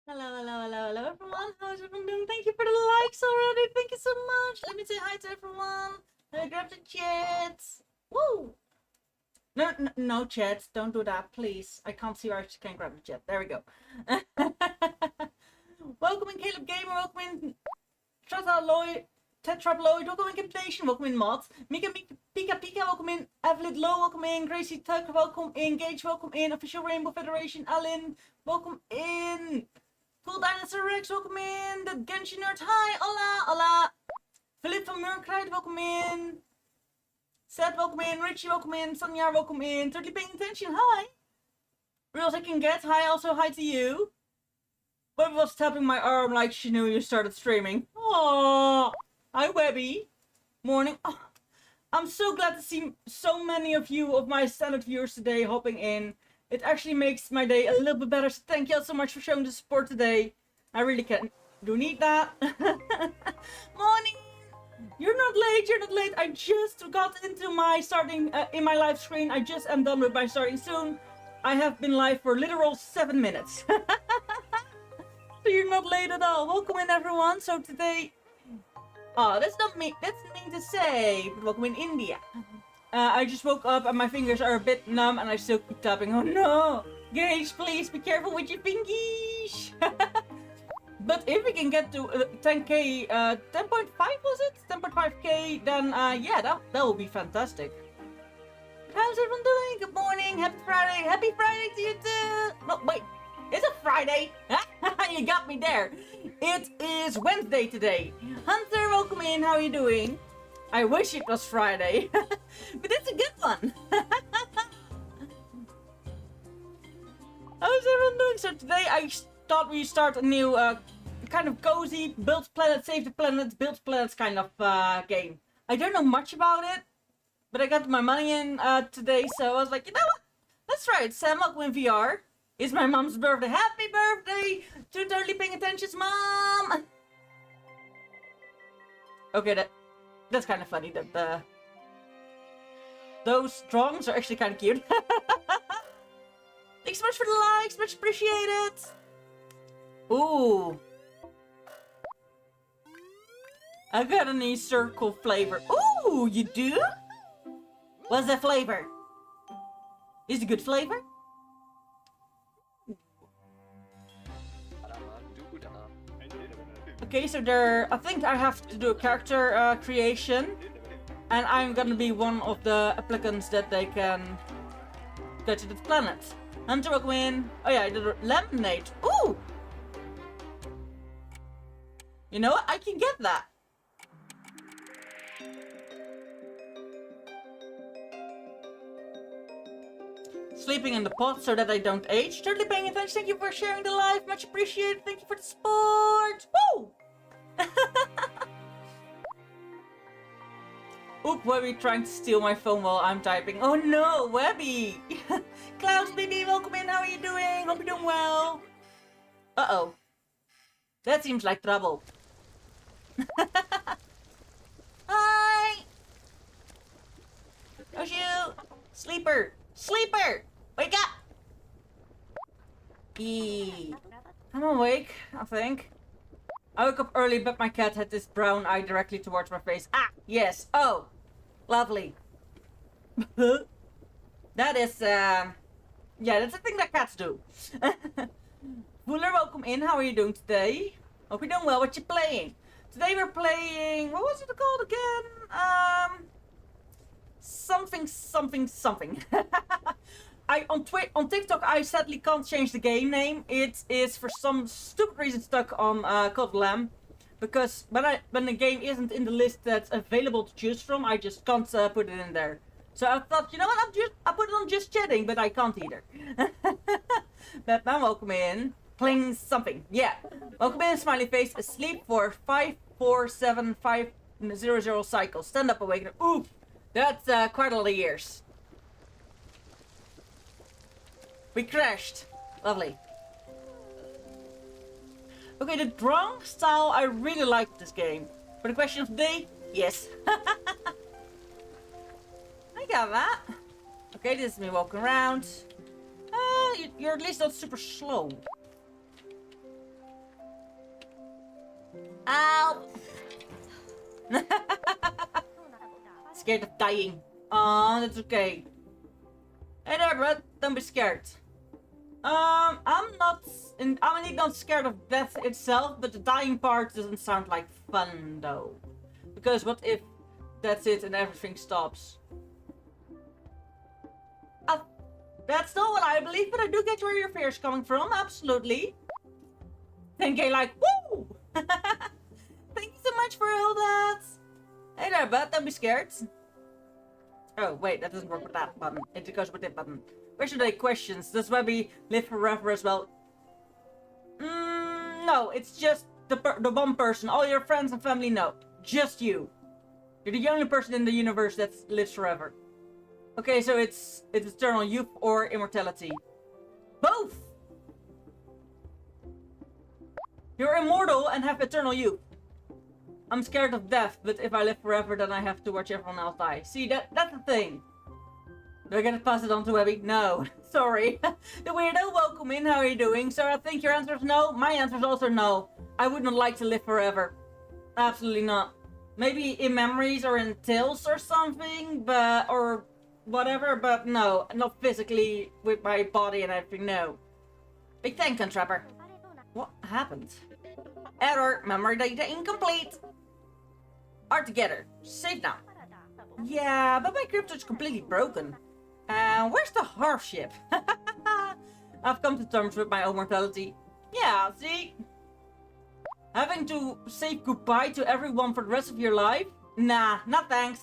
Hello everyone. How's everyone doing? Thank you for the likes already. Thank you so much. Let me say hi to everyone. Grab the chats. Woo! No chats. Don't do that, please. I can't see where I can grab the chat. There we go. Welcome in Caleb Gamer. Welcome in Trata Lloyd. Tetrap Lloyd. Welcome in Captation. Welcome in Mod. Mika Pika Pika. Welcome in Evelyn Low. Welcome in Gracie Tuck. Welcome in Gage. Welcome in Official Rainbow Federation. Alin. Welcome in Cool Dinosaur Rex, welcome in. The Genshin Nerd, hi, hola, hola. Philip van Murkrijd, welcome in. Seth, welcome in. Richie, welcome in. Sonja, welcome in. Totally paying attention, hi. Real as I can get, hi, also hi to you. Webby was tapping my arm like she knew you started streaming. Aww. Hi, Webby. Morning. Oh, I'm so glad to see so many of you, of my standard viewers today, hopping in. It actually makes my day a little bit better, so thank you all so much for showing the support today. I really do need that. Morning! You're not late. I just got into my starting, in my live screen. I just am done with my starting soon. I have been live for literal 7 minutes. So you're not late at all. Welcome in everyone. So today, oh, that's mean to say, but welcome in India. I just woke up and my fingers are a bit numb and I still keep tapping. Oh no! Gage, please be careful with your fingies! But if we can get to 10k, 10.5 was it? 10.5k, then yeah, that will be fantastic. How's everyone doing? Good morning, happy Friday. Happy Friday to you too! No, wait, it's a Friday! You got me there! It is Wednesday today. Hunter, welcome in, how are you doing? I wish it was Friday, but it's a good one. How's everyone doing? So today I thought we start a new kind of cozy build planet, save the planet, build planets kind of game. I don't know much about it, but I got my money in today, so I was like, you know what? Let's try it. Sam, welcome in VR. It's my mom's birthday. Happy birthday to Totally Paying Attention's mom. Okay, that's kind of funny that those drawings are actually kind of cute. Thanks so much for the likes, much appreciated. Ooh, I got a new circle flavor. Ooh, you do? What's that flavor? Is it a good flavor? Okay, so I think I have to do a character creation. And I'm gonna be one of the applicants that they can get to the planet. Hunter, welcome in. Oh yeah, I did a lemonade. Ooh! You know what? I can get that. Sleeping in the pot so that I don't age. Totally paying attention. Thank you for sharing the live. Much appreciated. Thank you for the support. Woo! Oop, Webby trying to steal my phone while I'm typing. Oh no, Webby! Klaus, baby, welcome in. How are you doing? Hope you're doing well. Uh-oh. That seems like trouble. Hi! How's you? Sleeper! Sleeper! Wake up! I'm awake, I think. I woke up early, but my cat had this brown eye directly towards my face. Ah, yes. Oh, lovely. That is, yeah, that's a thing that cats do. Wooler, welcome in. How are you doing today? Hope you're doing well. What you playing? Today we're playing, what was it called again? Something. On TikTok, I sadly can't change the game name. It is for some stupid reason stuck on Cult of the Lamb, because when the game isn't in the list that's available to choose from, I just can't put it in there. So I thought, you know what? I'll put it on just chatting, but I can't either. Batman, welcome in. Playing something, yeah. Welcome in, smiley face. Asleep for 547,500 cycles. Stand up, awaken. Ooh, that's quite a lot of years. We crashed. Lovely. Okay, the drawing style, I really like this game. For the question of the day, yes. I got that. Okay, this is me walking around. You're at least not super slow. Ow! Scared of dying. Aw, that's okay. Hey there, bro. Don't be scared. I'm indeed not scared of death itself, but the dying part doesn't sound like fun, though. Because what if that's it and everything stops? That's not what I believe, but I do get where your fear is coming from, absolutely. Thinking like, woo! Thank you so much for all that. Hey there, bud, don't be scared. Oh, wait, that doesn't work with that button. It goes with that button. Where should I questions? Does Webby live forever as well? No, it's just the one person. All your friends and family, no. Just you. You're the only person in the universe that lives forever. Okay, so it's eternal youth or immortality. Both! You're immortal and have eternal youth. I'm scared of death, but if I live forever, then I have to watch everyone else die. See, that's the thing. Do I get to pass it on to Webby? No. Sorry. The weirdo, welcome in. How are you doing? So I think your answer is no. My answer is also no. I would not like to live forever. Absolutely not. Maybe in memories or in tales or something, but or whatever, but no. Not physically with my body and everything, no. Big thank you, Trapper. What happened? Error. Memory data incomplete. Are together. Save now. Yeah, but my crypto is completely broken. Where's the half ship? I've come to terms with my own mortality. Yeah, see? Having to say goodbye to everyone for the rest of your life? Nah, not thanks.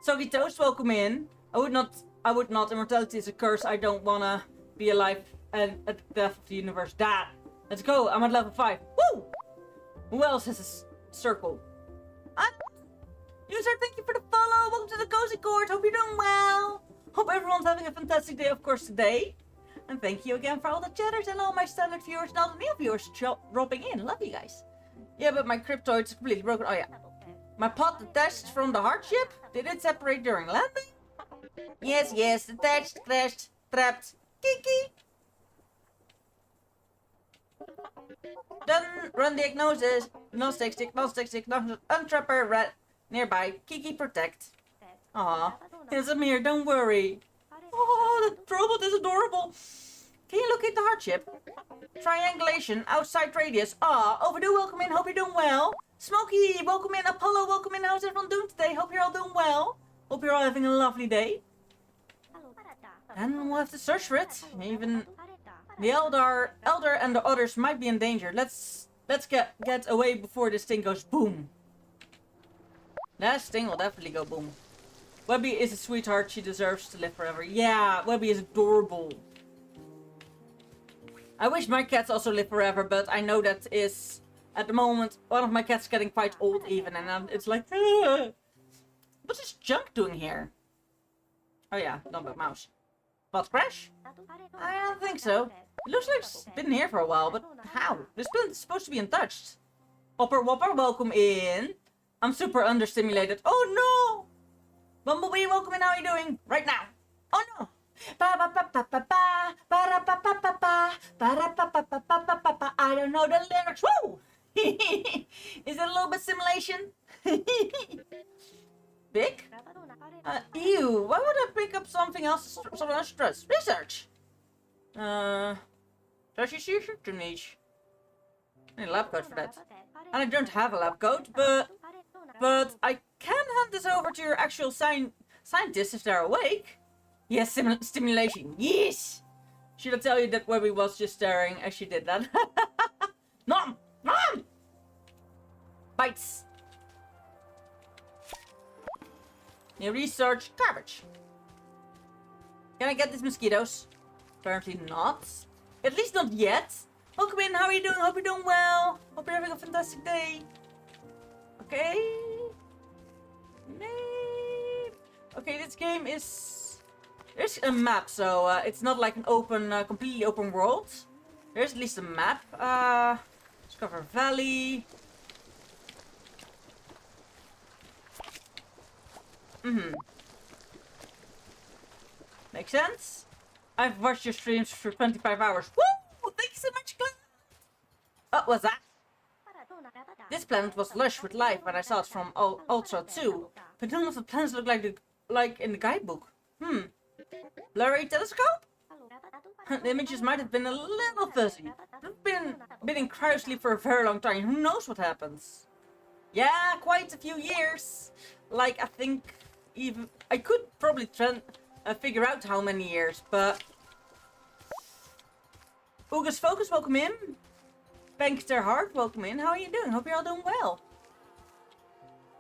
Soggy Toast, welcome in. I would not. Immortality is a curse. I don't wanna be alive and at the death of the universe. Dad, let's go. I'm at level 5. Woo! Who else has a circle? User, thank you for the follow. Welcome to the Cozy Court. Hope you're doing well. Hope everyone's having a fantastic day, of course, today. And thank you again for all the chatters and all my standard viewers and all the new viewers dropping in. Love you guys. Yeah, but my cryptoid is completely broken. Oh, yeah. My pod detached from the hardship? Did it separate during landing? Yes, detached, crashed, trapped. Kiki. Done. Run diagnosis. Non-stick, untrapper, red. Nearby. Kiki protect. Aw. Yes, I'm here. Don't worry. Oh, the robot is adorable. Can you locate the hardship? Triangulation. Outside radius. Aw. Overdue, welcome in. Hope you're doing well. Smokey, welcome in. Apollo, welcome in. How's everyone doing today? Hope you're all doing well. Hope you're all having a lovely day. And we'll have to search for it. Even the elder and the others might be in danger. Let's get away before this thing goes boom. That thing will definitely go boom. Webby is a sweetheart. She deserves to live forever. Yeah, Webby is adorable. I wish my cats also live forever, but I know that is, at the moment, one of my cats getting quite old even, and it's like, what's this junk doing here? Oh yeah, dumb mouse. What, crash? I don't think so. It looks like it's been here for a while, but how? This building is supposed to be untouched. Hopper Whopper, welcome in. I'm super understimulated. Oh no! Bumblebee, welcome in. How are you doing? Right now. Oh no! I don't know the lyrics. Woo! Is it a little bit simulation? Big? Ew, why would I pick up something else? Someone else stress? Research! Research? Too niche. I need a lab coat for that. And I don't have a lab coat, but I can hand this over to your actual scientists if they're awake. Yes, stimulation. Yes! Should I tell you that Webby was just staring as she did that? Nom! Nom! Bites. New research. Garbage. Can I get these mosquitoes? Apparently not. At least not yet. Welcome in. How are you doing? Hope you're doing well. Hope you're having a fantastic day. Okay. Name. Okay, this game is... There's a map, so it's not like an open, completely open world. There's at least a map. Discover Valley. Makes sense. I've watched your streams for 25 hours. Woo! Thank you so much, Glenn. What was that? This planet was lush with life when I saw it from Ultra 2, but none of the planets look like in the guidebook. Blurry telescope? The images might have been a little fuzzy. I've been in cryosleep for a very long time. Who knows what happens? Yeah, quite a few years. Like, I think even... I could probably figure out how many years, but... August Focus, welcome in. Bank Their Heart, welcome in. How are you doing? Hope you're all doing well.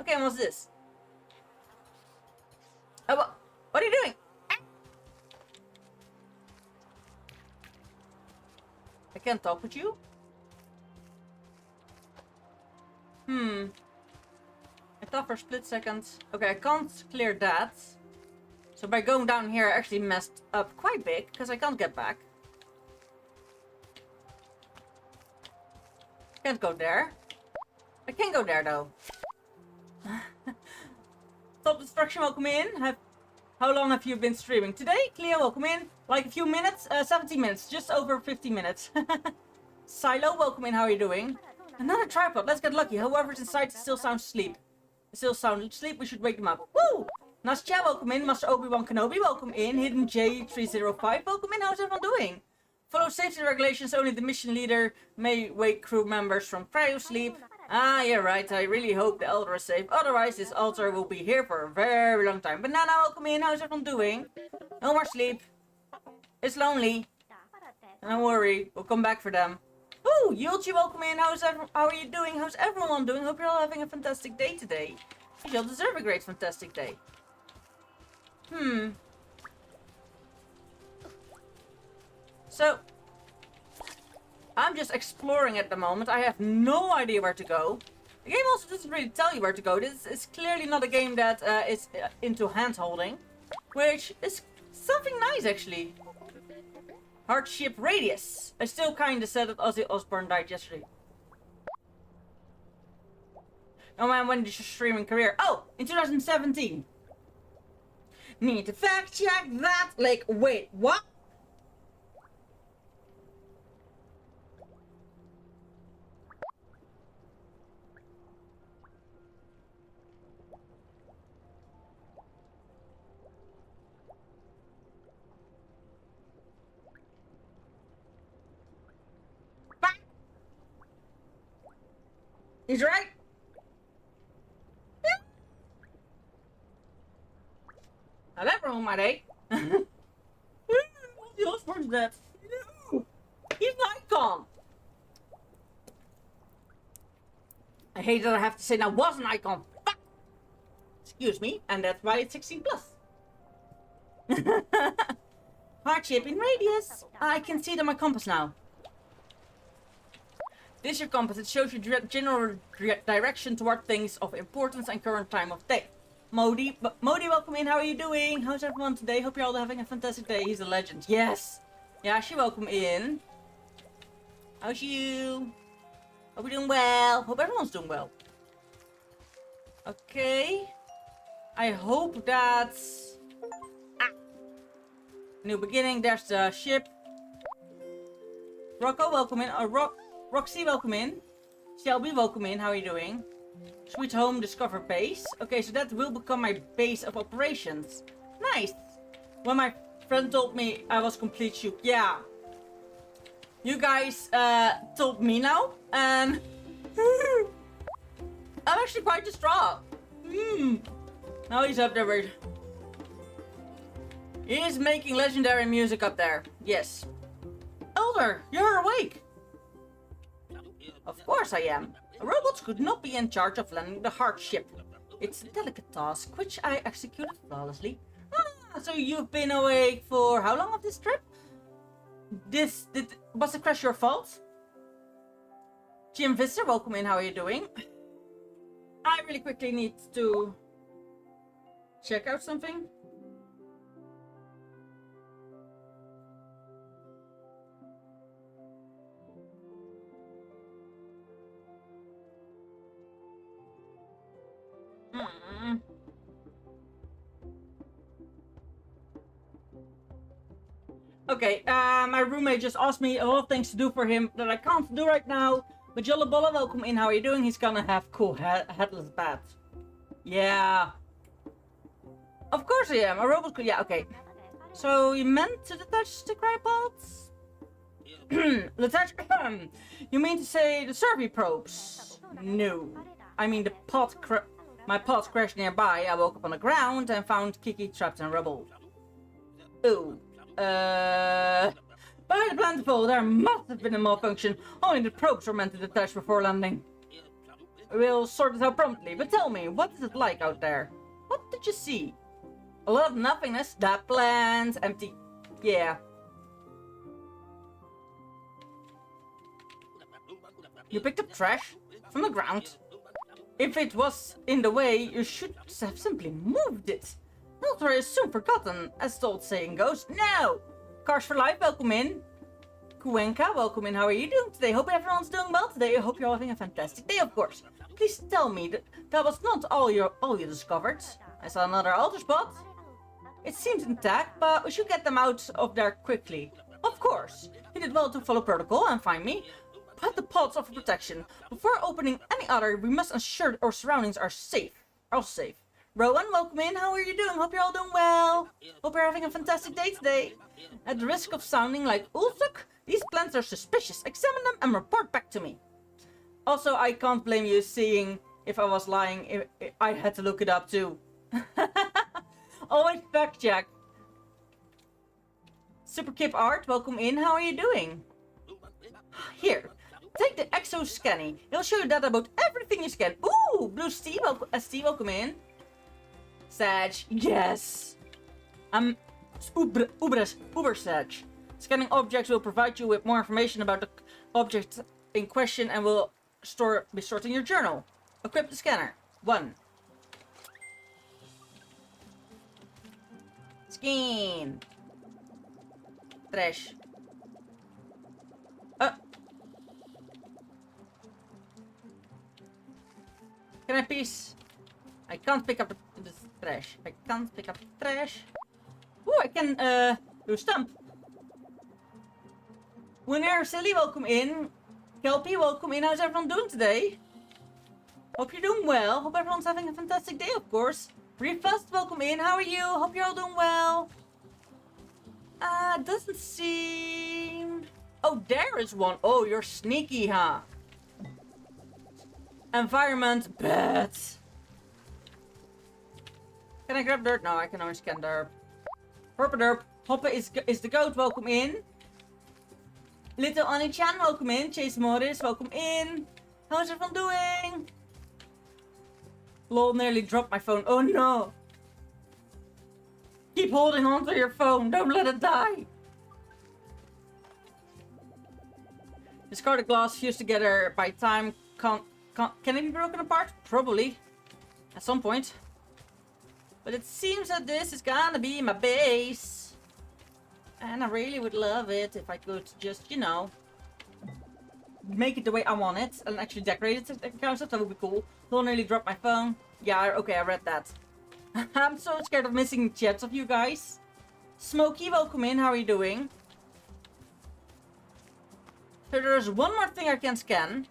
Okay, and what's this? Oh, what are you doing? I can't talk with you? I thought for a split second. Okay, I can't clear that. So by going down here, I actually messed up quite big, because I can't get back. Can't go there. I can go there, though. Top Destruction, welcome in. How long have you been streaming? Today, Cleo, welcome in. Like a few minutes? 17 minutes. Just over 50 minutes. Silo, welcome in. How are you doing? Another tripod. Let's get lucky. Whoever's inside still sounds asleep. Still sound asleep. We should wake them up. Woo! Nastya, welcome in. Master Obi-Wan Kenobi, welcome in. Hidden J305, welcome in. How's everyone doing? Follow safety regulations. Only the mission leader may wake crew members from cryo sleep. Ah, yeah, right. I really hope the Elder is safe. Otherwise, this altar will be here for a very long time. Banana, welcome in. How's everyone doing? No more sleep. It's lonely. Don't worry. We'll come back for them. Ooh, Yulchi, welcome in. How are you doing? How's everyone doing? Hope you're all having a fantastic day today. You'll deserve a great, fantastic day. So, I'm just exploring at the moment. I have no idea where to go. The game also doesn't really tell you where to go. This is clearly not a game that is into hand-holding, which is something nice, actually. Hardship Radius. I still kinda said that Ozzy Osbourne died yesterday. Oh man, when did your streaming career? Oh, in 2017. Need to fact check that. Like, wait, what? He's right. Yeah. Now that wrong, my day. Ozzy Osbourne's dead. No. He's an icon. I hate that I have to say that was an icon. Fuck. Excuse me, and that's why it's 16 plus. Hardship in Radius. I can see it on my compass now. This is your compass. It shows you general direction toward things of importance and current time of day. Modi, welcome in. How are you doing? How's everyone today? Hope you're all having a fantastic day. He's a legend. Yes. Yashi, welcome in. How's you? Hope you're doing well. Hope everyone's doing well. Okay. I hope that's... New beginning. There's the ship. Rocco, welcome in. Roxy, welcome in. Shelby, welcome in. How are you doing? Sweet Home, discover base. Okay, so that will become my base of operations. Nice. When my friend told me I was complete shook. Yeah. You guys told me now. And I'm actually quite distraught. Now he's up there with... He is making legendary music up there. Yes. Elder, you're awake. Of course I am. Robots could not be in charge of landing the hardship. It's a delicate task, which I executed flawlessly. So you've been awake for how long of this trip? Was the crash your fault? Jim Visser, welcome in. How are you doing? I really quickly need to check out something. Okay, my roommate just asked me a lot of things to do for him that I can't do right now. But Jollabolla, welcome in. How are you doing? He's gonna have cool headless bat. Yeah. Of course I am. A robot could. Yeah, okay. So you meant to detach the crypods? Detach? You mean to say the survey probes? No. I mean the my pod crashed nearby. I woke up on the ground and found Kiki trapped in rubble. Oh. By the plentiful, there must have been a malfunction. Only the probes were meant to detach before landing. We'll sort it out promptly, but tell me, what is it like out there? What did you see? A lot of nothingness, that plans, empty. Yeah. You picked up trash from the ground. If it was in the way, you should have simply moved it. Filter is soon forgotten, as the old saying goes. No! Cars for Life, welcome in. Kuenka, welcome in. How are you doing today? Hope everyone's doing well today. I hope you're having a fantastic day, of course. Please tell me that was not all you discovered. I saw another altar spot. It seems intact, but we should get them out of there quickly. Of course. You did well to follow protocol and find me. But the pods offer protection. Before opening any other, we must ensure our surroundings are safe. Rowan, welcome in. How are you doing? Hope you're all doing well. Hope you're having a fantastic day today. At the risk of sounding like Ulfsuk, these plants are suspicious. Examine them and report back to me. Also, I can't blame you seeing if I was lying. If I had to look it up too. Always fact check. Super Kip Art, welcome in. How are you doing? Here, take the Exo Scanny. It'll show you data about everything you scan. Ooh, Blue Steve, welcome in. Sag, yes. Uber Sag. Scanning objects will provide you with more information about the object in question and will be stored in your journal. Equip the scanner. 1. Scan. Trash. Can I please? I can't pick up the trash. I can't pick up the trash. Ooh, I can do stump. Winner Silly, welcome in. Kelpie, welcome in. How's everyone doing today? Hope you're doing well. Hope everyone's having a fantastic day, of course. Refust, welcome in. How are you? Hope you're all doing well. Doesn't seem... Oh, there is one. Oh, you're sneaky, huh? Environment, bad. Can I grab dirt? No, I can only scan derp. Herpaderp, Hoppa is the goat, welcome in. Little Ani-chan, welcome in. Chase Morris, welcome in. How's everyone doing? Lol, nearly dropped my phone. Oh no. Keep holding on to your phone. Don't let it die. Discarded glass fused together by time. Can it be broken apart? Probably. At some point. But it seems that this is gonna be my base. And I really would love it if I could just, you know, make it the way I want it. And actually decorate it. That would be cool. Don't nearly drop my phone. Yeah, okay, I read that. I'm so scared of missing chats of you guys. Smokey, welcome in. How are you doing? So there's one more thing I can scan.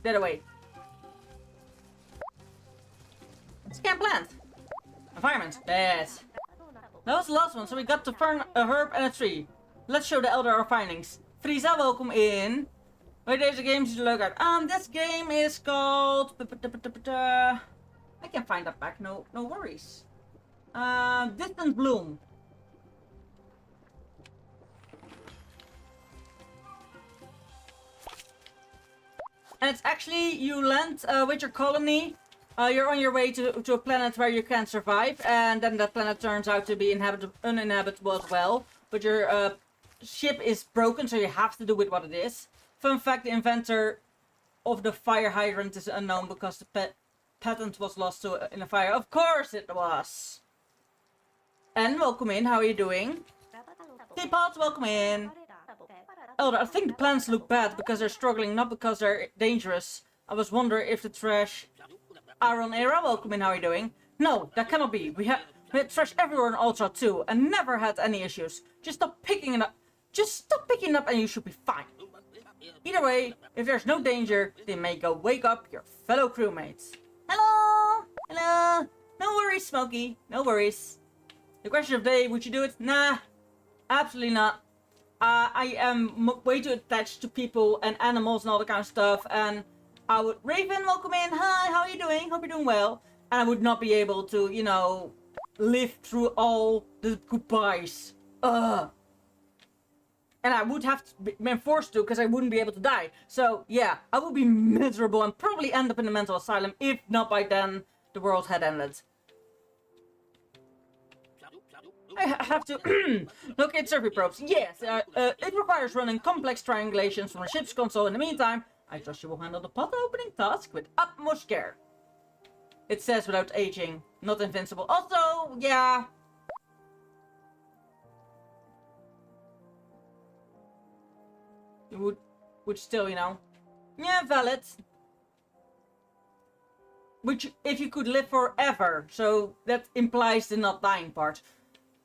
That away. Scan plant. Environment. Yes. That was the last one, so we got to fern, a herb, and a tree. Let's show the elder our findings. Frieza, welcome in. Wait, there's a game to look at. This game is called... I can find that back, no worries. Distant Bloom. And it's actually, you land with your colony. You're on your way to a planet where you can survive. And then that planet turns out to be uninhabitable as well. But your ship is broken, so you have to do with what it is. Fun fact, the inventor of the fire hydrant is unknown because the patent was lost in a fire. Of course it was! And welcome in, how are you doing? Teapot, welcome in. Elder, I think the plants look bad because they're struggling, not because they're dangerous. I was wondering if the trash Iron Era, welcome in, how are you doing? No, that cannot be. We had trash everywhere in Ultra 2 and never had any issues. Just stop picking it up. Just stop picking it up and you should be fine. Either way, if there's no danger, they may go wake up your fellow crewmates. Hello! Hello! No worries, Smokey. No worries. The question of the day, would you do it? Nah. Absolutely not. I am way too attached to people and animals and all that kind of stuff. And I would... Raven, welcome in. Hi, how are you doing? Hope you're doing well. And I would not be able to, you know, live through all the goodbyes. Ugh. And I would have been forced to because I wouldn't be able to die. So, yeah, I would be miserable and probably end up in a mental asylum if not by then the world had ended. I have to locate survey probes. Yes, it requires running complex triangulations from the ship's console. In the meantime, I trust you will handle the pod opening task with utmost care. It says without aging, not invincible. Also, yeah... It would still, you know. Yeah, valid. Which, if you could live forever. So, that implies the not dying part.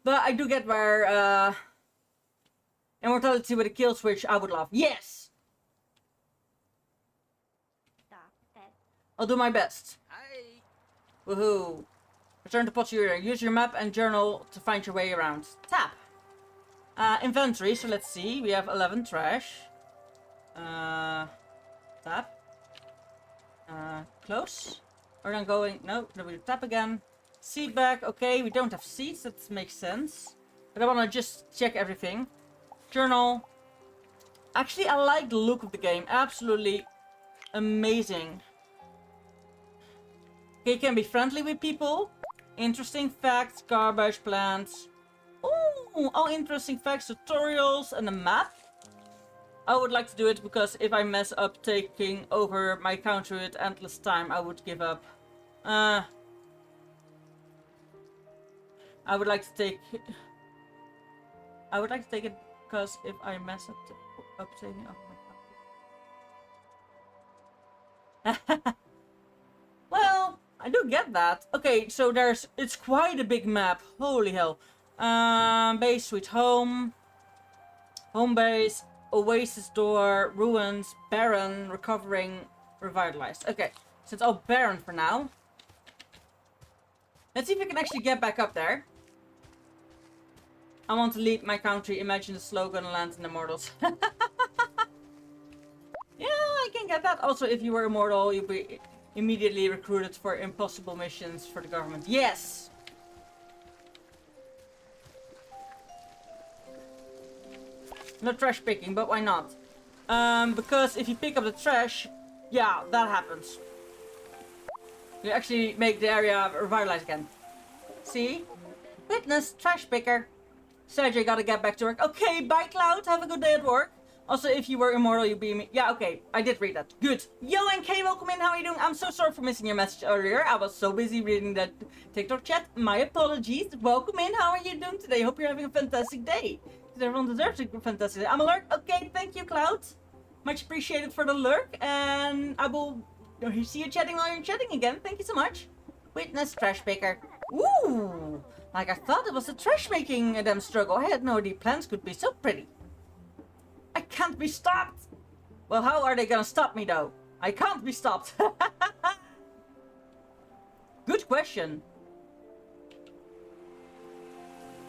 But I do get where, immortality with a kill switch, I would love. Yes! I'll do my best. Woohoo. Return to Pottery. Use your map and journal to find your way around. Tap. Inventory, so let's see. We have 11 trash. Tap. Close. We're then going... No, we tap again. Seat back. Okay, we don't have seats. That makes sense. But I want to just check everything. Journal. Actually, I like the look of the game. Absolutely amazing. Okay, you can be friendly with people. Interesting facts. Garbage plants. Ooh, all interesting facts. Tutorials and a map. I would like to do it because if I mess up taking over my country with endless time, I would give up. I would like to take... I would like to take it because if I mess up taking over my country... Well, I do get that. Okay, so there's... It's quite a big map. Holy hell. Base, sweet home. Home base. Oasis door, ruins, barren, recovering, revitalized. Okay, so it's all barren for now. Let's see if we can actually get back up there. I want to lead my country, imagine the slogan, land in the immortals. Yeah, I can get that. Also, if you were immortal, you'd be immediately recruited for impossible missions for the government. Yes! No trash picking, but why not? Because if you pick up the trash, yeah, that happens. You actually make the area revitalize again. See? Witness, trash picker. Sergey, gotta get back to work. Okay, bye Cloud, have a good day at work. Also, if you were immortal, you'd be... Yeah, okay, I did read that. Good. Yo, NK, welcome in, how are you doing? I'm so sorry for missing your message earlier. I was so busy reading that TikTok chat. My apologies. Welcome in, how are you doing today? Hope you're having a fantastic day. Everyone deserves a fantastic day. I'm alert. Okay, thank you, Cloud. Much appreciated for the lurk. And I will see you chatting while you're chatting again. Thank you so much. Witness trash picker. Ooh! Like I thought it was the trash making them struggle. I had no idea plants could be so pretty. I can't be stopped! Well, how are they gonna stop me though? I can't be stopped. Good question.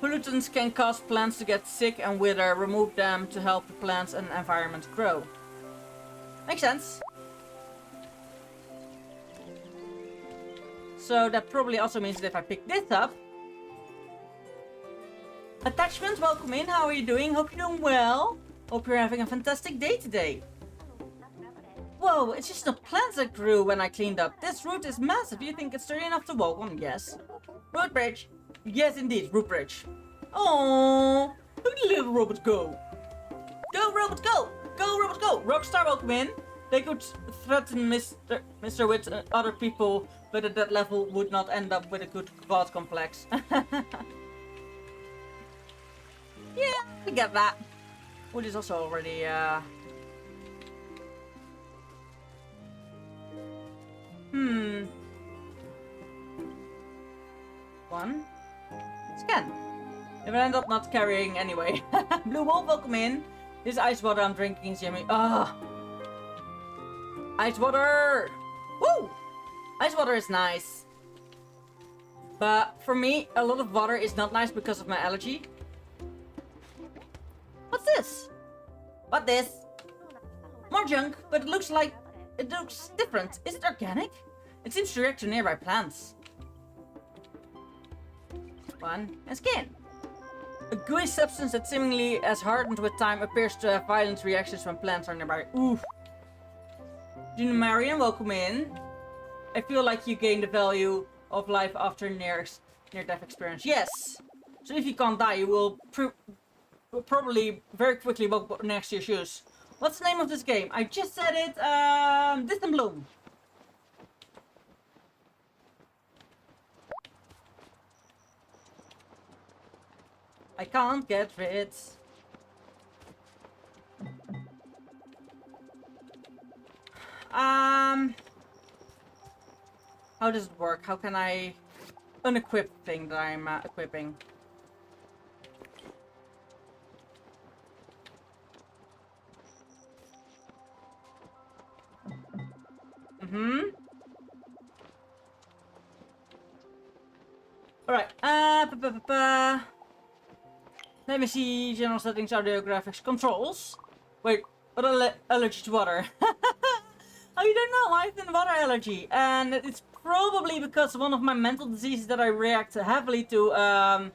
Pollutants can cause plants to get sick and wither. Remove them to help the plants and environment grow. Makes sense. So that probably also means that if I pick this up... Attachment, welcome in. How are you doing? Hope you're doing well. Hope you're having a fantastic day today. Whoa, it's just the plants that grew when I cleaned up. This root is massive. You think it's sturdy enough to walk on? Yes. Root bridge. Yes, indeed, root bridge. Oh, look at the little robot go. Go, robot, go. Go, robot, go. Rockstar, welcome in. They could threaten Mr. with other people, but at that level would not end up with a good god complex. Yeah, I get that. Wood is also already, one. Scan. If I end up not carrying anyway. Blue Wolf, welcome in. This ice water I'm drinking is yummy. Ah! Ice water! Woo! Ice water is nice. But for me, a lot of water is not nice because of my allergy. What's this? What this? More junk, but it looks different. Is it organic? It seems to react to nearby plants. One, and skin. A gooey substance that seemingly has hardened with time appears to have violent reactions when plants are nearby. Oof. Gina Marion, welcome in. I feel like you gain the value of life after near-death experience. Yes! So if you can't die, you will probably very quickly walk next to your shoes. What's the name of this game? I just said it, Distant Bloom. I can't get rid. How does it work? How can I unequip the thing that I'm equipping? Alright, let me see general settings, audio graphics, controls. Wait, what allergy to water? Oh, you don't know, I have a water allergy. And it's probably because of one of my mental diseases that I react heavily to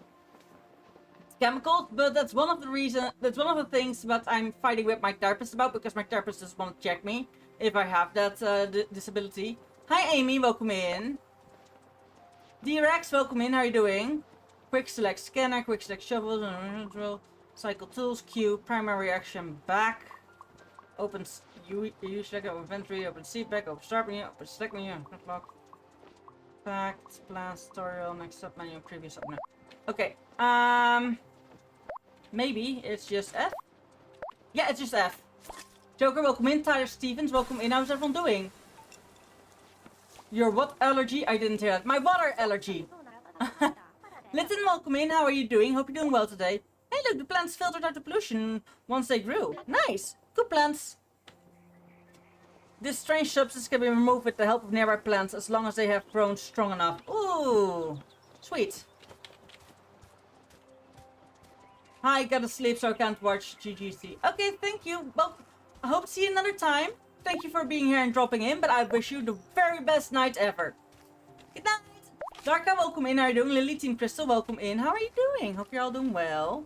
chemicals. But that's one of the things that I'm fighting with my therapist about, because my therapist doesn't want to check me if I have that disability. Hi Amy, welcome in. D-Rex, welcome in, how are you doing? Quick select scanner, quick select shovels, drill, cycle tools, Q, primary action back. Open U select, open inventory, open CPAC, open start menu, open select menu, lock. Fact, plan, tutorial, next sub menu, previous sub menu. Okay, maybe it's just F? Yeah, it's just F. Joker, welcome in. Tyler Stevens, welcome in. How's everyone doing? Your what allergy? I didn't hear that. My water allergy. Listen, welcome in. How are you doing? Hope you're doing well today. Hey, look, the plants filtered out the pollution once they grew. Nice. Good plants. This strange substance can be removed with the help of nearby plants as long as they have grown strong enough. Ooh, sweet. Hi, gotta sleep so I can't watch GGC. Okay, thank you. Well, I hope to see you another time. Thank you for being here and dropping in, but I wish you the very best night ever. Good night. Darka, welcome in. How are you doing? Lily Team Crystal, welcome in. How are you doing? Hope you're all doing well.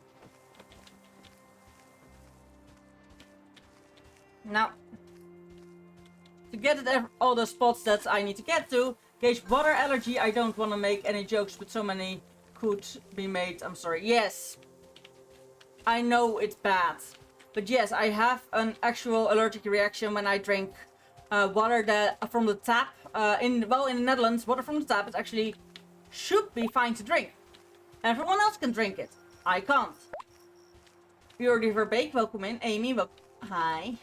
Now, to get at all the spots that I need to get to, Gage water allergy. I don't want to make any jokes, but so many could be made. I'm sorry. Yes, I know it's bad. But yes, I have an actual allergic reaction when I drink water that from the tap. In the Netherlands, water from the tap is actually should be fine to drink. Everyone else can drink it. I can't. Purity Verbake, welcome in. Amy, hi.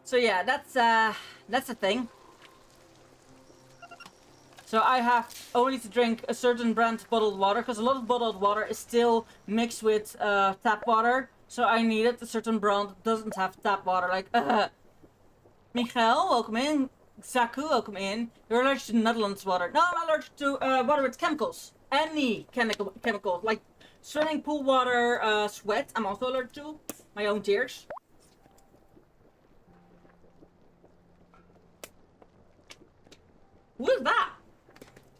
So yeah, that's the thing. So I have only to drink a certain brand bottled water, because a lot of bottled water is still mixed with tap water. So I needed a certain brand that doesn't have tap water. Like, Michael, welcome in. Zaku, welcome in. You're allergic to Netherlands water. No, I'm allergic to water with chemicals. Any chemical, like swimming pool water, sweat. I'm also allergic to my own tears. Who is that?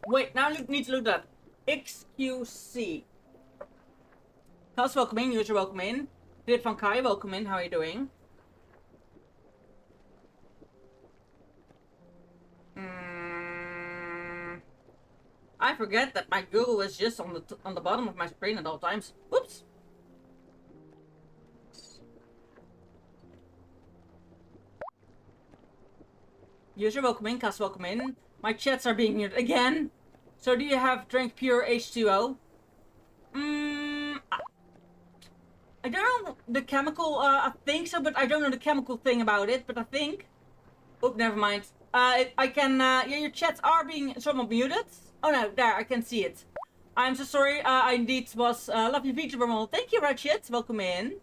Wait, now I need to look that up. XQC. House, welcome in. User, welcome in. Philip van Kai, welcome in. How are you doing? I forget that my Google is just on the bottom of my screen at all times. Whoops. User, welcome in. Cass, welcome in. My chats are being muted again. So do you have drink pure H2O? I don't know the chemical, I think so, but I don't know the chemical thing about it, but I think... Oh, never mind. I can, yeah, your chats are being somewhat muted. Oh no, there, I can see it. I'm so sorry, I indeed was, lovely Vtuber model. Thank you, Ratchet, welcome in.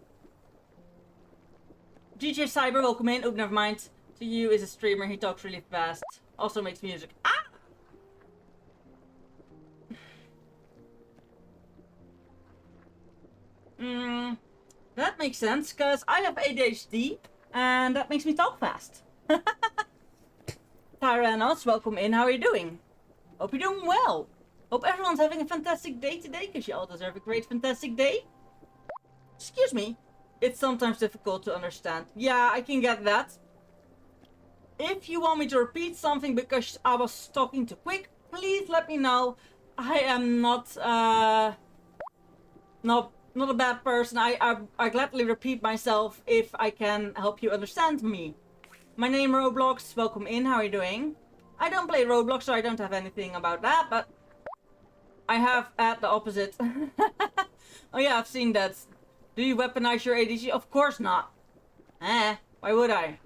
DJ Cyber, welcome in. Oh, never mind. To you is a streamer, he talks really fast. Also makes music. Ah! That makes sense, because I have ADHD, and that makes me talk fast. Tyrannos, welcome in. How are you doing? Hope you're doing well. Hope everyone's having a fantastic day today, because you all deserve a great, fantastic day. Excuse me. It's sometimes difficult to understand. Yeah, I can get that. If you want me to repeat something because I was talking too quick, please let me know. I am not a bad person. I gladly repeat myself if I can help you understand me. My name Roblox, welcome in, how are you doing? I don't play Roblox, so I don't have anything about that, but I have at the opposite. Oh yeah, I've seen that. Do you weaponize your ADHD? Of course not. Why would I?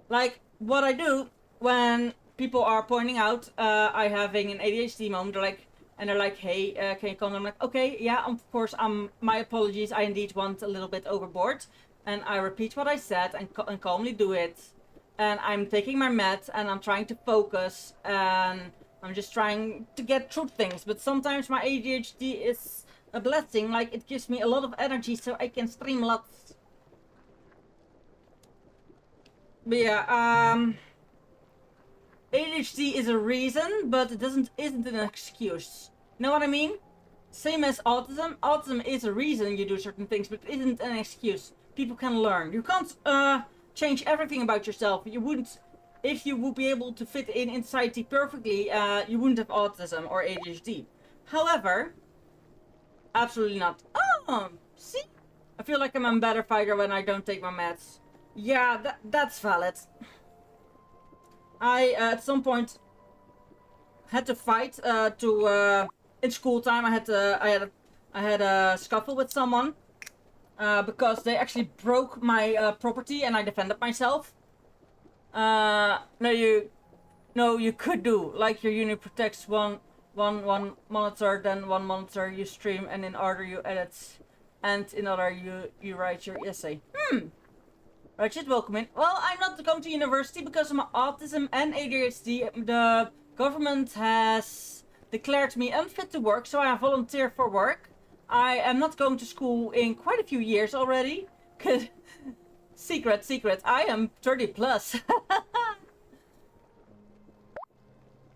Like, what I do when people are pointing out I having an ADHD moment, they're like, hey, can you calm down? I'm like, okay, yeah, of course, my apologies, I indeed went a little bit overboard. And I repeat what I said and calmly do it. And I'm taking my meds and I'm trying to focus and I'm just trying to get through things. But sometimes my ADHD is a blessing, like it gives me a lot of energy so I can stream lots. But yeah, ADHD is a reason, but it isn't an excuse. You know what I mean? Same as autism. Autism is a reason you do certain things, but it isn't an excuse. People can learn. You can't change everything about yourself. You wouldn't, if you would be able to fit in society perfectly, you wouldn't have autism or ADHD. However, absolutely not. Oh, see? I feel like I'm a better fighter when I don't take my meds. Yeah, that's valid. I at some point had to fight in school time. I had a scuffle with someone because they actually broke my property and I defended myself. No, you could do like your unit protects one monitor, then one monitor you stream, and in order you edit, and in other you write your essay. Ratchet, welcome in. Well, I'm not going to university because of my autism and ADHD. The government has declared me unfit to work, so I volunteer for work. I am not going to school in quite a few years already. Secret, I am 30 plus.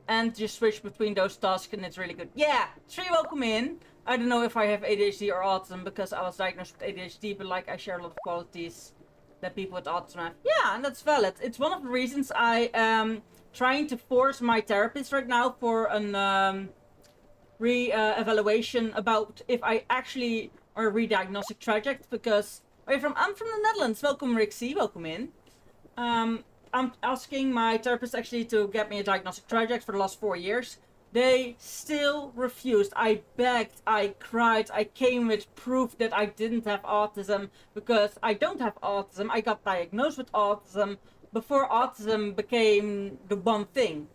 And you switch between those tasks and it's really good. Yeah, Tree, welcome in. I don't know if I have ADHD or autism because I was diagnosed with ADHD, but like I share a lot of qualities that people with autism have. Yeah, and that's valid. It's one of the reasons I am trying to force my therapist right now for an re-evaluation about if I actually are a re-diagnostic traject, because I'm from the Netherlands. Welcome, Rixie. Welcome in. I'm asking my therapist actually to get me a diagnostic traject for the last 4 years. They still refused. I begged, I cried, I came with proof that I didn't have autism because I don't have autism. I got diagnosed with autism before autism became the one thing.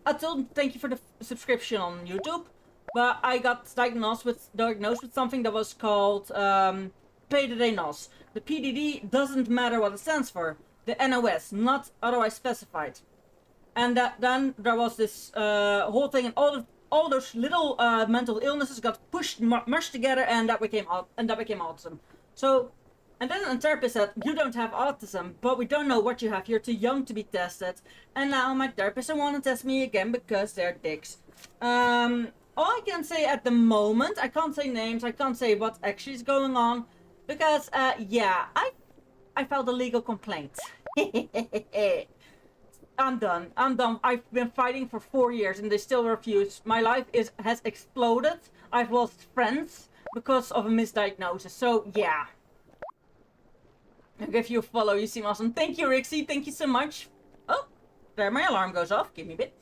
I told them thank you for the subscription on YouTube, but I got diagnosed with something that was called PDD-NOS. The PDD doesn't matter what it stands for. The NOS, not otherwise specified. And then there was this whole thing, and all those little mental illnesses got mushed together, and that became autism. So, and then a therapist said, "You don't have autism, but we don't know what you have. You're too young to be tested." And now my therapist doesn't want to test me again because they're dicks. All I can say at the moment, I can't say names, I can't say what actually is going on, because yeah, I filed a legal complaint. I'm done. I've been fighting for 4 years and they still refuse. My life has exploded. I've lost friends because of a misdiagnosis. So yeah. I'll give you a follow. You seem awesome. Thank you, Rixie. Thank you so much. Oh, there my alarm goes off. Give me a bit.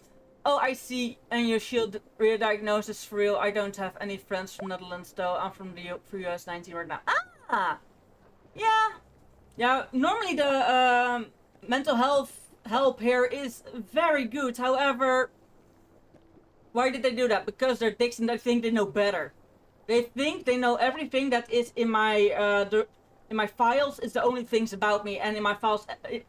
Oh, I see. And your shield re-diagnosis for real. I don't have any friends from Netherlands though. I'm from the US 19 right now. Ah! Yeah. Yeah, normally the mental health help here is very good. However, Why did they do that? Because they're dicks and they think they know better. They think they know everything that is in my files is the only things about me, and in my files,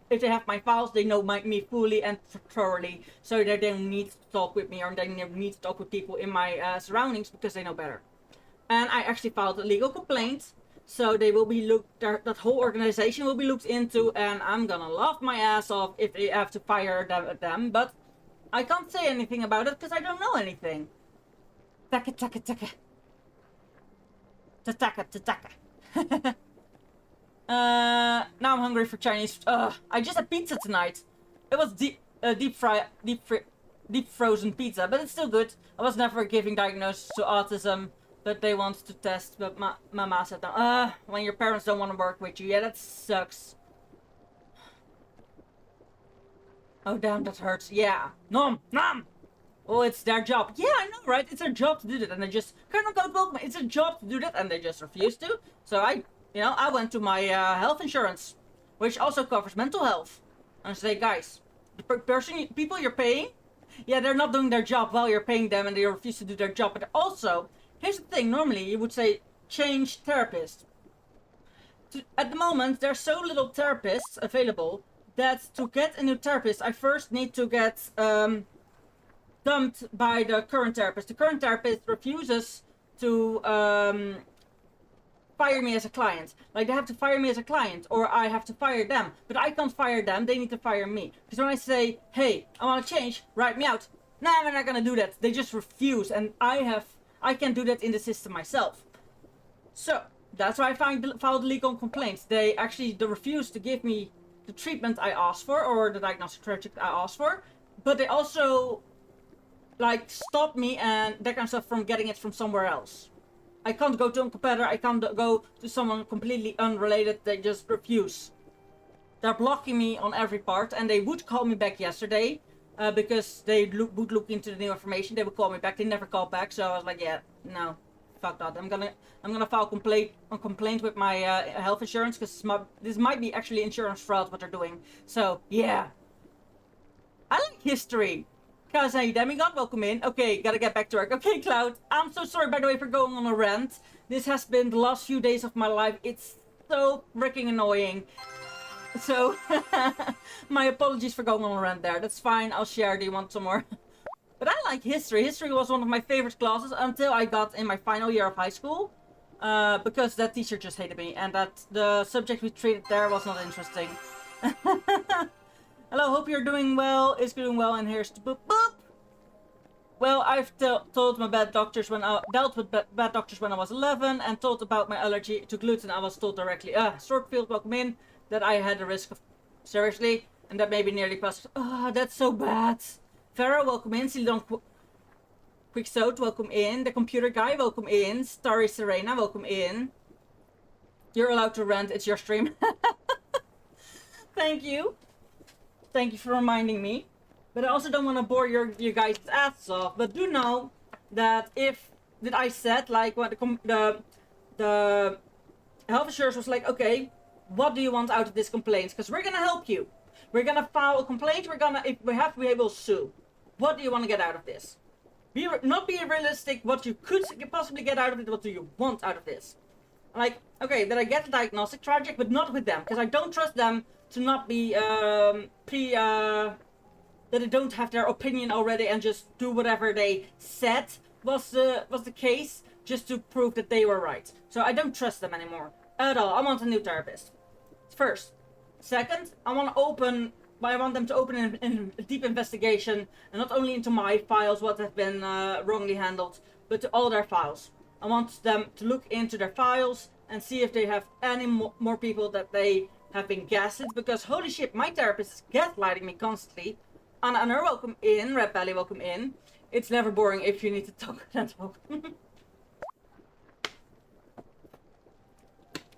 if they have my files, they know me fully and thoroughly, so they don't need to talk with me, or they never need to talk with people in my surroundings because they know better. And I actually filed a legal complaint, so they will be that whole organization will be looked into, and I'm gonna laugh my ass off if they have to fire them, but I can't say anything about it because I don't know anything. Taka taka taka. Tataka tataka. Now I'm hungry for Chinese. I just had pizza tonight. It was deep frozen pizza, but it's still good. I was never giving diagnosis to autism, but they wanted to test. But my mama said, "No, when your parents don't want to work with you, yeah, that sucks." Oh damn, that hurts. Yeah, nom nom. Oh, it's their job. Yeah, I know, right? It's their job to do that, and they just Colonel Code welcome. It's their job to do that, and they just refuse to. So I went to my health insurance, which also covers mental health, and I say, guys, the people you're paying, yeah, they're not doing their job while you're paying them, and they refuse to do their job. But also, here's the thing: normally you would say change therapist. At the moment, there's so little therapists available that to get a new therapist, I first need to get dumped by the current therapist. The current therapist refuses to fire me as a client. Like, they have to fire me as a client, or I have to fire them. But I can't fire them, they need to fire me. Because when I say, hey, I want to change, write me out. Nah, we're not gonna do that. They just refuse, and I can do that in the system myself. So, that's why I filed legal complaints. They refuse to give me the treatment I asked for, or the diagnostic project I asked for. But they also like stop me and that kind of stuff from getting it from somewhere else. I can't go to a competitor, I can't go to someone completely unrelated. They just refuse. They're blocking me on every part, and they would call me back yesterday because they would look into the new information. They would call me back. They never called back, so I was like, yeah, no, fuck that. I'm gonna file a complaint with my health insurance, because this might be actually insurance fraud what they're doing. So yeah, I like history. Kazai Demigod, welcome in. Okay, gotta get back to work. Okay, Cloud, I'm so sorry, by the way, for going on a rant. This has been the last few days of my life. It's so freaking annoying. So, my apologies for going on a rant there. That's fine, I'll share. Do you want some more? But I like history. History was one of my favorite classes until I got in my final year of high school. Because that teacher just hated me, and that the subject we treated there was not interesting. Hello, hope you're doing well. Is doing well, and here's the boop boop. Well, I've told my bad doctors when I dealt with bad doctors when I was 11, and told about my allergy to gluten. I was told directly, Swordfield, welcome in, that I had a risk of seriously, and that maybe nearly passed. Oh, that's so bad. Farah, welcome in. Silon Quicksode, welcome in. The computer guy, welcome in. Starry Serena, welcome in. You're allowed to rant. It's your stream. Thank you. Thank you for reminding me. But I also don't want to bore you guys' asses off. But do know that that I said, like, when the health insurance was like, okay, what do you want out of this complaint? Because we're gonna help you. We're gonna file a complaint. If we have to be able to sue. What do you want to get out of this? Not be realistic. What you could possibly get out of it. What do you want out of this? Like, okay, that I get a diagnostic project, but not with them, because I don't trust them to not be that they don't have their opinion already and just do whatever they said was the case, just to prove that they were right. So I don't trust them anymore at all. I want a new therapist. First. Second, I want them to open a deep investigation, and not only into my files, what have been wrongly handled, but to all their files. I want them to look into their files and see if they have any more people that they have been gaslit, because holy shit, my therapist is gaslighting me constantly. Anna Anur, welcome in. Red Belly, welcome in. It's never boring if you need to talk.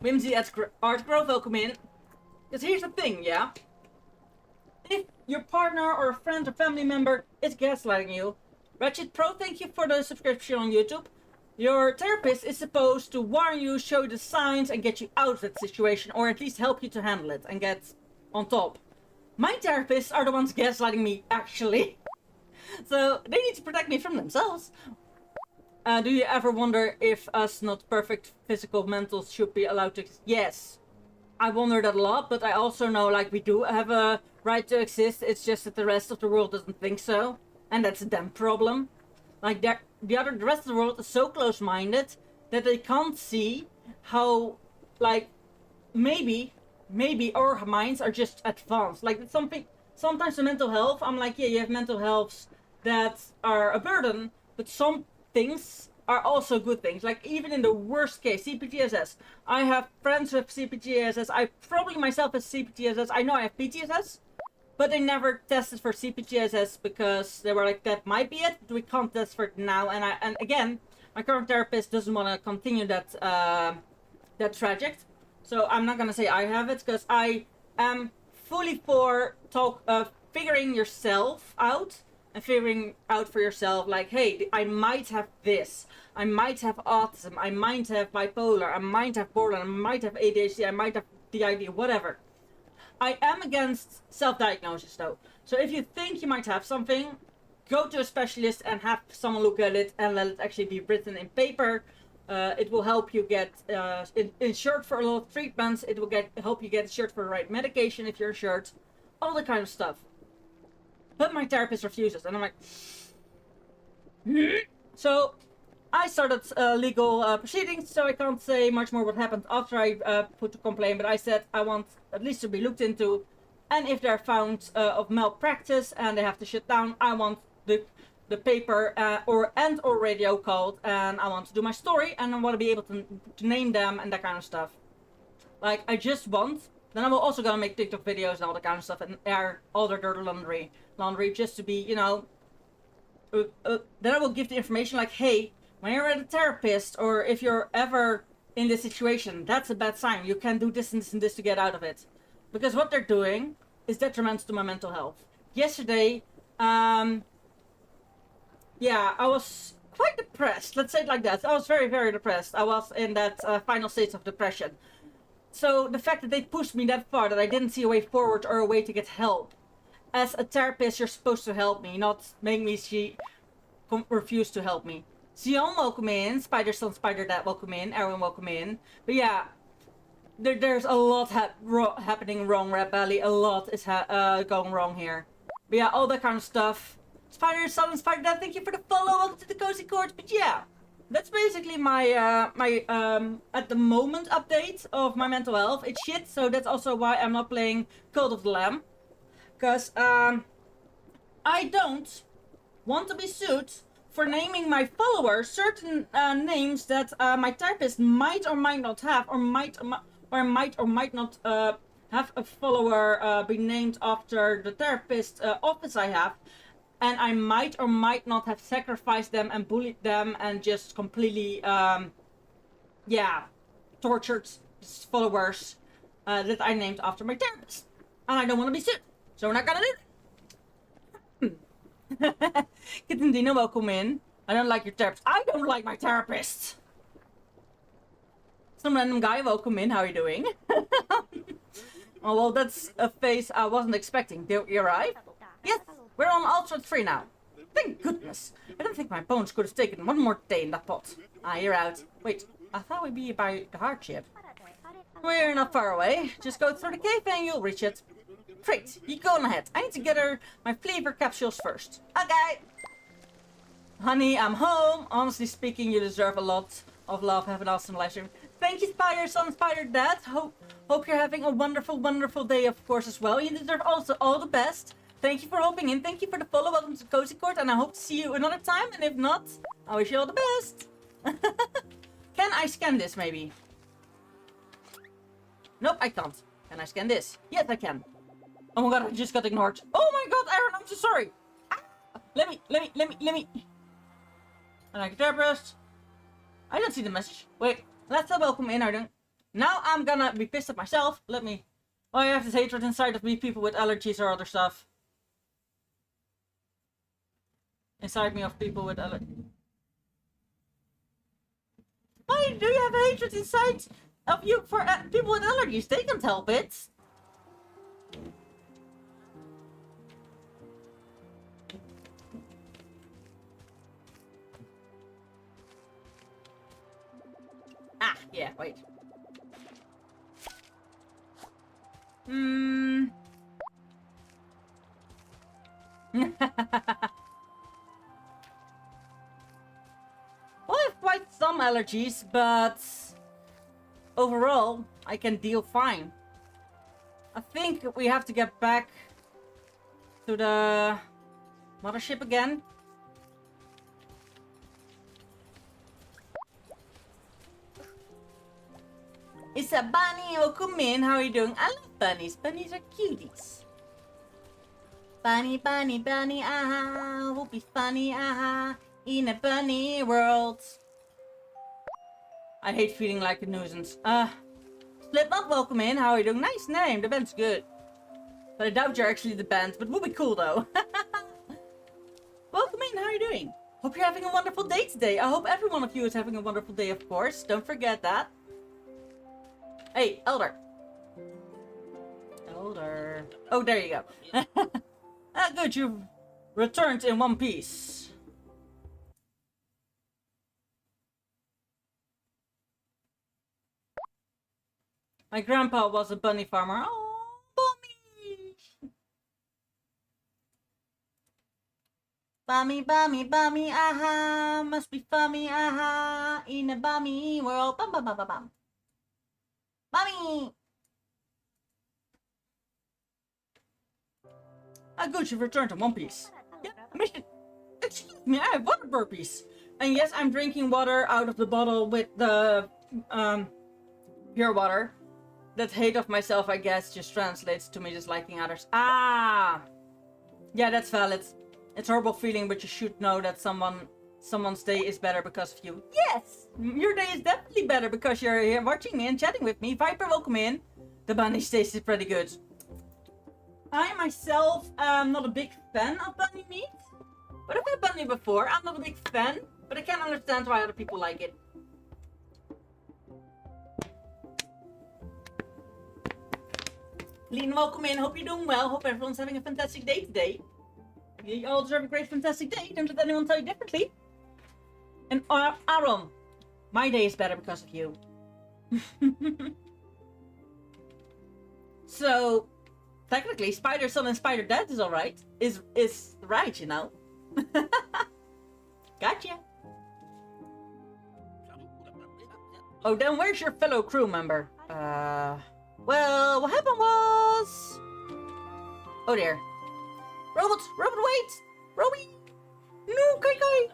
Whimsy Art Grove, welcome in. Because here's the thing, yeah? If your partner or a friend or family member is gaslighting you, Ratchet Pro, thank you for the subscription on YouTube. Your therapist is supposed to warn you, show you the signs, and get you out of that situation, or at least help you to handle it and get on top. My therapists are the ones gaslighting me, actually. So they need to protect me from themselves. Do you ever wonder if us not perfect physical mentals should be allowed to exist? Yes. I wonder that a lot, but I also know like we do have a right to exist. It's just that the rest of the world doesn't think so. And that's a damn problem. Like the rest of the world is so close-minded that they can't see how like maybe our minds are just advanced. Like it's something sometimes the mental health, I'm like, yeah, you have mental healths that are a burden, but some things are also good things. Like even in the worst case, CPTSS. I have friends with CPTSS. I probably myself have CPTSS. I know I have PTSS, but they never tested for CPTSS because they were like, that might be it, but we can't test for it now. And again, my current therapist doesn't want to continue that that trajectory. So I'm not gonna say I have it because I am fully for figuring yourself out and figuring out for yourself like, hey, I might have this, I might have autism, I might have bipolar, I might have borderline, I might have ADHD, I might have DID, whatever. I am against self-diagnosis though. So if you think you might have something, go to a specialist and have someone look at it and let it actually be written in paper. It will help you get insured for a lot of treatments. It will help you get insured for the right medication if you're insured. All that kind of stuff. But my therapist refuses, and I'm like... So, I started legal proceedings, so I can't say much more what happened after I put the complaint, but I said I want at least to be looked into, and if they're found of malpractice and they have to shut down, I want the paper or radio called, and I want to do my story, and I want to be able to name them and that kind of stuff. Like, I just want... Then I will also gonna make TikTok videos and all that kind of stuff and air all their dirty laundry just to be, you know... then I will give the information like, hey, when you're at a therapist or if you're ever in this situation, that's a bad sign. You can do this and this and this to get out of it. Because what they're doing is detrimental to my mental health. Yesterday, yeah, I was quite depressed. Let's say it like that. I was very, very depressed. I was in that final stage of depression. So the fact that they pushed me that far that I didn't see a way forward or a way to get help. As a therapist, you're supposed to help me, not make me refuse to help me. Sion, welcome in. Spider-Son, Spider-Dad, welcome in. Erwin, welcome in. But yeah, there's a lot happening wrong, Red Belly. A lot is going wrong here. But yeah, all that kind of stuff. Spider-Son and Spider-Dad, thank you for the follow. Welcome to the Cozy Court. But yeah, that's basically my at the moment update of my mental health. It's shit, so that's also why I'm not playing Cult of the Lamb. Because I don't want to be sued for naming my followers certain names that my therapist might or might not have, or might or might not have a follower be named after the therapist office I have. And I might or might not have sacrificed them and bullied them and just completely, yeah, tortured followers that I named after my therapist. And I don't want to be sued, so we're not gonna do it. Kitten Dino, welcome in. I don't like your therapist. I don't like my therapist. Some random guy, welcome in. How are you doing? Oh, well, that's a face I wasn't expecting. Did you arrive? Yes. We're on Ultra 3 now. Thank goodness. I don't think my bones could have taken one more day in that pot. Ah, you're out. Wait, I thought we'd be by the hardship. We're not far away. Just go through the cave and you'll reach it. Great, you go on ahead. I need to gather my flavor capsules first. Okay. Honey, I'm home. Honestly speaking, you deserve a lot of love. Have an awesome live stream. Thank you, Spider-Son, Spider-Dad. Hope you're having a wonderful, wonderful day, of course, as well. You deserve also all the best. Thank you for hopping in. Thank you for the follow. Welcome to Cozy Court. And I hope to see you another time. And if not, I wish you all the best. Can I scan this, maybe? Nope, I can't. Can I scan this? Yes, I can. Oh my god, I just got ignored. Oh my god, Aaron, I'm so sorry. Ah, let me. And I can therapist. I don't see the message. Wait, let's welcome in, I don't. Now I'm gonna be pissed at myself. Let me. Oh, I have this hatred inside of me, people with allergies or other stuff. Inside me of people with allergies. Why do you have hatred inside of you for people with allergies? They can't help it. wait. Hmm. Well, I have quite some allergies, but overall, I can deal fine. I think we have to get back to the mothership again. It's a bunny. Welcome in. How are you doing? I love bunnies. Bunnies are cuties. Bunny, bunny, bunny, ah, will be funny, ah, in a bunny world. I hate feeling like a nuisance. Slipknot, welcome in. How are you doing? Nice name. The band's good. But I doubt you're actually the band, but we'll be cool though. Welcome in. How are you doing? Hope you're having a wonderful day today. I hope every one of you is having a wonderful day, of course. Don't forget that. Hey, Elder. Elder. Oh, there you go. Ah, good, you've returned in one piece. My grandpa was a bunny farmer. Oh, bunny! Bummy, bummy, bummy, aha! Must be funny, aha! In a bummy world. Bum, bum, bum, bum, bum. Bummy! Ah, good, you've returned in one piece. Yeah, mission. Excuse me, I have water burpees. And yes, I'm drinking water out of the bottle with the pure water. That hate of myself, I guess, just translates to me disliking others. Ah! Yeah, that's valid. It's a horrible feeling, but you should know that someone's day is better because of you. Yes! Your day is definitely better because you're here watching me and chatting with me. Viper, welcome in. The bunny taste is pretty good. I myself am not a big fan of bunny meat. But I've had bunny before. I'm not a big fan, but I can understand why other people like it. Lean, welcome in. Hope you're doing well. Hope everyone's having a fantastic day today. You all deserve a great, fantastic day. Don't let anyone tell you differently. And Aaron, my day is better because of you. So, technically, Spider Son and Spider Dad is alright. Is right, you know. Gotcha. Oh, then where's your fellow crew member? Well, what happened was... Oh dear. Robot, wait! Roby! No, Kai!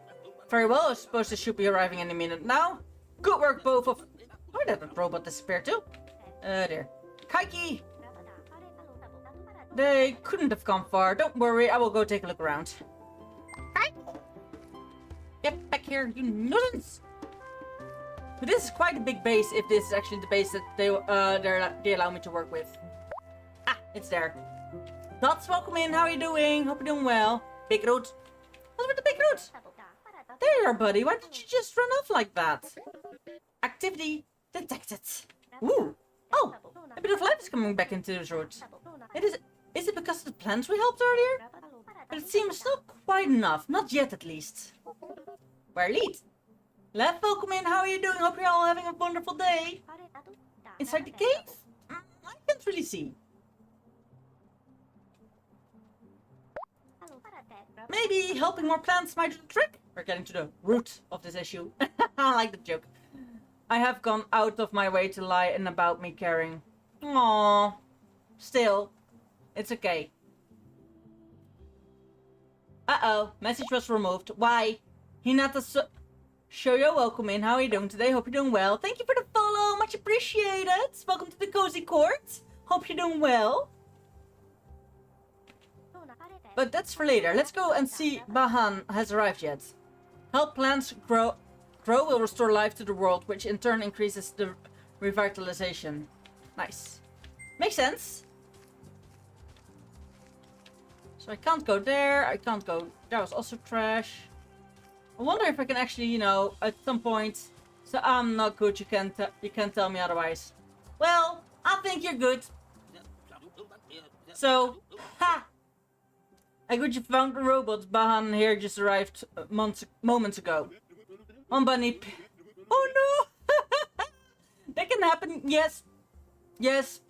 Very well, I suppose they should be arriving any minute now. Good work, both of... Where did that robot disappear to? There. Kaiki! They couldn't have gone far. Don't worry, I will go take a look around. Get back here, you nuisance! But this is quite a big base if this is actually the base that they allow me to work with. Ah, it's there. Dots, welcome in. How are you doing? Hope you're doing well. Big Root. What's with the Big Root? There you are, buddy. Why did you just run off like that? Activity detected. Ooh. Oh, a bit of life is coming back into this road. Is it because of the plants we helped earlier? But it seems not quite enough. Not yet, at least. Where lead? Left, welcome in. How are you doing? Hope you're all having a wonderful day. Inside the cave? I can't really see. Maybe helping more plants might do the trick? We're getting to the root of this issue. I like the joke. I have gone out of my way to lie and about me caring. Aww. Still, it's okay. Uh-oh, message was removed. Why? Hinata Shoyo, welcome in. How are you doing today? Hope you're doing well. Thank you for the follow. Much appreciated. Welcome to the cozy court. Hope you're doing well. But that's for later. Let's go and see Bahan has arrived yet. Help plants grow will restore life to the world, which in turn increases the revitalization. Nice. Makes sense. So I can't go there. I can't go... That was also trash. I wonder if I can actually, you know, at some point... So I'm not good. You can't tell me otherwise. Well, I think you're good. So, ha! I good you found the robots. Bahan here just arrived moments ago. One bunny... Oh no! That can happen, yes. Yes,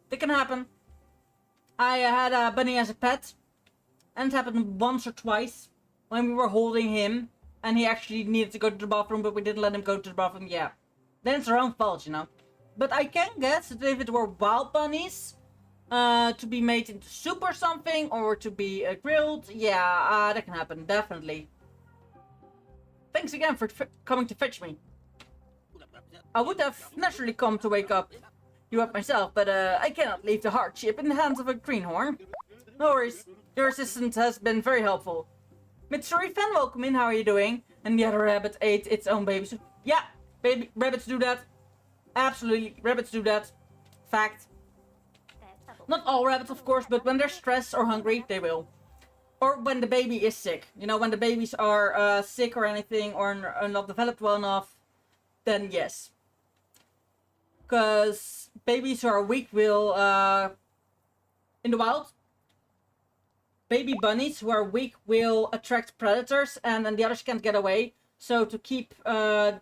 that can happen. I had a bunny as a pet, and it happened once or twice when we were holding him, and he actually needed to go to the bathroom, but we didn't let him go to the bathroom. Yeah, then it's our own fault, you know. But I can guess that if it were wild bunnies, to be made into soup or something, or to be grilled, yeah, that can happen, definitely. Thanks again for coming to fetch me. I would have naturally come to wake you up myself, but I cannot leave the hardship in the hands of a greenhorn. No worries, your assistant has been very helpful. Mitsuri fan, welcome in, how are you doing? And the other rabbit ate its own baby. So, yeah, baby rabbits do that. Absolutely, rabbits do that. Fact. Not all rabbits, of course, but when they're stressed or hungry, they will. Or when the baby is sick. You know, when the babies are sick or anything, or not developed well enough, then yes. Because babies who are weak will, in the wild, baby bunnies who are weak will attract predators, and then the others can't get away. So to keep the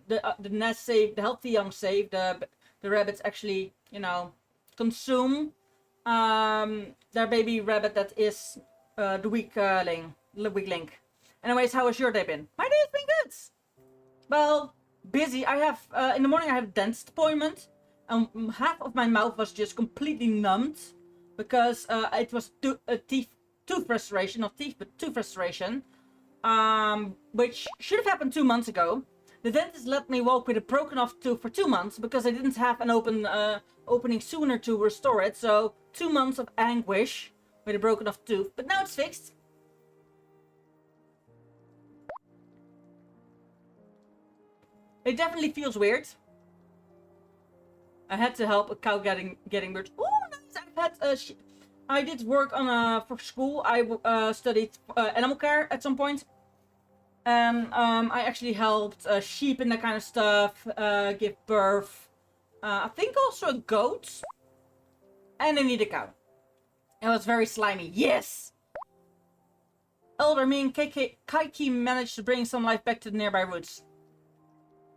nest safe, the healthy young safe, the rabbits actually, you know, consume their baby rabbit that is the weak link. Anyways, how has your day been? My day has been good. Well, busy. I have in the morning I had a dentist appointment, and half of my mouth was just completely numbed because it was tooth restoration, not teeth, but tooth restoration, which should have happened 2 months ago. The dentist let me walk with a broken off tooth for 2 months because I didn't have an opening sooner to restore it. So 2 months of anguish with a broken off tooth, but now it's fixed. It definitely feels weird. I had to help a cow getting birds. Oh, nice! I did work on for school. I studied animal care at some point, and I actually helped sheep and that kind of stuff give birth. I think also goats, and I need a cow. It was very slimy. Yes. Elder, me and Kaiki managed to bring some life back to the nearby woods.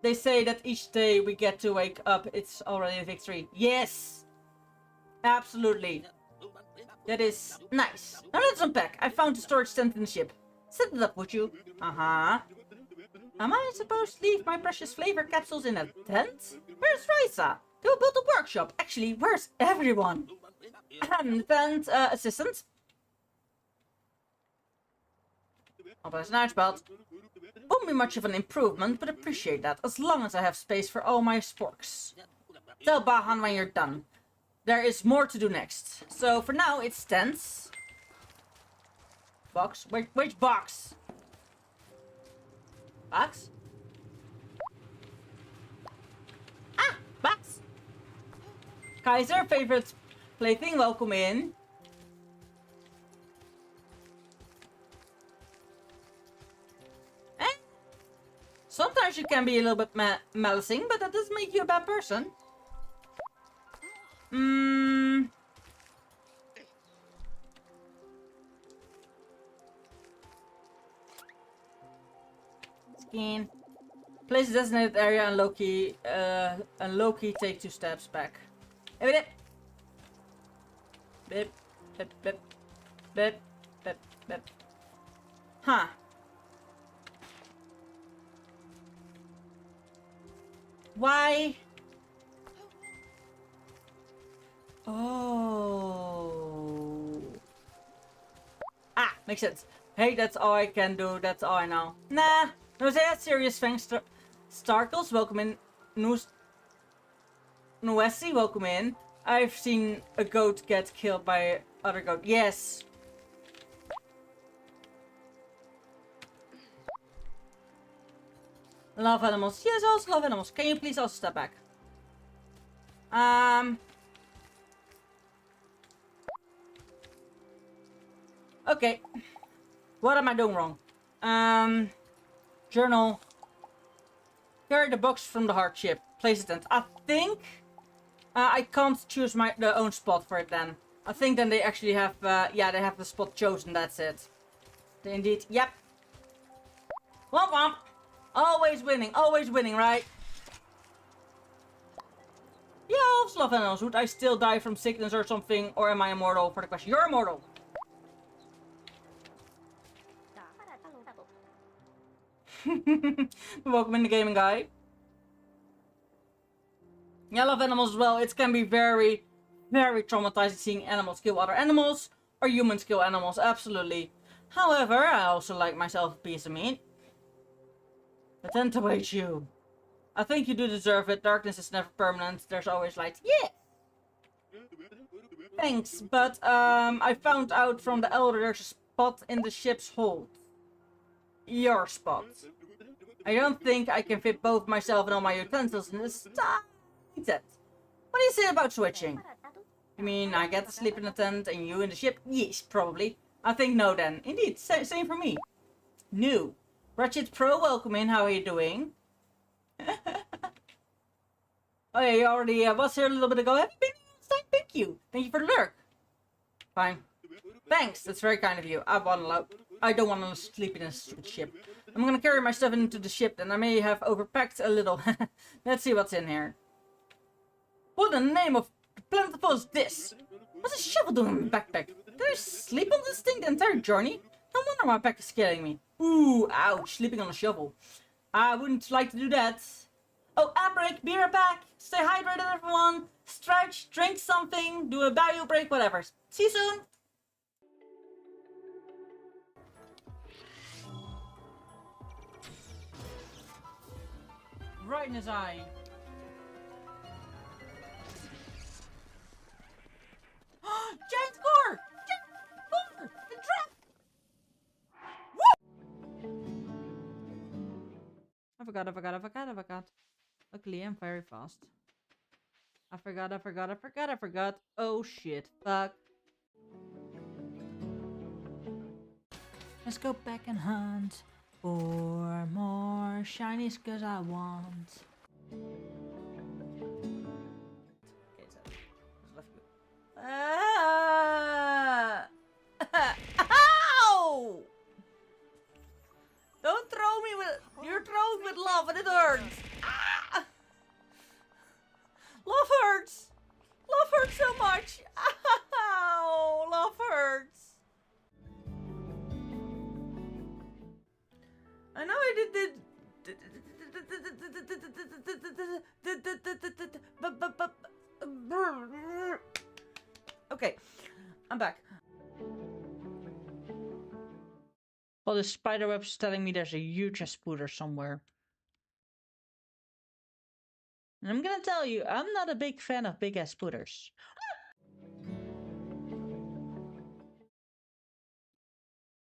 They say that each day we get to wake up, it's already a victory. Yes! Absolutely. That is nice. Now let's unpack. I found the storage tent in the ship. Set it up, would you? Uh-huh. Am I supposed to leave my precious flavor capsules in a tent? Where's Raisa? They will build a workshop. Actually, where's everyone? Tent assistant. Oh, that's nice, but won't be much of an improvement, but appreciate that, as long as I have space for all my sporks. Tell Bahan when you're done. There is more to do next. So for now, it's tents. Box? Which box? Box? Ah! Box! Kaiser, favorite plaything, welcome in. Sometimes you can be a little bit malicing, but that doesn't make you a bad person. Skin. Place a designated area and Loki take 2 steps back. Bip, bip, bip, bip, bip, bip, bip. Huh. Why? Oh. Ah, makes sense. Hey, that's all I can do. That's all I know. Nah. No, say that serious thanks to Starkles. Welcome in. Nuesi, welcome in. I've seen a goat get killed by other goat. Yes. Love animals. Yes, I also love animals. Can you please also step back? Okay. What am I doing wrong? Journal. Carry the box from the hardship. Place it in. I think I can't choose the own spot for it then. I think then they actually have, yeah, they have the spot chosen. That's it. They indeed. Yep. Womp womp. Always winning, right? Yeah, I also love animals. Would I still die from sickness or something? Or am I immortal? For the question. You're immortal. Welcome in the gaming guy. Yeah, I love animals as well. It can be very, very traumatizing seeing animals kill other animals. Or humans kill animals. Absolutely. However, I also like myself a piece of meat. But then to wait you. I think you do deserve it. Darkness is never permanent. There's always light. Yeah! Thanks, but I found out from the elder there's a spot in the ship's hold. Your spot. I don't think I can fit both myself and all my utensils in this tiny tent. What do you say about switching? You mean I get to sleep in the tent and you in the ship? Yes, probably. I think no then. Indeed, same for me. New. Ratchet Pro, welcome in. How are you doing? Oh yeah, you already was here a little bit ago. Have you been here last time? Thank you. Thank you for the lurk. Fine. Thanks, that's very kind of you. I don't want to sleep in a stupid ship. I'm gonna carry my stuff into the ship, and I may have overpacked a little. Let's see what's in here. What in the name of the plentiful is this? What's a shovel doing in my backpack? Did I sleep on this thing the entire journey? No wonder my back is killing me. Ooh, ouch, sleeping on a shovel. I wouldn't like to do that. Oh, ad break, be right back. Stay hydrated, everyone. Stretch, drink something, do a bio break, whatever. See you soon. Right in his eye. Giant core! Giant core! The trap! Woo! I forgot. Luckily, I'm very fast. I forgot. Oh shit. Fuck. Let's go back and hunt for more shinies cause I want. Okay, so let's go. Ow! Don't throw me with. You're throwing with love and it hurts. Ah! Love hurts. Love hurts so much. Ow! Love hurts. I know I did. Okay, I'm back. Well, the spider web's telling me there's a huge spooder somewhere. And I'm gonna tell you, I'm not a big fan of big ass spooters.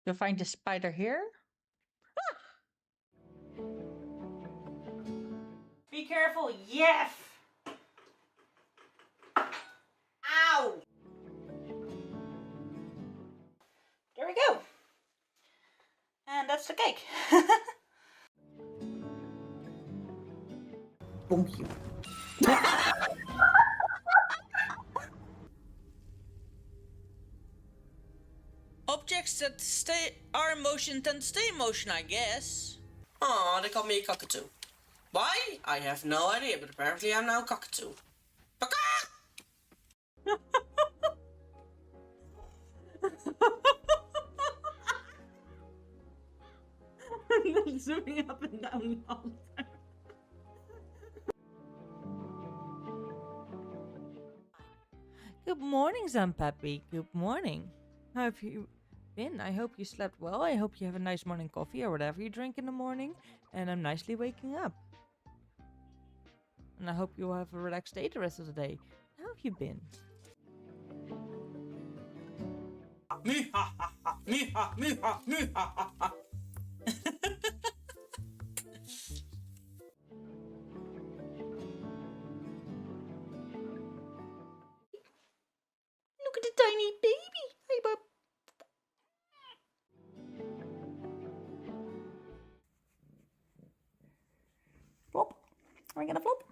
You'll find the spider here. Be careful, yes! Ow! There we go. And that's the cake. Bonk you. Objects that are in motion tend to stay in motion, I guess. Aw, they called me a cockatoo. Why? I have no idea, but apparently I'm now a cockatoo. Zooming up and down all the time. Good morning, Zampappy. Good morning. How have you been? I hope you slept well. I hope you have a nice morning coffee or whatever you drink in the morning. And I'm nicely waking up. And I hope you have a relaxed day the rest of the day. How have you been? Me ha ha ha, me ha, me ha, me ha ha ha. Look at the tiny baby. Hey, bub. Flop. Are we gonna flop?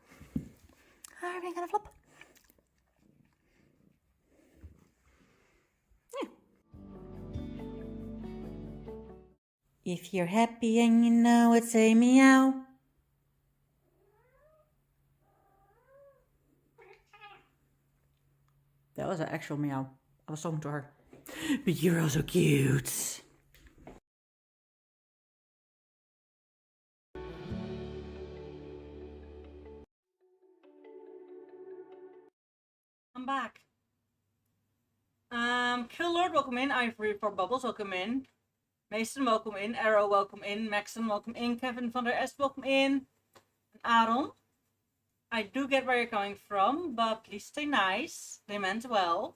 Are we gonna flop? Yeah. If you're happy and you know it, say meow. That was an actual meow. I was talking to her. But you're also cute. I'm back. Kill Lord, welcome in. Ivory for Bubbles, welcome in. Mason, welcome in. Arrow, welcome in. Maxon, welcome in. Kevin van der Est, welcome in. And Aaron, I do get where you're coming from, but please stay nice. They meant well.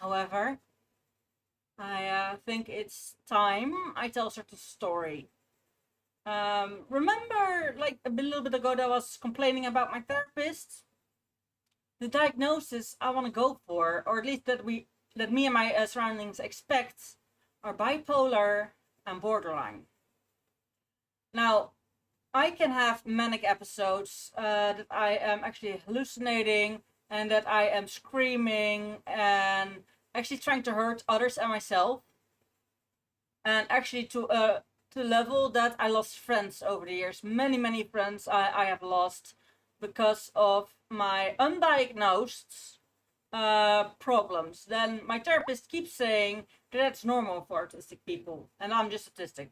However, I think it's time I tell a certain story. Remember, like a little bit ago, that I was complaining about my therapist? The diagnosis I want to go for, or at least that me and my surroundings expect, are bipolar and borderline. Now, I can have manic episodes that I am actually hallucinating and that I am screaming and actually trying to hurt others and myself. And actually to the level that I lost friends over the years. Many friends I have lost because of my undiagnosed problems. Then my therapist keeps saying that that's normal for autistic people, and I'm just autistic.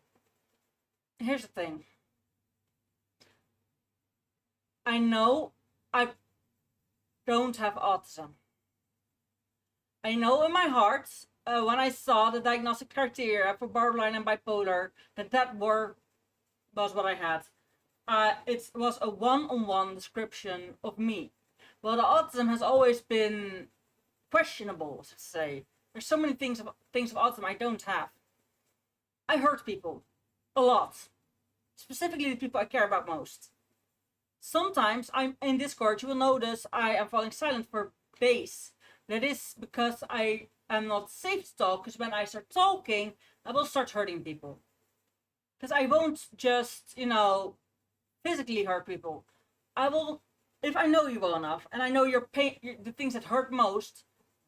Here's the thing. I know I don't have autism. I know in my heart, when I saw the diagnostic criteria for borderline and bipolar, that was what I had. It was a one-on-one description of me. Well, the autism has always been questionable, let's say. There's so many things of autism I don't have. I hurt people a lot, specifically the people I care about most. Sometimes I'm in Discord, you will notice I am falling silent for days. That is because I am not safe to talk, because when I start talking, I will start hurting people. Because I won't just, physically hurt people. I will, if I know you well enough, and I know your pain, the things that hurt most,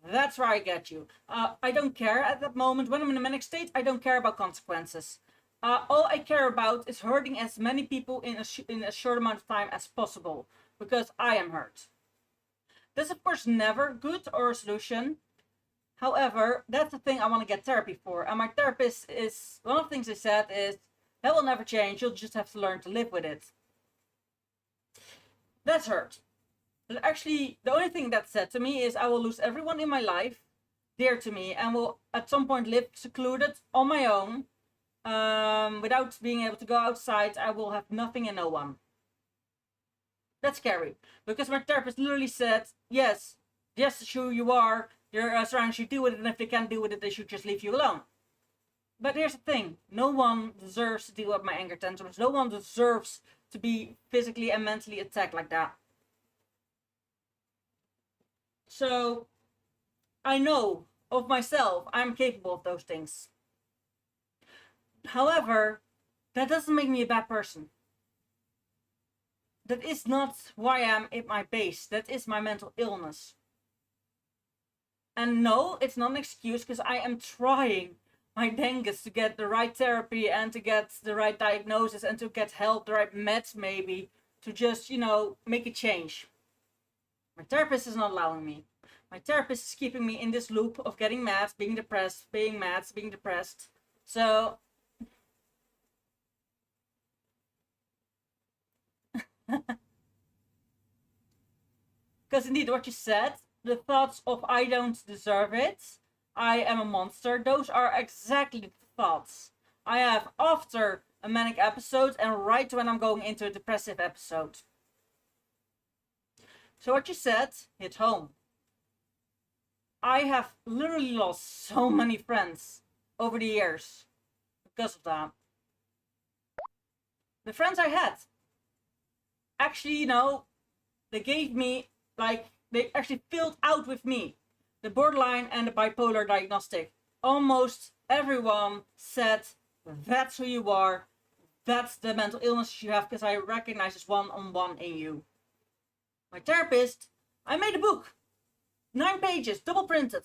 that's where I get you. I don't care at that moment. When I'm in a manic state, I don't care about consequences. All I care about is hurting as many people in a short amount of time as possible, because I am hurt. That's of course never good or a solution. However, that's the thing I want to get therapy for. And my therapist is, one of the things they said is, that will never change, you'll just have to learn to live with it. That's hurt. But actually, the only thing that said to me is I will lose everyone in my life dear to me and will at some point live secluded on my own. Without being able to go outside, I will have nothing and no one. That's scary, because my therapist literally said, yes, sure you are, your surroundings should deal with it, and if they can't deal with it, they should just leave you alone. But here's the thing, no one deserves to deal with my anger tantrums, no one deserves to be physically and mentally attacked like that. So, I know of myself, I'm capable of those things. However, that doesn't make me a bad person. That is not who I am at my base. That is my mental illness. And no, it's not an excuse, because I am trying my dangest to get the right therapy and to get the right diagnosis and to get help, the right meds maybe, to just, make a change. My therapist is not allowing me. My therapist is keeping me in this loop of getting mad, being depressed, being mad, being depressed. So... Because indeed, what you said, the thoughts of I don't deserve it, I am a monster, those are exactly the thoughts I have after a manic episode and right when I'm going into a depressive episode. So what you said hit home. I have literally lost so many friends over the years because of that. The friends I had, actually, they gave me, they actually filled out with me the borderline and the bipolar diagnostic. Almost everyone said, that's who you are, that's the mental illness you have, because I recognize this one-on-one in you. My therapist, I made a book, 9 pages, double printed,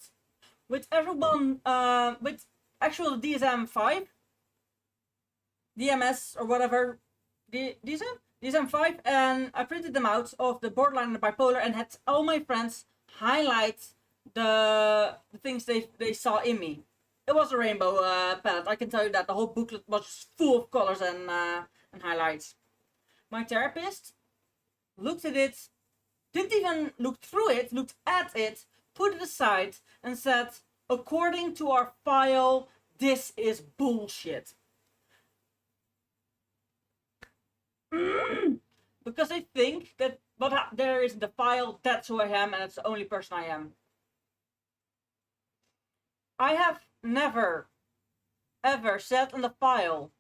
with everyone, with actual DSM-5, DMS or whatever, DSM-5, and I printed them out of the borderline and the bipolar and had all my friends highlight the things they saw in me. It was a rainbow palette. I can tell you that the whole booklet was full of colors and highlights. My therapist looked at it, didn't even look through it, looked at it, put it aside, and said, "According to our file, this is bullshit." Because I think that what there is in the file, that's who I am, and it's the only person I am. I have never, ever said in the file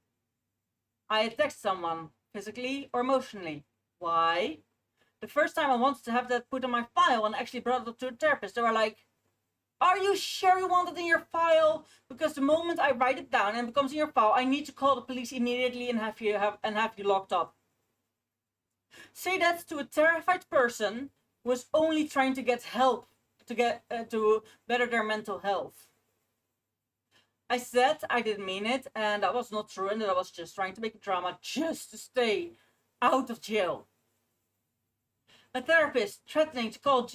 I attacked someone physically or emotionally. Why? The first time I wanted to have that put in my file and actually brought it up to a therapist, they were like, "Are you sure you want it in your file? Because the moment I write it down and it becomes in your file, I need to call the police immediately and have you locked up." Say that to a terrified person who is only trying to get help to better their mental health. I said I didn't mean it, and that was not true, and that I was just trying to make a drama just to stay out of jail. A therapist threatening to call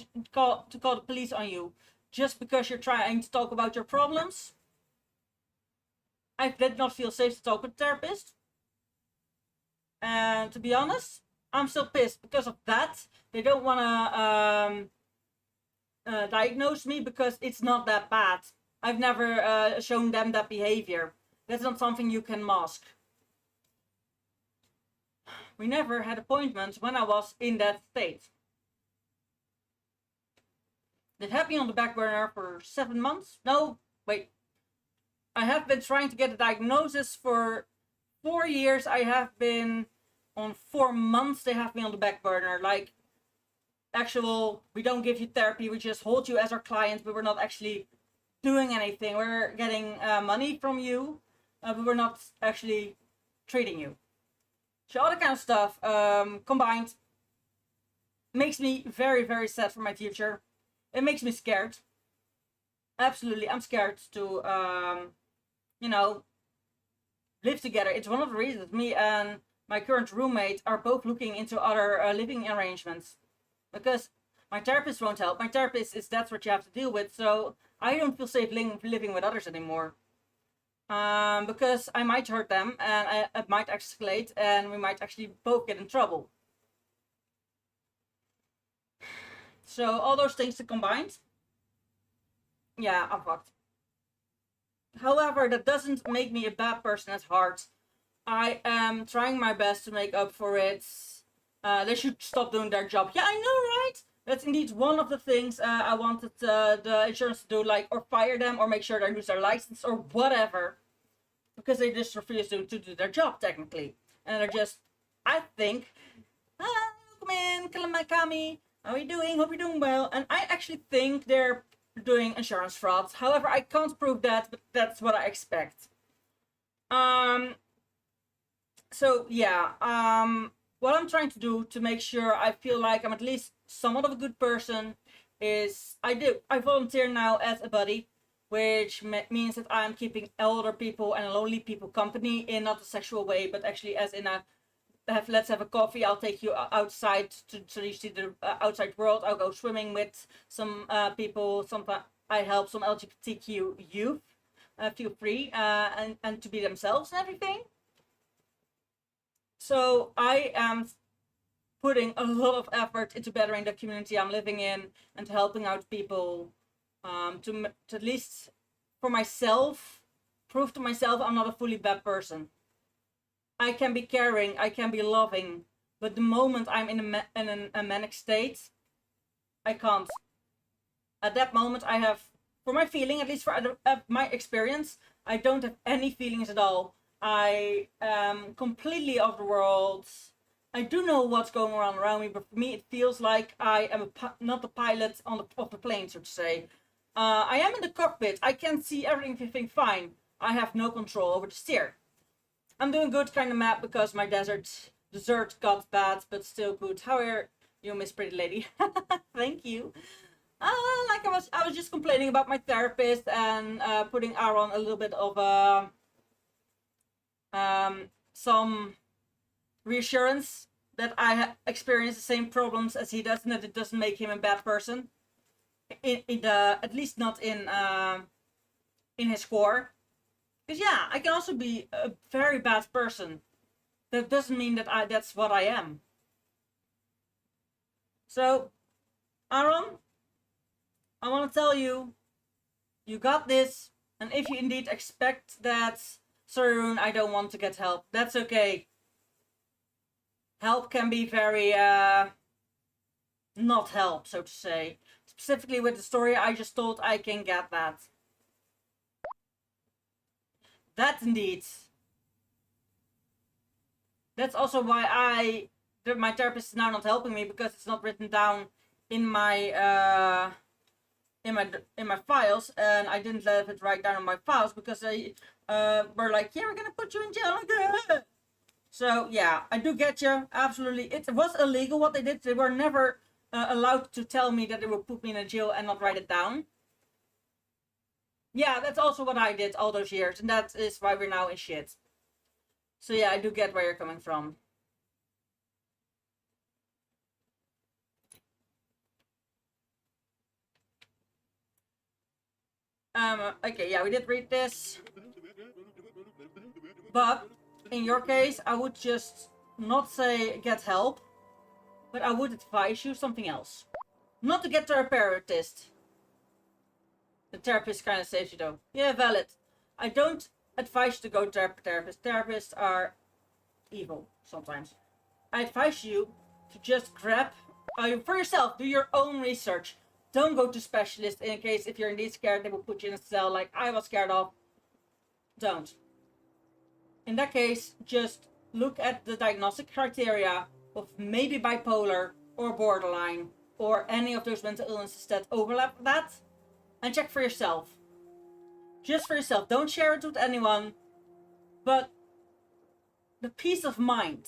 the police on you just because you're trying to talk about your problems. I did not feel safe to talk with a therapist. And to be honest, I'm still pissed because of that. They don't want to diagnose me because it's not that bad. I've never shown them that behavior. That's not something you can mask. We never had appointments when I was in that state. It had me on the back burner for 7 months. No, wait. I have been trying to get a diagnosis for 4 years. I have been on 4 months. They have me on the back burner. Like, actual, we don't give you therapy. We just hold you as our client, but we're not actually doing anything. We're getting money from you, but we're not actually treating you. So all that kind of stuff combined makes me very, very sad for my future. It makes me scared. Absolutely, I'm scared to, live together. It's one of the reasons me and my current roommate are both looking into other living arrangements. Because my therapist won't help. My therapist is that's what you have to deal with. So I don't feel safe living with others anymore. Because I might hurt them and it might escalate and we might actually both get in trouble. So all those things combined, yeah, I'm fucked. However, that doesn't make me a bad person at heart. I am trying my best to make up for it. They should stop doing their job. Yeah, I know, right? That's indeed one of the things I wanted the insurance to do, like, or fire them, or make sure they lose their license, or whatever. Because they just refuse to do their job, technically. And they're just, I think, welcome in, Kalamakami. How are you doing? Hope you're doing well. And I actually think they're doing insurance fraud. However, I can't prove that, but that's what I expect. So yeah, what I'm trying to do to make sure I feel like I'm at least somewhat of a good person is I volunteer now as a buddy, which means that I'm keeping elder people and lonely people company in not a sexual way, but actually as in a let's have a coffee. I'll take you outside so you see the outside world. I'll go swimming with some people. Sometimes I help some LGBTQ youth feel free and to be themselves and everything. So I am putting a lot of effort into bettering the community I'm living in and helping out people to at least for myself prove to myself I'm not a fully bad person. I can be caring, I can be loving, but the moment I'm in a manic state, I can't. At that moment, I have, for my feeling, at least for my experience, I don't have any feelings at all. I am completely off the world. I do know what's going on around me, but for me, it feels like I am not the pilot of the plane, so to say. I am in the cockpit. I can see everything fine. I have no control over the steer. I'm doing good kind of map because my dessert got bad, but still good. How are you, Miss Pretty Lady? Thank you. Like I was just complaining about my therapist and putting Aaron a little bit of some reassurance that I experience the same problems as he does and that it doesn't make him a bad person. in the, at least not in his core. Because yeah, I can also be a very bad person. That doesn't mean that that's what I am. So, Aaron, I want to tell you, you got this. And if you indeed expect that, sorry, Rune, I don't want to get help, that's okay. Help can be very, not help, so to say. Specifically with the story I just told, I can get that. That indeed. That's also why my therapist is now not helping me, because it's not written down in my in my files, and I didn't let it write down in my files because they were like, yeah, we're gonna put you in jail again. So yeah, I do get you, absolutely. It was illegal what they did. They were never allowed to tell me that they would put me in a jail and not write it down. Yeah, that's also what I did all those years, and that is why we're now in shit. So yeah, I do get where you're coming from. Okay, yeah, we did read this. But in your case, I would just not say get help, but I would advise you something else. Not to get to a therapist. The therapist kind of saves you though. Yeah, valid. I don't advise you to go to a therapist. Therapists are evil sometimes. I advise you to just grab, for yourself, do your own research. Don't go to specialists in case if you're indeed scared they will put you in a cell like I was scared of. Don't. In that case, just look at the diagnostic criteria of maybe bipolar or borderline or any of those mental illnesses that overlap that, and check for yourself. Just for yourself. Don't share it with anyone. But the peace of mind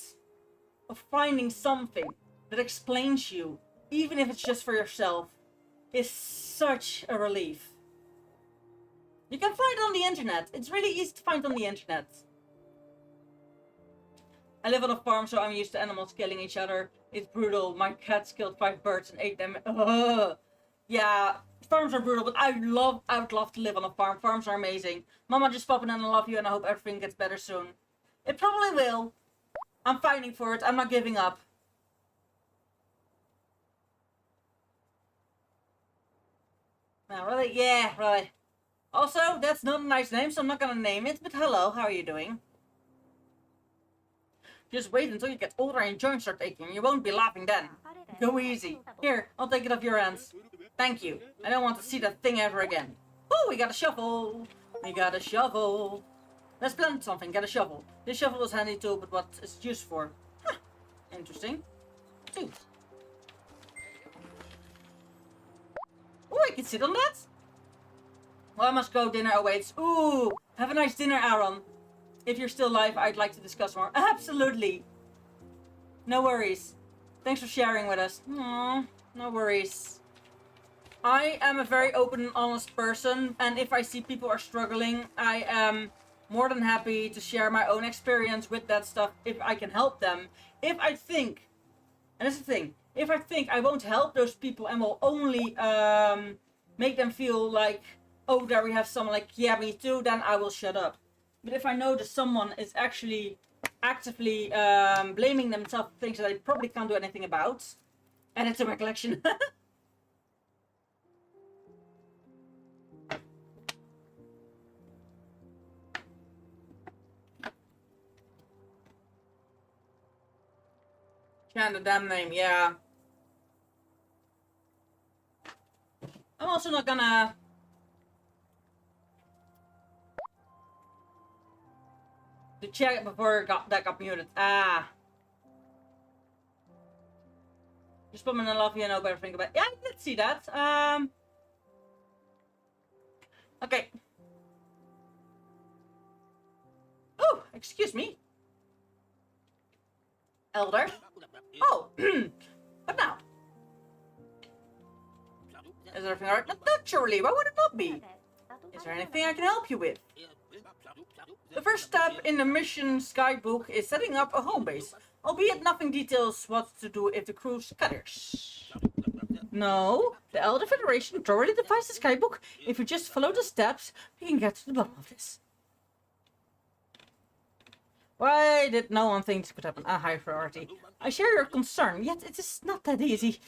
of finding something that explains you, even if it's just for yourself, is such a relief. You can find it on the internet. It's really easy to find on the internet. I live on a farm, so I'm used to animals killing each other. It's brutal. My cats killed 5 birds and ate them. Ugh. Yeah, farms are brutal, but I would love to live on a farm. Farms are amazing. Mama, just popping in, I love you, and I hope everything gets better soon. It probably will. I'm fighting for it. I'm not giving up. Oh, really? Yeah, really. Also, that's not a nice name, so I'm not gonna name it, but hello, how are you doing? Just wait until you get older and your joints start aching. You won't be laughing then. Go easy. Here, I'll take it off your hands. Thank you. I don't want to see that thing ever again. Oh, we got a shovel. We got a shovel. Let's plant something. Get a shovel. This shovel is handy too, but what is it used for? Huh. Interesting. 2. Oh, I can sit on that? Well, I must go. Dinner awaits. Ooh, have a nice dinner, Aaron. If you're still alive, I'd like to discuss more. Absolutely. No worries. Thanks for sharing with us. Aww, no worries. I am a very open and honest person, and if I see people are struggling, I am more than happy to share my own experience with that stuff if I can help them. If I think, and that's the thing, if I think I won't help those people and will only make them feel like, oh, there we have someone like, yeah, me too, then I will shut up. But if I know that someone is actually actively blaming themselves for things that they probably can't do anything about, and it's a recollection. Chant the damn name, yeah. I'm also not gonna... to check before that got muted. Ah. Just put me in a love, you know, better think about it. Yeah, let's see that. Okay. Oh, excuse me. Elder. Oh. What now? Is everything alright? Naturally, why would it not be? Is there anything I can help you with? The first step in the mission's guidebook is setting up a home base, albeit nothing details what to do if the crew scatters. No, the Elder Federation already devised the Skybook. If we just follow the steps, we can get to the bottom of this. Why did no one think this could happen? A high priority. I share your concern, yet it is not that easy.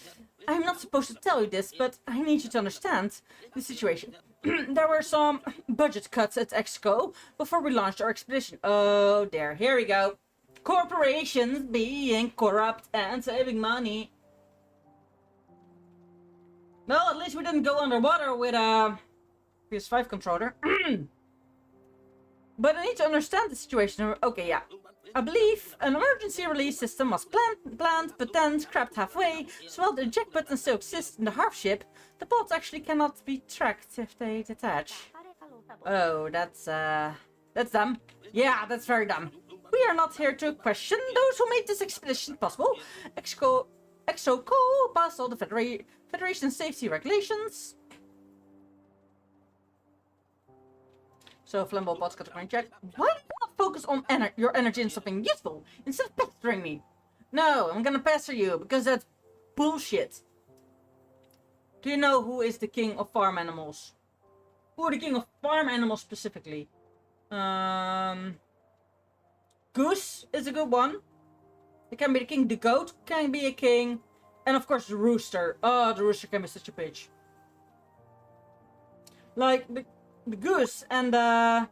I'm not supposed to tell you this, but I need you to understand the situation. There were some budget cuts at Exco before we launched our expedition. Oh dear, here we go. Corporations being corrupt and saving money. No, at least we didn't go underwater with a PS5 controller. But I need to understand the situation. Okay, yeah. I believe an emergency release system was planned, but then scrapped halfway. So while the eject button still exists in the harp ship, the pods actually cannot be tracked if they detach. Oh, that's dumb. Yeah, that's very dumb. We are not here to question those who made this expedition possible. Exco passed all the Federation safety regulations. So flammable pods got a green check. Why do you not focus on your energy in something useful instead of pestering me? No, I'm gonna pester you because that's bullshit. Do you know who is the king of farm animals? Who are the king of farm animals specifically? Goose is a good one. It can be the king. The goat can be a king. And of course the rooster. Oh, the rooster can be such a bitch. Like the goose and the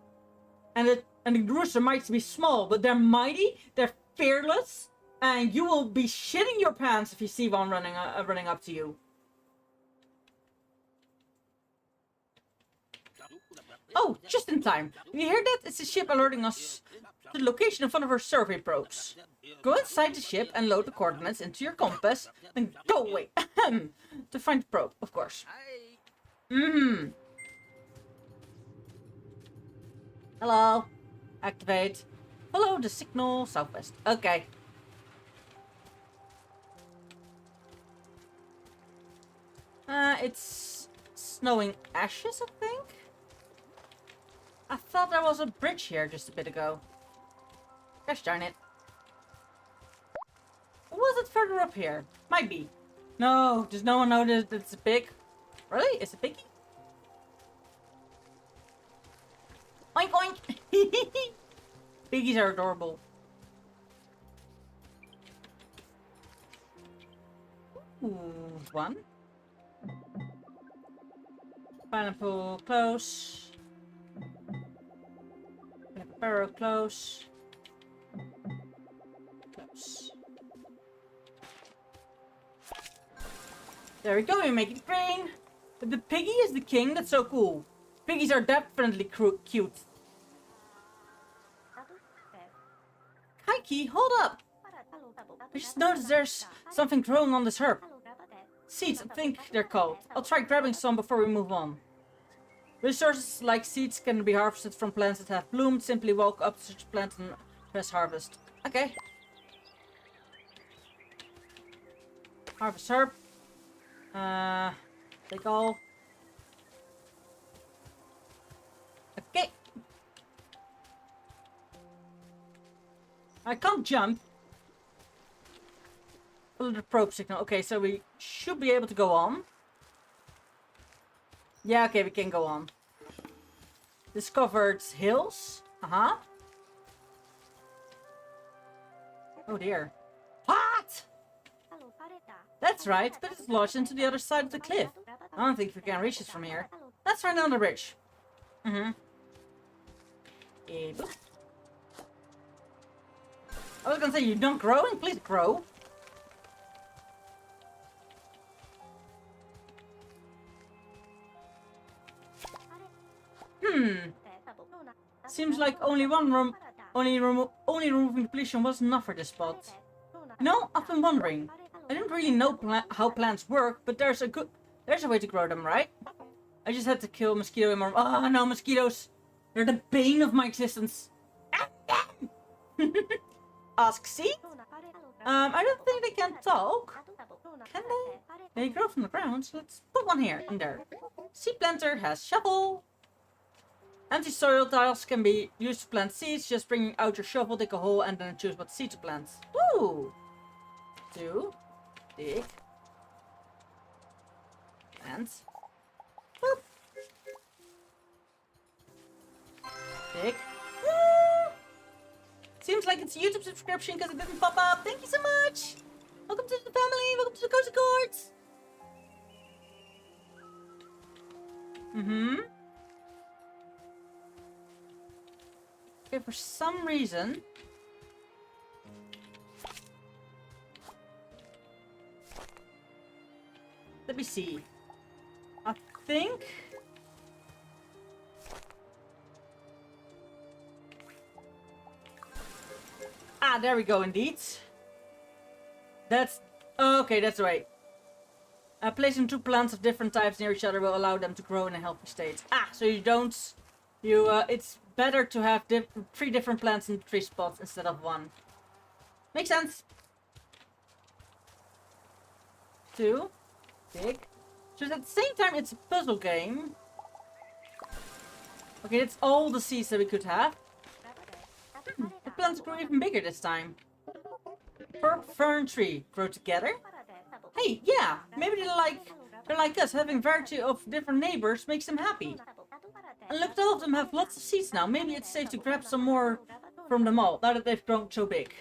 rooster might be small, but they're mighty, they're fearless, and you will be shitting your pants if you see one running up to you. Oh, just in time. You hear that? It's a ship alerting us to the location of one of our survey probes. Go inside the ship and load the coordinates into your compass, then go away to find the probe, of course. Hello. Activate. Follow the signal southwest. Okay. It's snowing ashes, I think? I thought there was a bridge here just a bit ago. Gosh darn it. Or was it further up here? Might be. No, does no one know that it's a pig? Really? It's a piggy? Oink oink! Piggies are adorable. Ooh, one. Pineapple close. Barrow close. Close. There we go, we make it green. But the piggy is the king, that's so cool. Piggies are definitely cute. Kaiki, hold up! I just noticed there's something growing on this herb. Seeds, I think they're called. I'll try grabbing some before we move on. Resources like seeds can be harvested from plants that have bloomed. Simply walk up to such a plant and press harvest. Okay. Harvest herb. Take all. Okay. I can't jump. Follow the probe signal. Okay, so we should be able to go on. Yeah, okay, we can go on. Discovered hills. Uh-huh. Oh dear. What? That's right, but it's lodged into the other side of the cliff. I don't think we can reach it from here. Let's try down the bridge. Mm-hmm. I was gonna say, you're not growing? Please grow. Seems like only removing depletion wasn't enough for this spot. You know, I've been wondering. I didn't really know how plants work, but there's a way to grow them, right? I just had to kill mosquito in my... Oh no, mosquitoes! They're the bane of my existence. Ask seed? I don't think they can talk. Can they? They grow from the ground, so let's put one here, in there. Seed planter has shovel. Empty soil tiles can be used to plant seeds. Just bring out your shovel, dig a hole, and then choose what seed to plant. Woo! 2. Dig. And... Boop. Tick. Woo! Seems like it's a YouTube subscription because it didn't pop up. Thank you so much! Welcome to the family! Welcome to the Cozy Courts! Mm-hmm. Okay, for some reason... Let me see. I think... Ah, there we go indeed. That's... Okay, that's right. Placing 2 plants of different types near each other will allow them to grow in a healthy state. Ah, so you don't... it's better to have 3 different plants in 3 spots instead of 1. Makes sense. 2. Big. So at the same time, it's a puzzle game. Okay, that's all the seeds that we could have. The plants grew even bigger this time. Fern tree grow together. Hey, yeah, maybe they're like us. Having variety of different neighbors makes them happy. And look, all of them have lots of seeds now. Maybe it's safe to grab some more from them all, now that they've grown so big.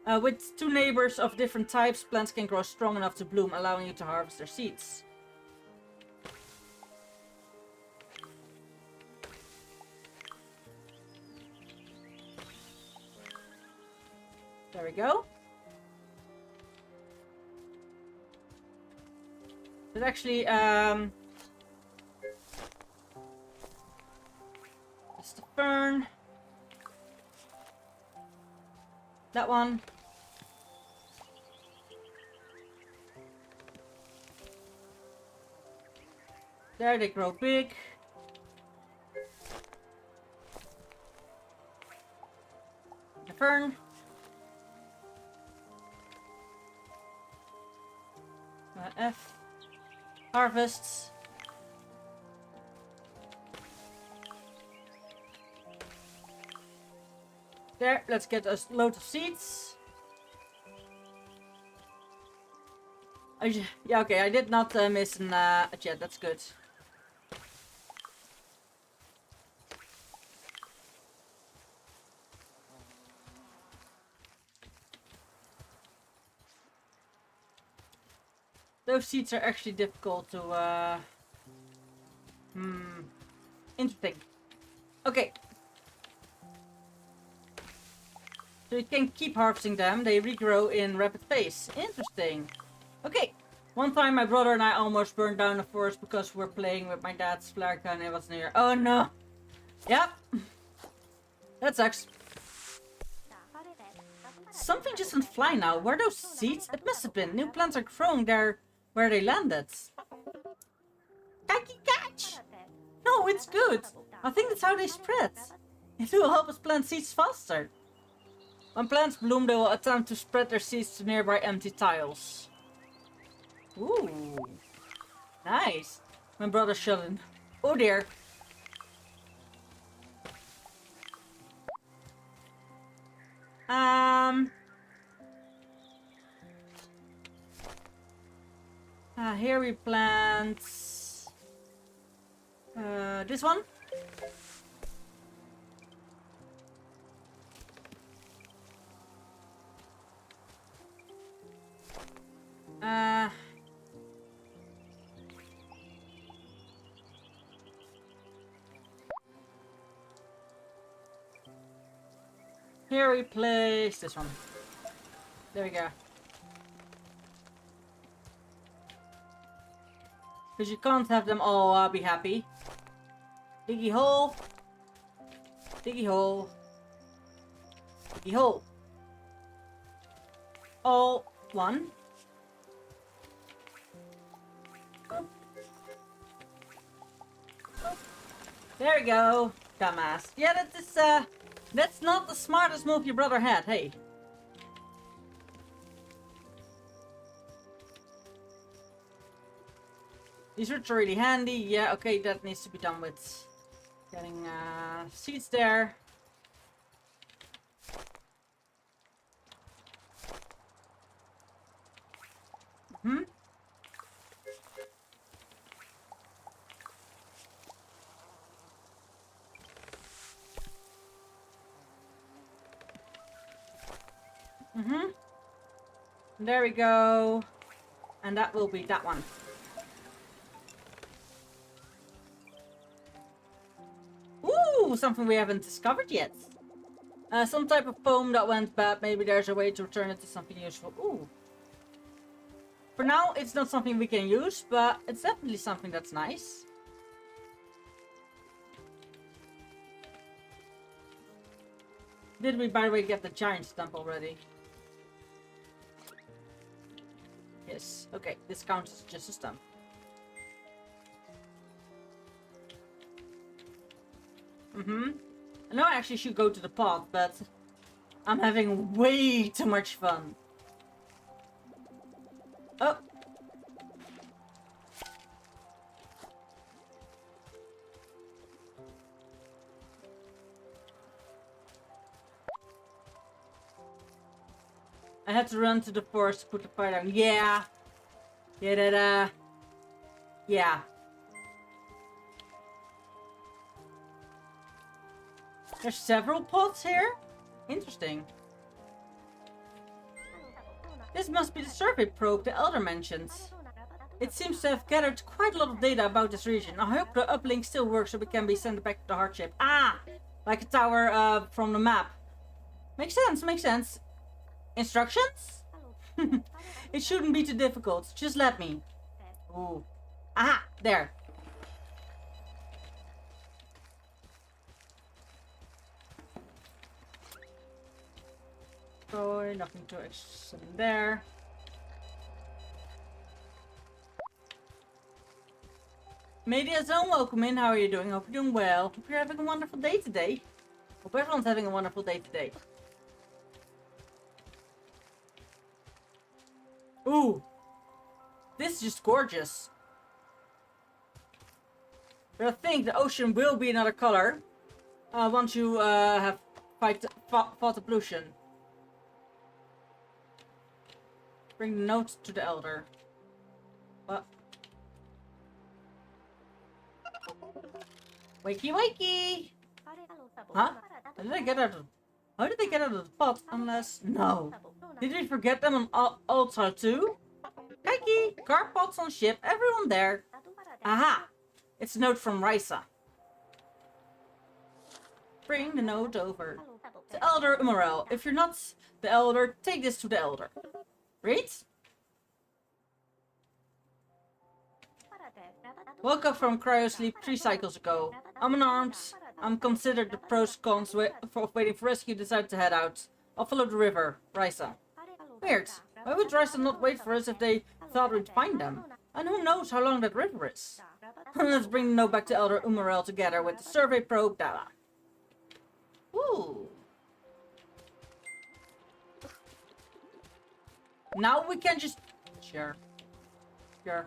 With 2 neighbors of different types, plants can grow strong enough to bloom, allowing you to harvest their seeds. There we go. There's actually, just a fern. That one. There, they grow big. The fern. F. Harvests. There, let's get a load of seeds. Yeah, okay, I did not miss a jet, that's good. Those seeds are actually difficult to, interesting. Okay. So you can keep harvesting them. They regrow in rapid pace. Interesting. Okay. One time my brother and I almost burned down the forest because we were playing with my dad's flare gun and it was near. Oh no. Yep. That sucks. Something just went fly now. Were those seeds? It must have been. New plants are growing there where they landed. Kaki catch! No, it's good. I think that's how they spread. It will help us plant seeds faster. When plants bloom, they will attempt to spread their seeds to nearby empty tiles. Ooh. Nice. My brother shouldn't. Oh dear. Here we plant this one. Here we place this one. There we go. Because you can't have them all be happy. Diggy hole. Diggy hole. Diggy hole. All one. There we go. Dumbass. Yeah, that is, that's not the smartest move your brother had, hey. These roots are really handy. Yeah, okay, that needs to be done with getting seeds there. There we go. And that will be that one. Ooh, something we haven't discovered yet. Some type of foam that went bad. Maybe there's a way to turn it to something useful. Ooh. For now, it's not something we can use, but it's definitely something that's nice. Did we, by the way, get the giant stump already? Yes. Okay, this counts as just a stump. I know I actually should go to the pot, but I'm having way too much fun. Oh. I had to run to the forest to put the fire down. Yeah. Yeah, yeah. There's several pots here? Interesting. This must be the survey probe the Elder mentioned. It seems to have gathered quite a lot of data about this region. I hope the uplink still works so we can be sent back to the heart ship. Ah! Like a tower from the map. Makes sense, makes sense. Instructions? It shouldn't be too difficult. Just let me. Ooh. Aha! There. Oh, nothing to extend there. Media Zone, welcome in. How are you doing? Hope you're doing well. Hope you're having a wonderful day today. Hope everyone's having a wonderful day today. Ooh. This is just gorgeous. But I think the ocean will be another color. Once you have fought the pollution. Bring the note to the Elder. What? Wakey wakey! Huh? How did they get out of the pot? Unless... No. Did we forget them on Ultra too? Kikey! Car pots on ship. Everyone there. Aha! It's a note from Risa. Bring the note over. The Elder Umorel. If you're not the Elder, take this to the Elder. Read? Woke up from cryosleep 3 cycles ago. I'm unarmed. I'm considered the pros cons of waiting for rescue. Decided to head out. I'll follow the river. Risa. Weird. Why would Risa not wait for us if they thought we'd find them? And who knows how long that river is? Let's bring the note back to Elder Umorel together with the survey probe data. Ooh. Now we can just... Sure. Sure.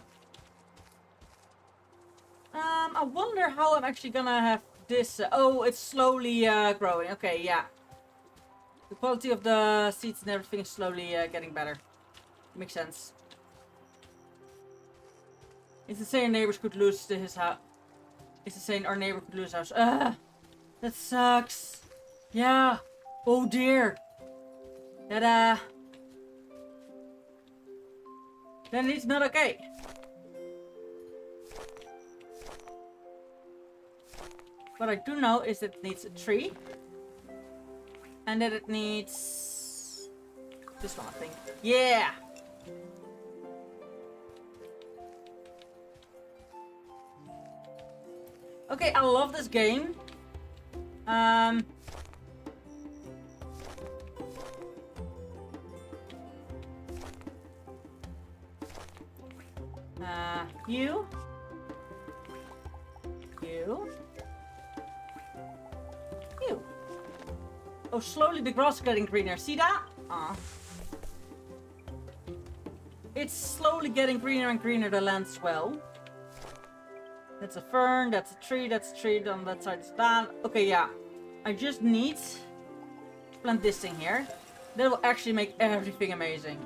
I wonder how I'm actually gonna have this... oh, it's slowly growing. Okay, yeah. The quality of the seeds and everything is slowly getting better. Makes sense. It's insane our neighbors could lose his house. It's insane our neighbor could lose his house. That sucks. Yeah. Oh dear. That then it's not okay. What I do know is that it needs a tree. And that it needs... this one, I think. Yeah! Okay, I love this game. You. Oh, slowly the grass is getting greener. See that? Aw. It's slowly getting greener and greener, the land as well. That's a fern, that's a tree, on that side is that. Okay, yeah. I just need to plant this thing here. That will actually make everything amazing.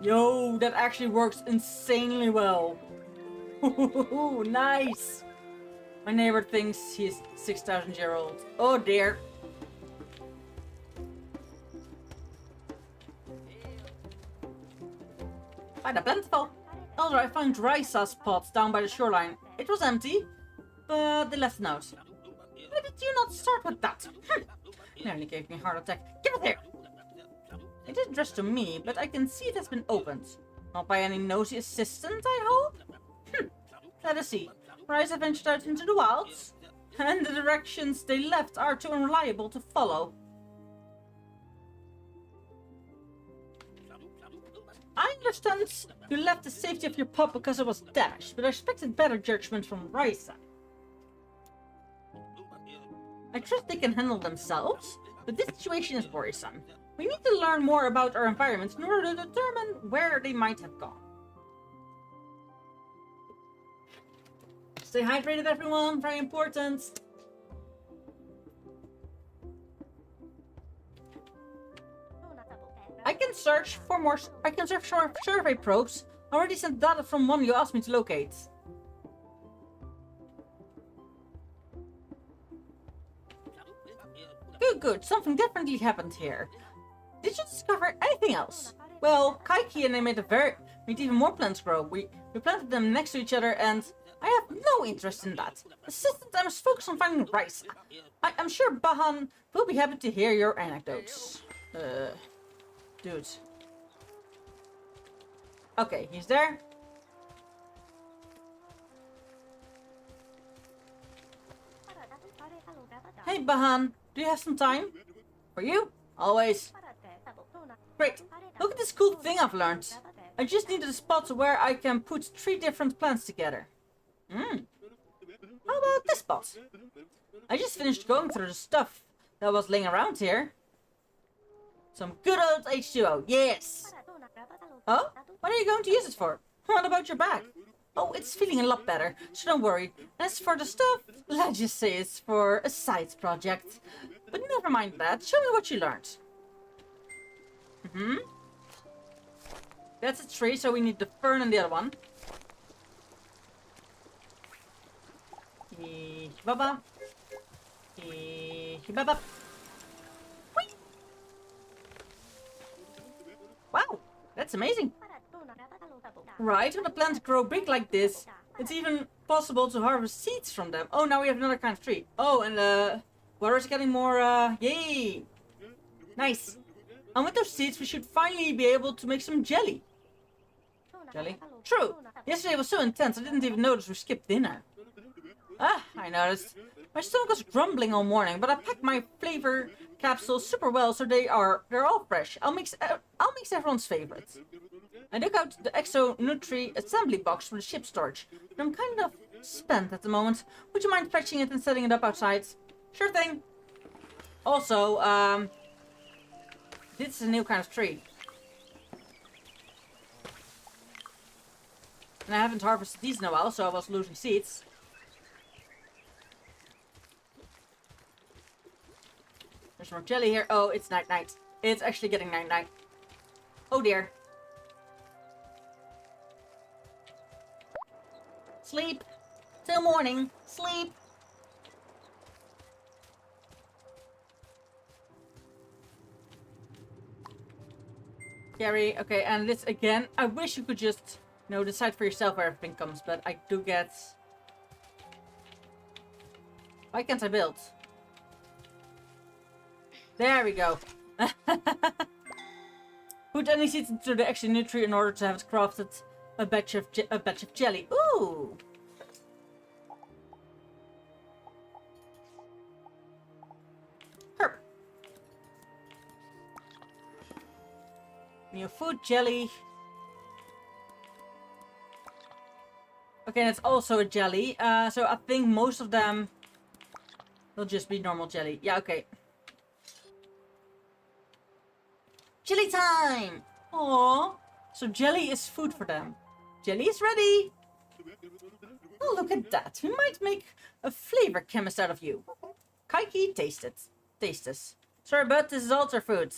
Yo, that actually works insanely well. Nice! My neighbor thinks he's 6,000 years old. Oh dear. By the plentiful. Elder, I found Raisa's pots down by the shoreline. It was empty, but they left a note. Why did you not start with that? Nearly gave me a heart attack. Give it here! It is addressed to me, but I can see it has been opened. Not by any nosy assistant, I hope? Let us see. Raisa ventured out into the wilds, and the directions they left are too unreliable to follow. I understand you left the safety of your pup because it was damaged, but I expected better judgment from Raisa. I trust they can handle themselves, but this situation is worrisome. We need to learn more about our environment in order to determine where they might have gone. Stay hydrated, everyone. Very important. I can search for more. I can search for survey probes. I already sent data from one you asked me to locate. Good. Something definitely happened here. Did you discover anything else? Well, Kaiki and I made even more plants grow. We planted them next to each other, and I have no interest in that. Assistant, I must focus on finding Raisa. I'm sure Bahan will be happy to hear your anecdotes. Dude. Okay, he's there. Hey, Bahan, do you have some time? For you? Always. Great. Look at this cool thing I've learned. I just needed a spot where I can put 3 different plants together. How about this spot? I just finished going through the stuff that was laying around here. Some good old H2O, yes! Oh? What are you going to use it for? What about your back? Oh, it's feeling a lot better, so don't worry. As for the stuff, let's just say it's for a side project. But never mind that, show me what you learned. That's a tree, so we need the fern and the other one. Baba. Baba. Wow, that's amazing. Right, when the plants grow big like this, it's even possible to harvest seeds from them. Oh, now we have another kind of tree. Oh, and water is getting more, yay! Nice. And with those seeds, we should finally be able to make some jelly. Jelly? True. Yesterday was so intense, I didn't even notice we skipped dinner. I noticed. My stomach was grumbling all morning, but I packed my flavor capsules super well, so they're all fresh. I'll mix everyone's favorites. I took out the Exo Nutri assembly box from the ship storage, but I'm kind of spent at the moment. Would you mind fetching it and setting it up outside? Sure thing. Also, this is a new kind of tree. And I haven't harvested these in a while, so I was losing seeds. There's more jelly here. Oh, it's night-night. It's actually getting night-night. Oh dear. Sleep. Till morning. Sleep. Gary, okay, and this again, I wish you could just, you know, decide for yourself where everything comes, but I do get... Why can't I build? There we go. Put any seeds into the Exo Nutri in order to have it crafted a batch of jelly. Ooh! Herb. New food, jelly. Okay, and it's also a jelly. So I think most of them will just be normal jelly. Yeah, okay. Jelly time! Aww. So jelly is food for them. Jelly is ready! Oh, look at that. We might make a flavor chemist out of you. Kaiki, taste it. Taste this. Sorry, but this is altar food.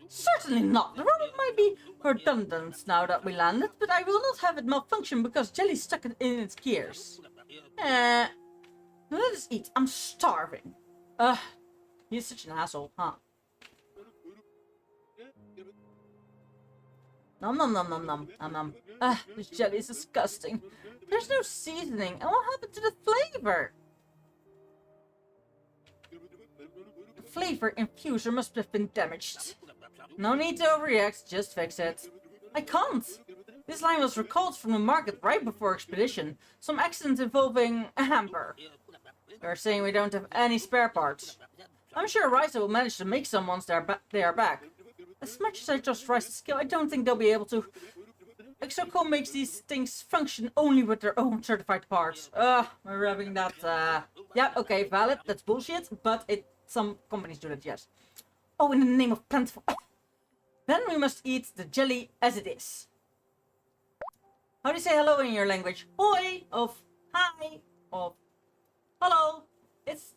Certainly not. The robot might be redundant now that we landed, but I will not have it malfunction because jelly's stuck in its gears. Let us eat. I'm starving. He's such an asshole, huh? Nom nom nom nom nom nom nom. Ah, this jelly is disgusting. There's no seasoning. And what happened to the flavor? The flavor infuser must have been damaged. No need to overreact, just fix it. I can't! This line was recalled from the market right before expedition. Some accident involving a hamper. They're saying we don't have any spare parts. I'm sure Ryza will manage to make some once they are back. As much as I trust Ryza's skill, I don't think they'll be able to. Exocom makes these things function only with their own certified parts. We're rubbing that, Yeah, okay, valid, that's bullshit, but some companies do that, yes. Oh, in the name of plentiful... Then we must eat the jelly as it is. How do you say hello in your language? Hoi, of hi, of hello. It's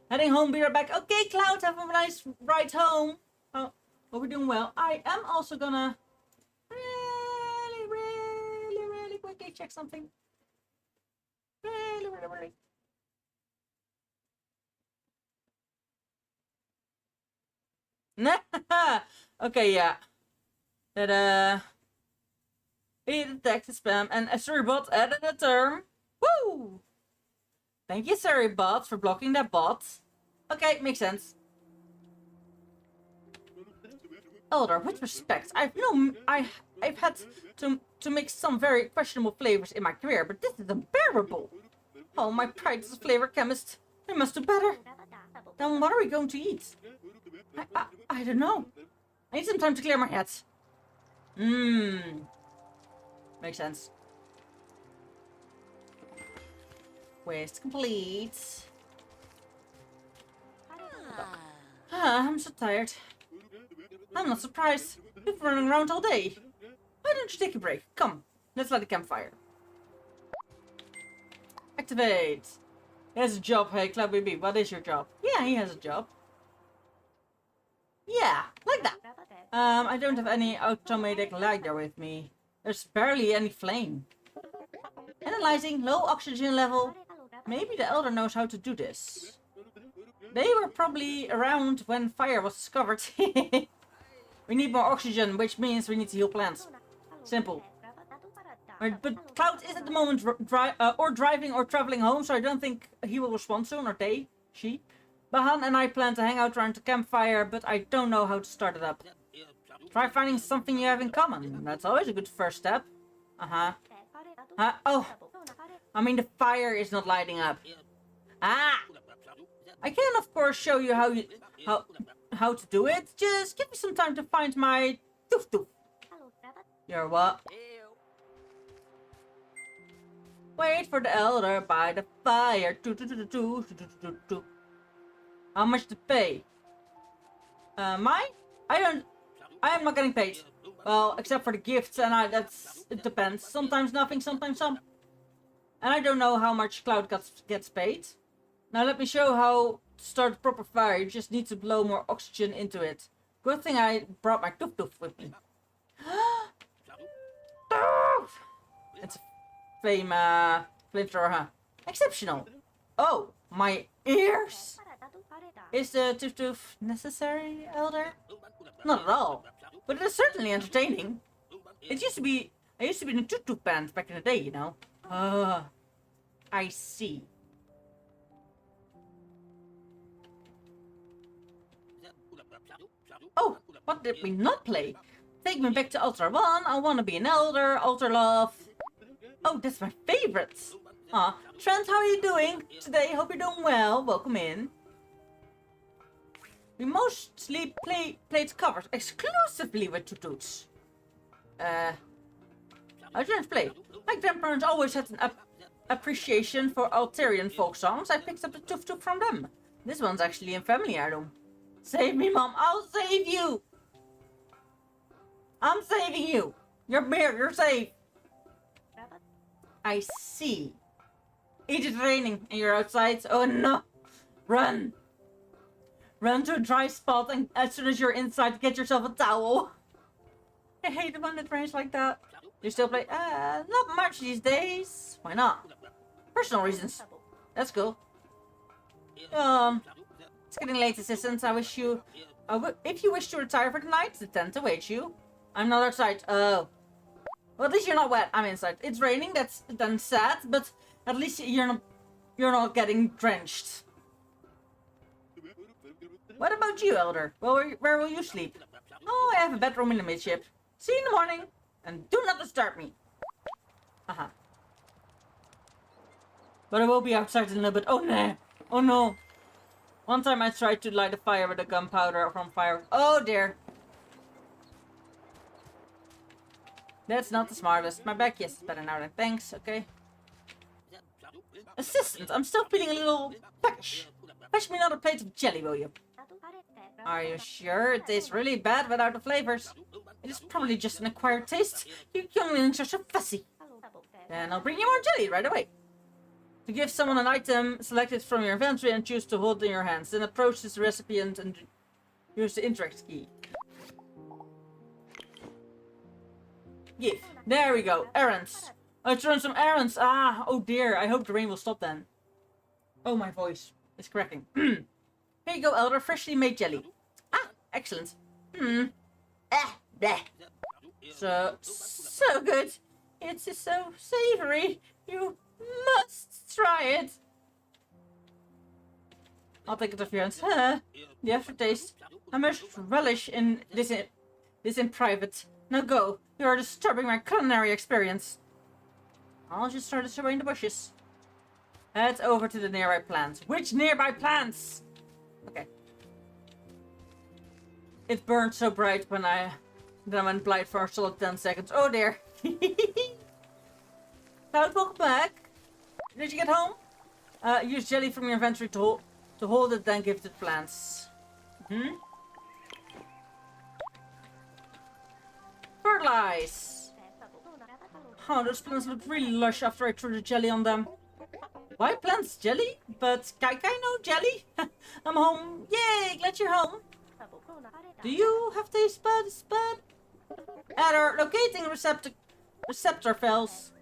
heading home, be right back. Okay, Cloud, have a nice ride home. Oh, we're doing well. I am also gonna really quickly check something. Really. Okay, yeah. That, he detected spam and a Suribot added a term. Woo! Thank you, Suribot, for blocking that bot. Okay, makes sense. Elder, with respect, I've had to mix some very questionable flavors in my career, but this is unbearable. Oh, my pride as a flavor chemist. I must do better. Then what are we going to eat? I don't know. I need some time to clear my head. Makes sense. Quest complete. I'm so tired. I'm not surprised. We've been running around all day. Why don't you take a break? Come, let's light a campfire. Activate. He has a job. Hey, Cloud Baby, what is your job? Yeah, he has a job. Yeah, like that. I don't have any automatic lighter with me. There's barely any flame. Analyzing low oxygen level. Maybe the Elder knows how to do this. They were probably around when fire was discovered. We need more oxygen, which means we need to heal plants. Simple. But Cloud is at the moment driving or traveling home, so I don't think he will respond soon, or she. Bahan and I plan to hang out around the campfire, but I don't know how to start it up. Try finding something you have in common. That's always a good first step. Oh. I mean, the fire is not lighting up. I can, of course, show you how to do it. Just give me some time to find my toof. Your what? Wait for the Elder by the fire. How much to pay? Mine? I am not getting paid. Well, except for the gifts, and it depends. Sometimes nothing, sometimes some. And I don't know how much Cloud gets paid. Now let me show how to start a proper fire. You just need to blow more oxygen into it. Good thing I brought my toof with me. It's a flamethrower, huh? Exceptional. Oh, my ears. Is the toof necessary, Elder? Not at all. But it is certainly entertaining. I used to be in a toof band back in the day, you know. I see. Oh, what did we not play? Take me back to Ultra 1. I want to be an Elder, Ultra Love. Oh, that's my favorite. Trent, how are you doing today? Hope you're doing well. Welcome in. We mostly played covers exclusively with tututes. I didn't play. My grandparents always had an appreciation for Altarian folk songs. I picked up the toof from them. This one's actually in family heirloom. Save me, Mom. I'll save you. I'm saving you. You're safe. I see. It is raining and you're outside. Oh no. Run. Run to a dry spot, and as soon as you're inside, get yourself a towel. I hate it when it rains like that. You still play? Not much these days. Why not? Personal reasons. That's cool. It's getting late, assistant. I wish you... if you wish to retire for the night, the tent awaits you. I'm not outside. Oh. Well, at least you're not wet. I'm inside. It's raining. That's then sad, but at least you're not getting drenched. What about you, Elder? Well, where will you sleep? Oh, I have a bedroom in the midship. See you in the morning. And do not disturb me. Uh-huh. But I will be outside in a little bit. Oh, no. Oh, no. One time I tried to light a fire with a gunpowder from fire. Oh, dear. That's not the smartest. My back, yes, is better now then. Thanks, okay. Assistant, I'm still feeling a little peckish. Fetch me another plate of jelly, will you? Are you sure? It tastes really bad without the flavors. It is probably just an acquired taste. You younglings are so fussy. Then I'll bring you more jelly right away. To give someone an item, select it from your inventory and choose to hold it in your hands. Then approach this recipient and use the interact key. Give. There we go. Errands. Let's run some errands. Ah, oh dear. I hope the rain will stop then. Oh, my voice is cracking. Here you go, Elder. Freshly made jelly. Ah, excellent. Bleh. So good. It's so savory. You must try it. I'll take it off your hands. The aftertaste. I must relish in this in private. Now go. You are disturbing my culinary experience. I'll just start destroying the bushes. Head over to the nearby plants. Which nearby plants? Okay. It burned so bright when I went blind for a solid 10 seconds. Oh dear. Cloud, welcome back. Did you get home? Use jelly from your inventory to hold it, then give it to the plants. Fertilize. Oh, those plants look really lush after I threw the jelly on them. Why plants jelly? But Kai no jelly? I'm home. Yay, glad you're home. Do you have taste buds? Error, locating receptor fails.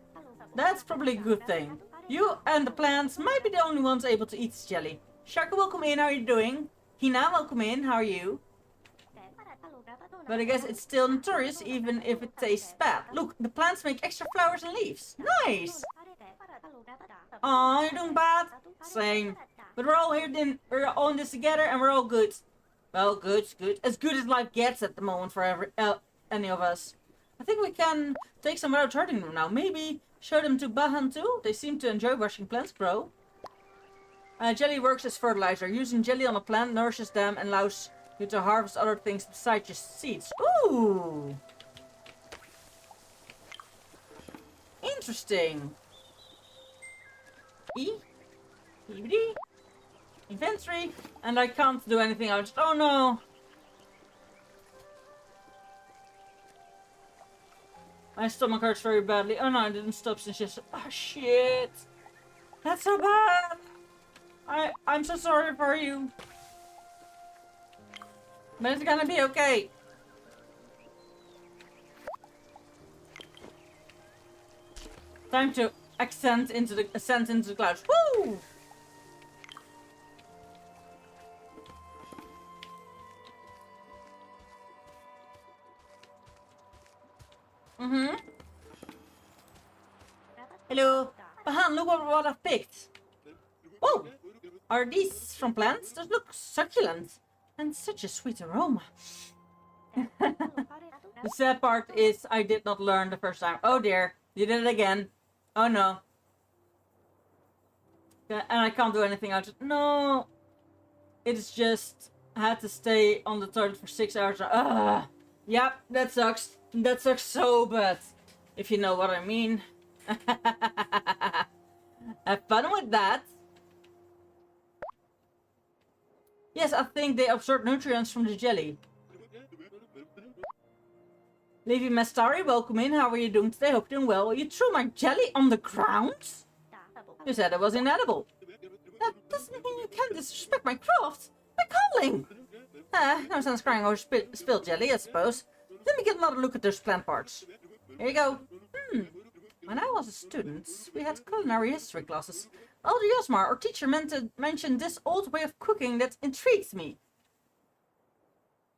That's probably a good thing. You and the plants might be the only ones able to eat this jelly. Sharka, welcome in. How are you doing? Hina, welcome in. How are you? But I guess it's still notorious even if it tastes bad. Look, the plants make extra flowers and leaves. Nice! Aw, you're doing bad? Same. But we're all here, we're all in this together and we're all good. Well, good. As good as life gets at the moment for any of us. I think we can take some without hurting them now. Maybe show them to Bahan too? They seem to enjoy watching plants grow. Jelly works as fertilizer. Using jelly on a plant nourishes them and allows you to harvest other things besides just seeds. Ooh! Interesting. Inventory. And I can't do anything else. Oh no! My stomach hurts very badly. Oh no, I didn't stop since yesterday. Oh shit! That's so bad! I'm so sorry for you. But it's gonna be okay. Time to ascend into the clouds. Woo! Hello. Bahan, look what I've picked. Whoa! Are these from plants? Those look succulent. And such a sweet aroma. The sad part is I did not learn the first time. Oh dear. You did it again. Oh no. Yeah, and I can't do anything else. No. It's just I had to stay on the toilet for 6 hours. Yep, that sucks. That sucks so bad. If you know what I mean. Have fun with that. Yes, I think they absorb nutrients from the jelly. Levi Mastari, welcome in. How are you doing today? Hope you're doing well. You threw my jelly on the ground? You said it was inedible. That doesn't mean you can't disrespect my craft. My calling! No sense crying over spilled jelly, I suppose. Let me get another look at those plant parts. Here you go. When I was a student, we had culinary history classes. Elder Yosmar, our teacher, mentioned this old way of cooking that intrigued me.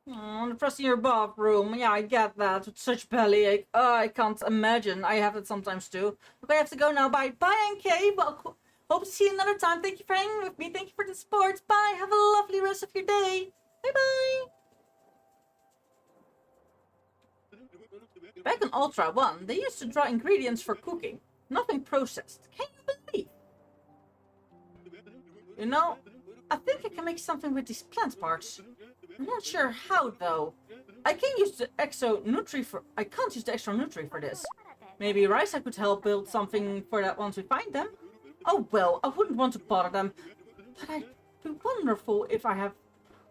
Oh, depressing your bathroom. Yeah, I get that. With such bellyache. I can't imagine. I have it sometimes too. Okay, I have to go now. Bye. Bye, NK. Well, hope to see you another time. Thank you for hanging with me. Thank you for the support. Bye. Have a lovely rest of your day. Bye-bye. Back in Ultra 1, they used to draw ingredients for cooking. Nothing processed. Can you believe? You know, I think I can make something with these plant parts. I'm not sure how though. I can't use the extra nutri for this. Maybe Rice could help build something for that once we find them. Oh well, I wouldn't want to bother them. But I'd be wonderful if I have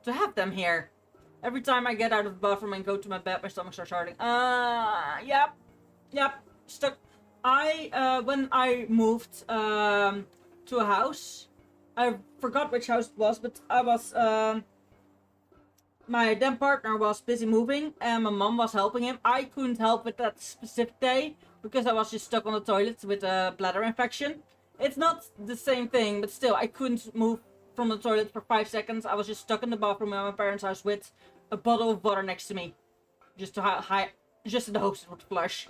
to have them here. Every time I get out of the bathroom and go to my bed, my stomach starts hurting. Yep, stuck. When I moved to a house, I forgot which house it was, but my then partner was busy moving and my mom was helping him. I couldn't help with that specific day because I was just stuck on the toilet with a bladder infection. It's not the same thing, but still, I couldn't move from the toilet for 5 seconds. I was just stuck in the bathroom at my parents' house with a bottle of water next to me, just to just in the hopes it would flush.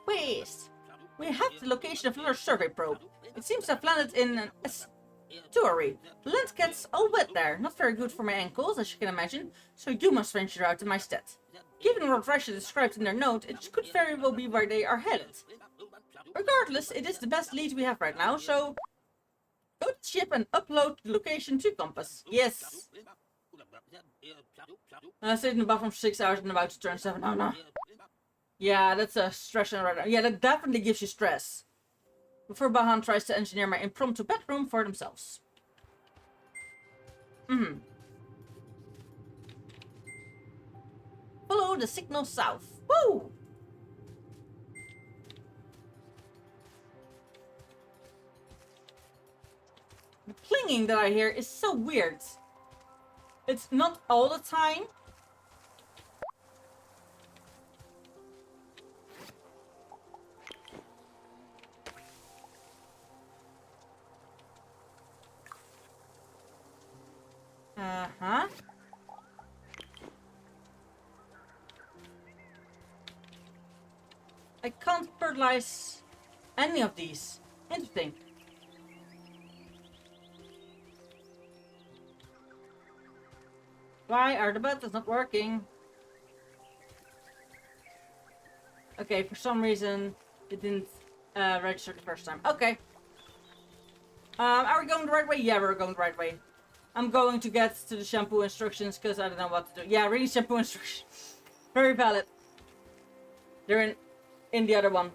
Wait, we have the location of another survey probe. It seems to have landed in an estuary. The land gets all wet there, not very good for my ankles, as you can imagine, so you must venture out in my stead. Given what Russia described in their note, it could very well be where they are headed. Regardless, it is the best lead we have right now, so go to the ship and upload the location to Compass. Yes. I stayed in the bathroom for 6 hours and about to turn 7. Oh no. Yeah, that's a stress right now. Yeah, that definitely gives you stress. Before Bahan tries to engineer my impromptu bedroom for themselves. Follow the signal south. Woo! The clinging that I hear is so weird. It's not all the time. Uh-huh. I can't fertilize any of these. Interesting. Why are the buttons not working? Okay, for some reason it didn't register the first time. Okay. Are we going the right way? Yeah, we're going the right way. I'm going to get to the shampoo instructions because I don't know what to do. Yeah, read shampoo instructions. Very valid. They're in the other one.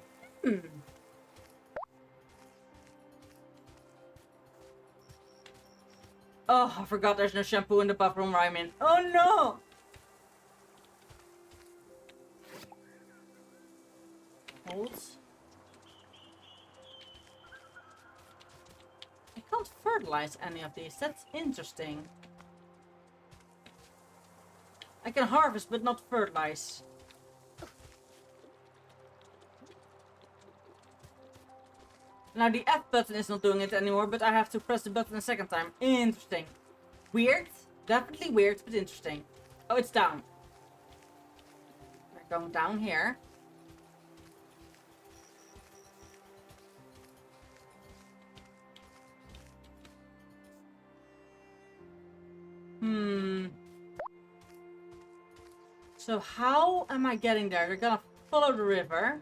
Oh, I forgot there's no shampoo in the bathroom where I'm in. Oh no! Hold. I can't fertilize any of these. That's interesting. I can harvest but not fertilize. Now the F button is not doing it anymore, but I have to press the button a second time. Interesting. Weird. Definitely weird, but interesting. Oh, it's down. We're going down here. So how am I getting there? They're gonna follow the river.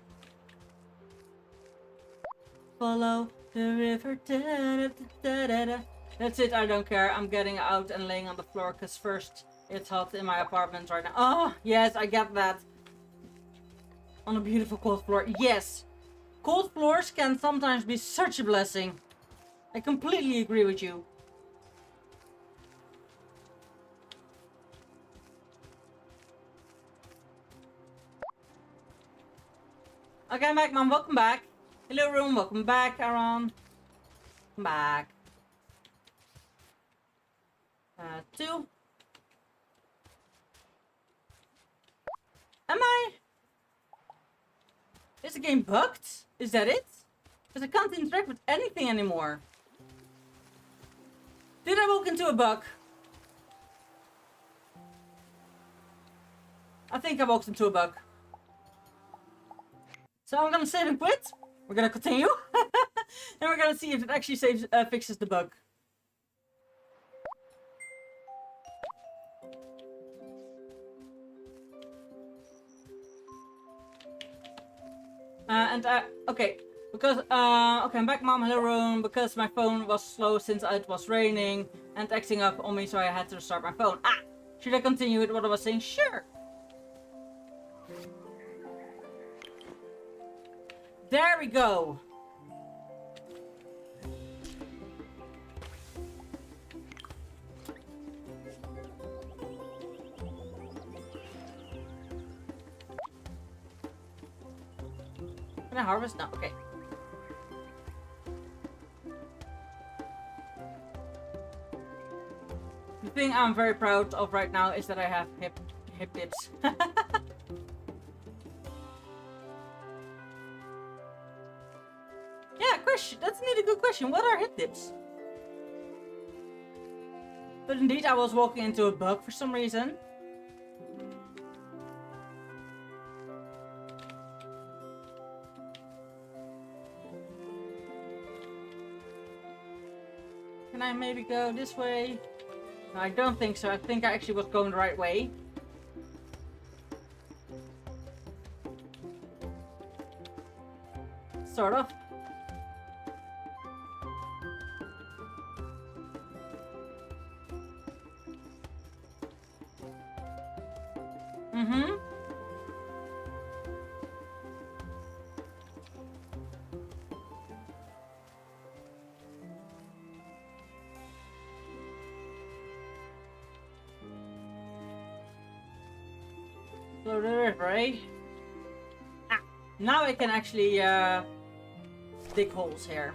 Follow the river. Da, da, da, da, da. That's it, I don't care. I'm getting out and laying on the floor because first it's hot in my apartment right now. Oh, yes, I get that. On a beautiful cold floor. Yes. Cold floors can sometimes be such a blessing. I completely agree with you. Okay, I'm back, Mom. Welcome back. Hello, room. Welcome back, Aaron. Welcome back. 2. Am I? Is the game bugged? Is that it? Because I can't interact with anything anymore. Did I walk into a bug? I think I walked into a bug. So I'm gonna save and quit. We're gonna continue. And we're gonna see if it actually fixes the bug. Okay. Because, okay, I'm back, Mom. Hello, room. Because my phone was slow since it was raining and acting up on me, so I had to restart my phone. Ah! Should I continue with what I was saying? Sure! There we go! Can I harvest? No, okay. The thing I'm very proud of right now is that I have hip dips. Yeah, question. That's indeed a good question. What are hip dips? But indeed, I was walking into a bug for some reason. Can I maybe go this way? No, I don't think so. I think I actually was going the right way. Sort of. Mm-hmm. Flow the river, eh? Ah, now I can actually dig holes here.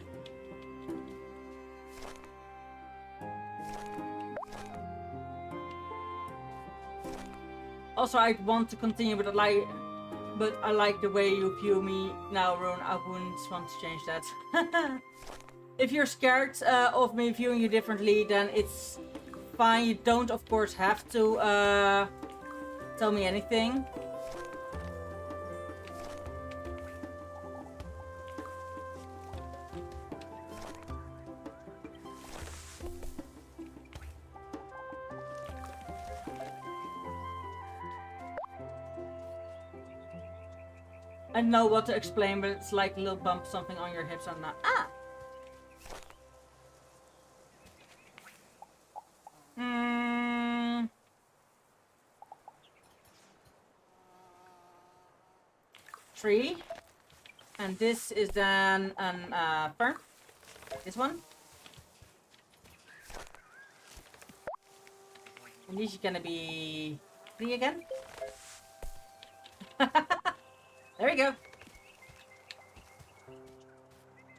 Also, I want to continue, but I like the way you view me now, Rune. I wouldn't want to change that. If you're scared of me viewing you differently, then it's fine. You don't, of course, have to tell me anything. I don't know what to explain, but it's like a little bump something on your hips on that. Ah! Tree. And this is then an fern. This one. And this is gonna be 3 again. There we go.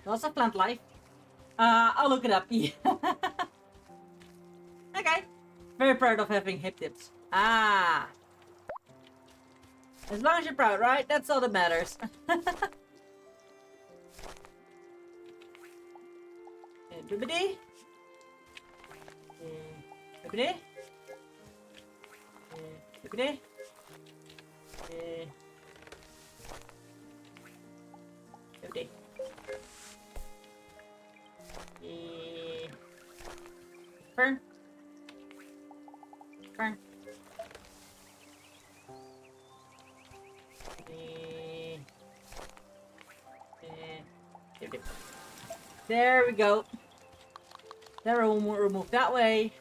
Lots of plant life. I'll look it up. Okay. Very proud of having hip dips. Ah. As long as you're proud, right? That's all that matters. Doobity. Doobity. Doobity. Doobity. Fern. Fern. There we go. There we'll remove that way.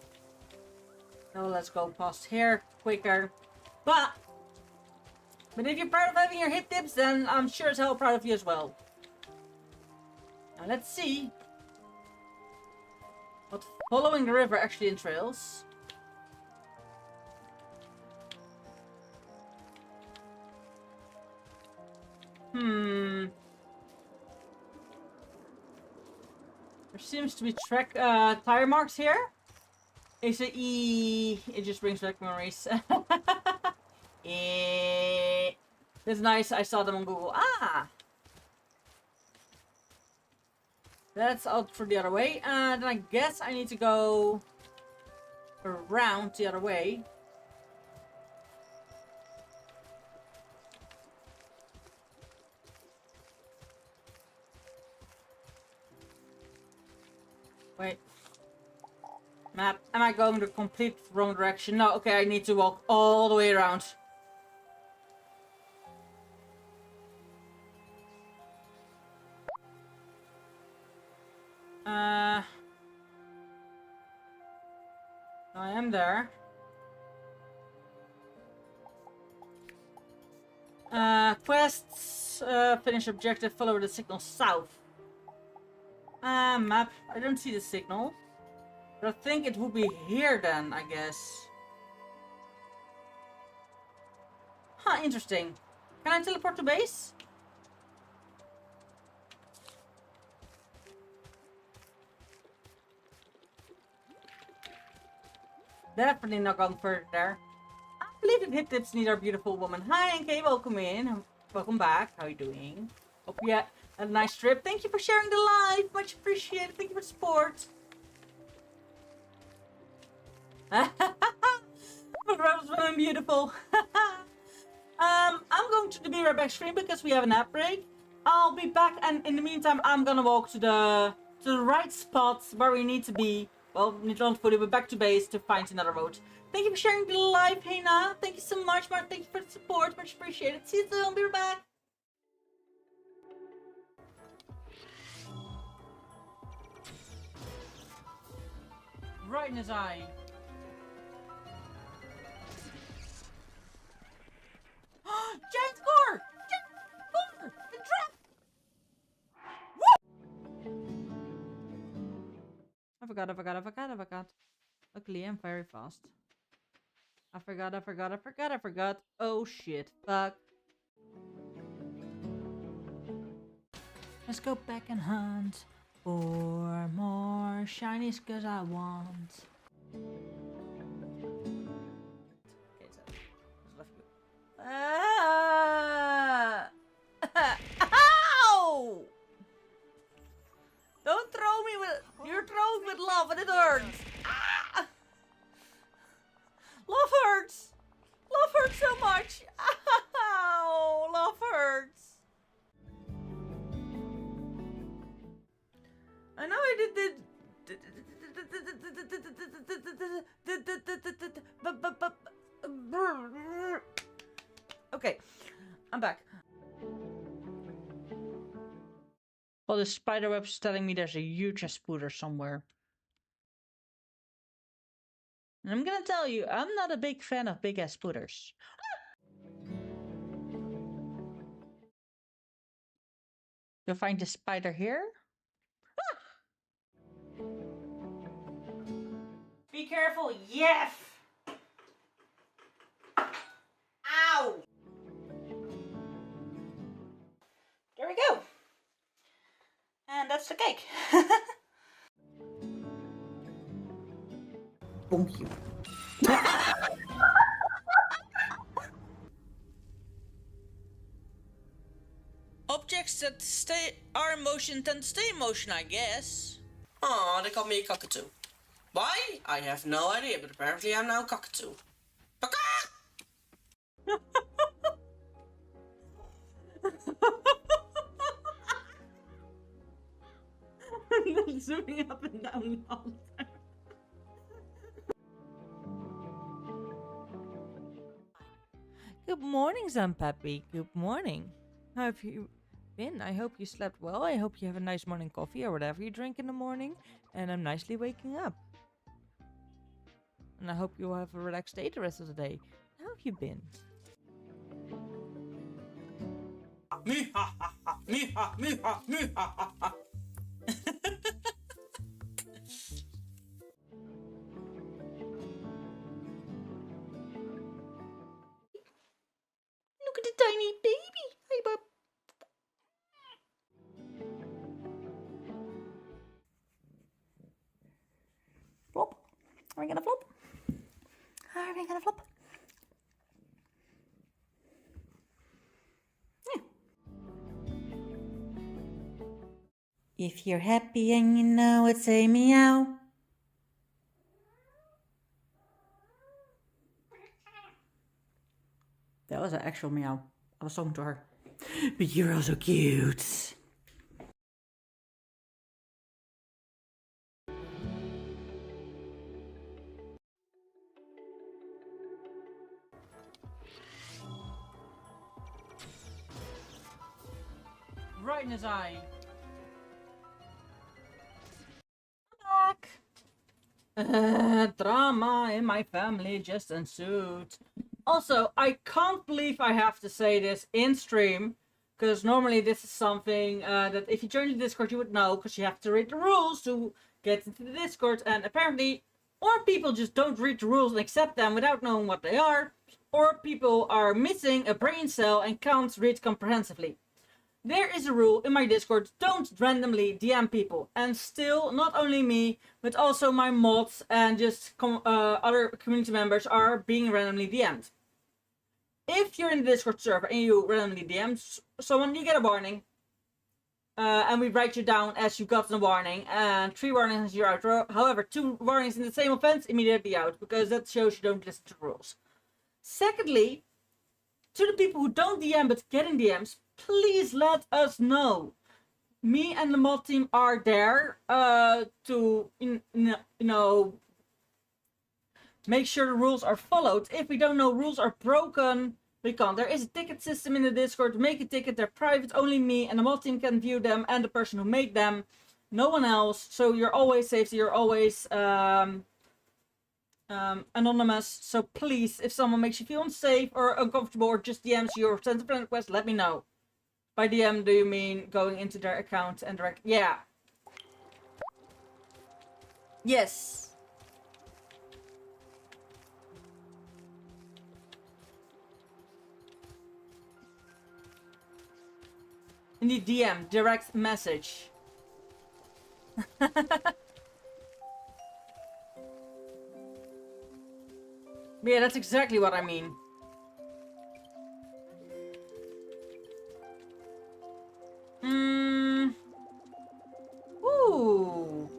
Now let's go past here quicker. But if you're proud of having your hip dips, then I'm sure as hell proud of you as well. Now let's see what following the river actually entails. There seems to be tire marks here. Is it E? It just brings back memories. That's nice. I saw them on Google. Ah! That's out for the other way. And I guess I need to go around the other way. Wait. Map. Am I going the complete wrong direction? No, okay, I need to walk all the way around. I am there. Quests, finish objective, follow the signal south. Map, I don't see the signal. But I think it would be here then, I guess. Huh, interesting. Can I teleport to base? Definitely not going further there. I believe in hit tips need our beautiful woman. Hi, NK, welcome in. Welcome back. How are you doing? Hope you had a nice trip. Thank you for sharing the live. Much appreciated. Thank you for the support. But Rose, women beautiful. I'm going to be right back stream because we have a nap break. I'll be back, and in the meantime, I'm gonna walk to the right spots where we need to be. Well, not fully, but back to base to find another road. Thank you for sharing the live, Hena. Thank you so much, Mark. Thank you for the support. Much appreciated. See you soon. Be right back. Right in his eye. Giant core! Giant core! The trap! Woo! I forgot. Luckily, I'm very fast. I forgot. Oh shit. Fuck. Let's go back and hunt for more shinies cause I want. Okay, so left you. Ow! Don't throw me with. You're throwing with love and it hurts. Ah! Love hurts. Love hurts so much. Ow! Love hurts. I know I did. Okay, I'm back. Well, the spider web's telling me there's a huge spooter somewhere. And I'm gonna tell you, I'm not a big fan of big ass spooters. You'll find the spider here. Be careful, yes! Ow! There we go. And that's the cake. Bonk you. Objects that are in motion tend to stay in motion, I guess. Aw, they call me a cockatoo. Why? I have no idea, but apparently I'm now a cockatoo. Zooming up and down all the time. Good morning, Zampappy. Good morning. How have you been? I hope you slept well. I hope you have a nice morning coffee or whatever you drink in the morning. And I'm nicely waking up. And I hope you have a relaxed day the rest of the day. How have you been? Me ha ha ha, me ha, me ha, me ha ha ha. Look at the tiny baby. Hi, bub. Flop. Are we gonna flop? Are we gonna flop? Yeah. If you're happy and you know it, say meow. That was an actual meow. I was talking to her. But you're also cute. Right in his eye. Back. Drama in my family just ensued. Also, I can't believe I have to say this in stream, because normally this is something that if you join the Discord you would know, because you have to read the rules to get into the Discord, and apparently or people just don't read the rules and accept them without knowing what they are, or people are missing a brain cell and can't read comprehensively. There is a rule in my Discord, don't randomly DM people. And still, not only me, but also my mods and just other community members are being randomly DM'd. If you're in the Discord server and you randomly DM someone, you get a warning. And we write you down as you got the warning. And 3 warnings you're out. However, 2 warnings in the same offense, immediately out. Because that shows you don't listen to the rules. Secondly, to the people who don't DM but getting DMs, please let us know. Me and the mod team are there to, make sure the rules are followed. If we don't know rules are broken, we can't. There is a ticket system in the Discord. Make a ticket. They're private. Only me and the mod team can view them and the person who made them. No one else. So you're always safe. You're always anonymous. So please, if someone makes you feel unsafe or uncomfortable or just DMs you or sends a friend request, let me know. By DM, do you mean going into their account and direct? Yeah. Yes. In the DM, direct message. Yeah, that's exactly what I mean. Ooh.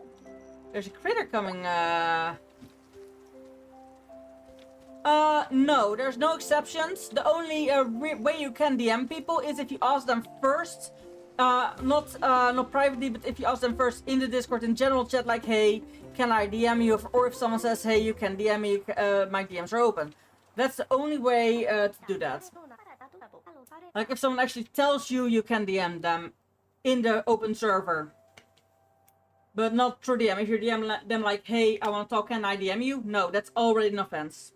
There's a critter coming, no, there's no exceptions. The only way you can DM people is if you ask them first. Not privately, but if you ask them first in the Discord in general chat, like, hey, can I DM you? Or if someone says, hey, you can DM me, my DMs are open. That's the only way to do that. Like, if someone actually tells you, you can DM them in the open server. But not through DM. If you DM them like, hey, I want to talk, can I DM you? No, that's already an offense.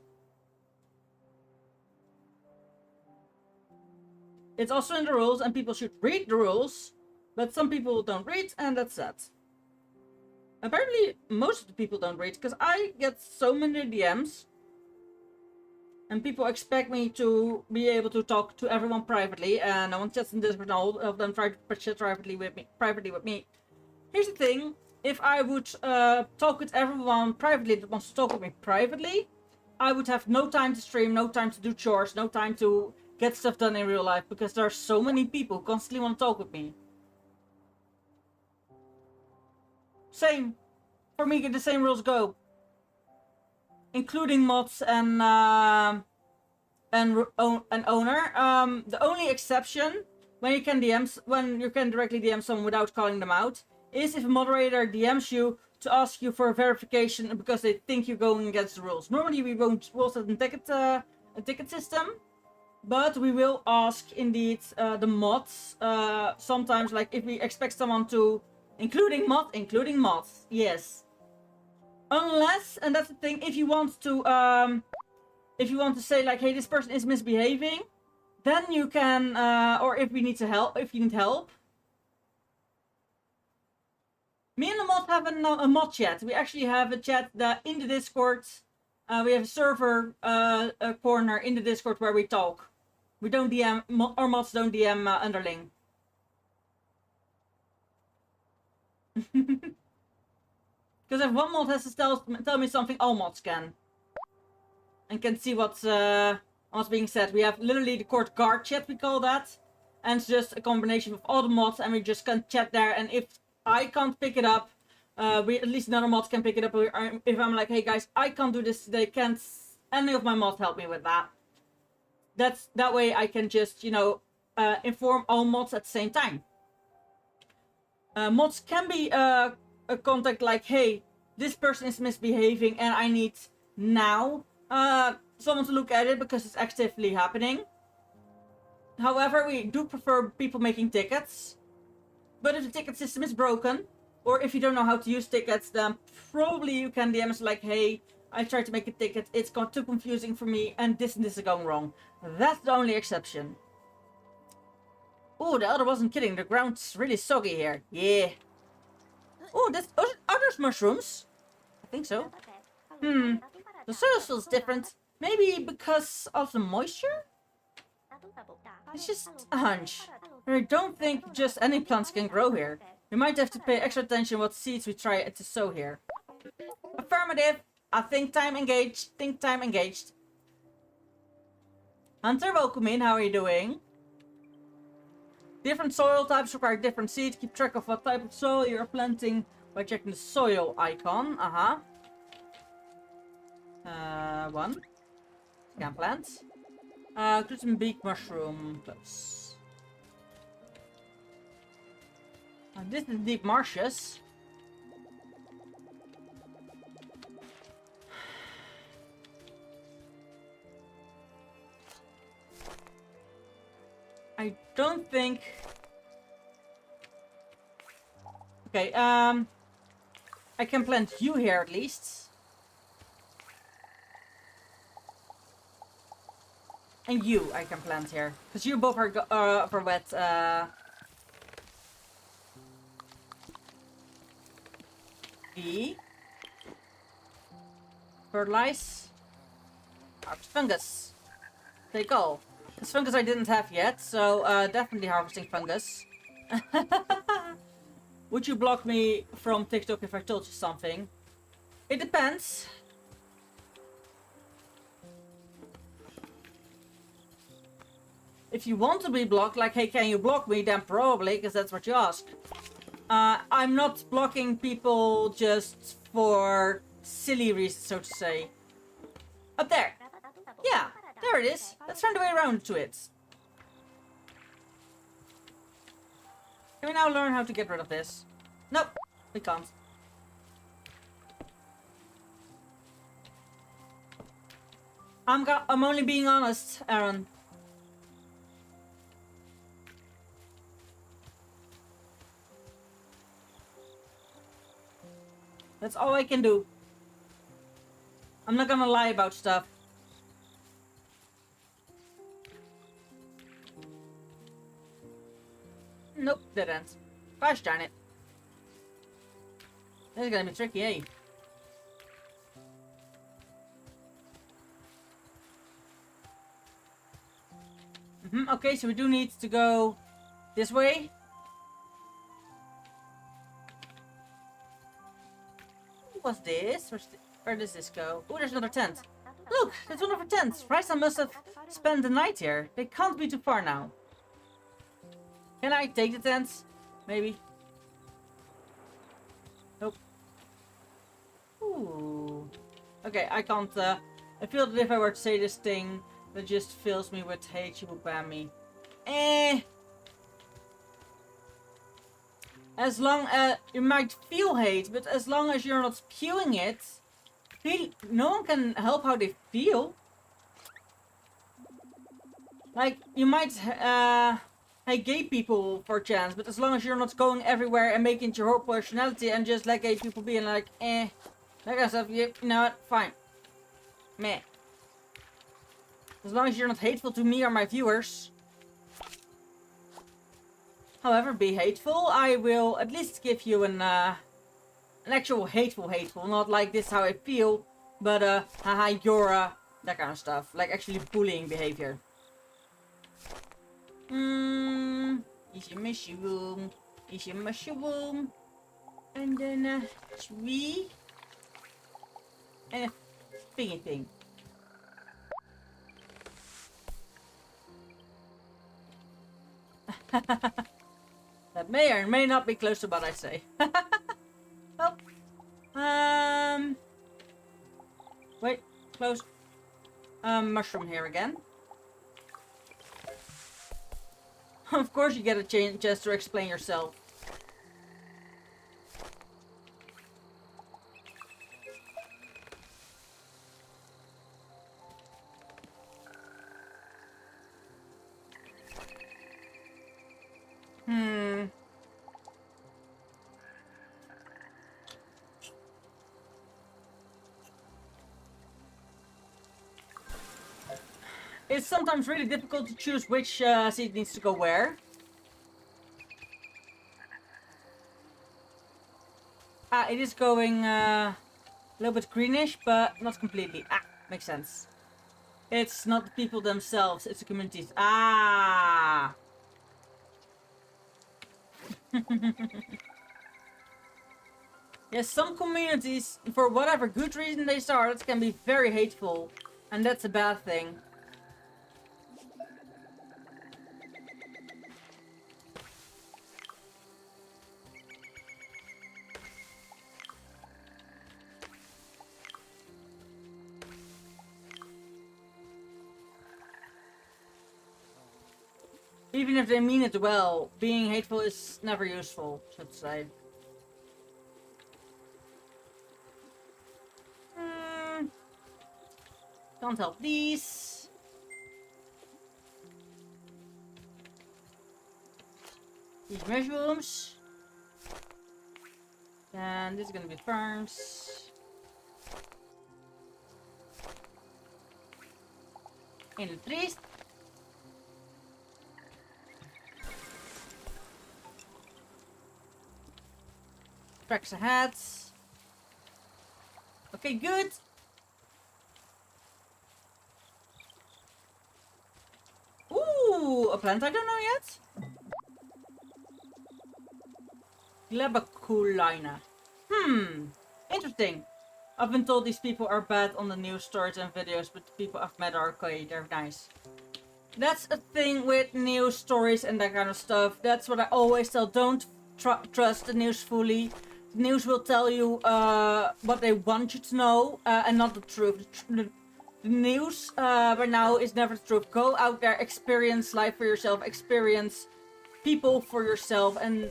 It's also in the rules, and people should read the rules, but some people don't read, and that's sad. Apparently, most of the people don't read, because I get so many DMs, and people expect me to be able to talk to everyone privately, and no one chats in Discord, and all of them try to chat privately with me. Here's the thing: if I would talk with everyone privately that wants to talk with me privately, I would have no time to stream, no time to do chores, no time to get stuff done in real life, because there are so many people who constantly want to talk with me. Same. For me, the same rules go. Including mods and owner. The only exception when you can directly DM someone without calling them out is if a moderator DMs you to ask you for a verification because they think you're going against the rules. Normally we won't set a ticket system. But we will ask, indeed, the mods, sometimes, like, if we expect someone to, including mods, yes. Unless, and that's the thing, if you want to say, like, hey, this person is misbehaving, then you can, or if you need help. Me and the mod have a mod chat. We actually have a chat in the Discord. We have a server corner in the Discord where we talk. We don't DM, our mods don't DM underling. Because if one mod has to tell me something, all mods can. And can see what's being said. We have literally the court guard chat, we call that. And it's just a combination of all the mods, and we just can chat there. And if I can't pick it up. At least another mod can pick it up. If I'm like, hey guys, I can't do this today. Can't any of my mods help me with that? That way I can just, you know, inform all mods at the same time. Mods can be a contact like, hey, this person is misbehaving and I need now someone to look at it because it's actively happening. However, we do prefer people making tickets. But if the ticket system is broken, or if you don't know how to use tickets, then probably you can DM us like, hey, I tried to make a ticket, it's got too confusing for me, and this is going wrong. That's the only exception. Oh, the elder wasn't kidding, the ground's really soggy here. Yeah. Oh, are those mushrooms? I think so. The soil feels different. Maybe because of the moisture? It's just a hunch. I don't think just any plants can grow here. We might have to pay extra attention what seeds we try to sow here. Affirmative. I think time engaged. Think time engaged. Hunter, welcome in. How are you doing? Different soil types require different seeds. Keep track of what type of soil you're planting by checking the soil icon. One. Can plant. Gluten beak mushroom plus. This is deep marshes. I don't think. Okay, I can plant you here at least. And you I can plant here. Because you both are for wet. B. Fertilize. Harvest fungus. Take all. This fungus I didn't have yet, so definitely harvesting fungus. Would you block me from TikTok if I told you something? It depends. If you want to be blocked, like, hey, can you block me? Then probably, because that's what you ask. I'm not blocking people just for silly reasons, so to say. Up there. Yeah, there it is. Let's find a way around to it. Can we now learn how to get rid of this? Nope, we can't. I'm only being honest, Aaron. That's all I can do. I'm not gonna lie about stuff. Nope, didn't. Gosh darn it. This is gonna be tricky, eh? Okay, so we do need to go this way. What's this? Where does this go? Oh, there's another tent. Look, that's one of our tents. Ryza must have spent the night here. They can't be too far now. Can I take the tents? Maybe. Nope. Ooh. Okay, I can't. I feel that if I were to say this thing, that just fills me with hate, you would ban me. As long as you might feel hate, but as long as you're not spewing it, no one can help how they feel. Like, you might hate gay people for a chance, but as long as you're not going everywhere and making it your whole personality and just let gay people be and like, that kind of stuff, you know what, fine. Meh. As long as you're not hateful to me or my viewers. However, be hateful. I will at least give you an actual hateful, not like this how I feel, but haha, you're that kind of stuff, like actually bullying behavior. Easy mushroom, and then a tree, and a thingy thing. That may or may not be close to what I say. Oh. Wait, close. Mushroom here again. Of course you get a chance to explain yourself. It's sometimes really difficult to choose which seed needs to go where. It is going a little bit greenish, but not completely. Makes sense. It's not the people themselves, it's the communities. Yes, some communities, for whatever good reason they start, can be very hateful. And that's a bad thing. Even if they mean it well, being hateful is never useful, should say. Can't help these. These mushrooms. And this is gonna be farms. In the trees. Tracks ahead. Okay, good. Ooh, a plant I don't know yet. Glabaculina. Interesting. I've been told these people are bad on the news stories and videos, but the people I've met are okay. They're nice. That's a thing with news stories and that kind of stuff. That's what I always tell. Don't trust the news fully. The news will tell you what they want you to know and not the truth. The news right now is never the truth. Go out there, experience life for yourself, experience people for yourself, and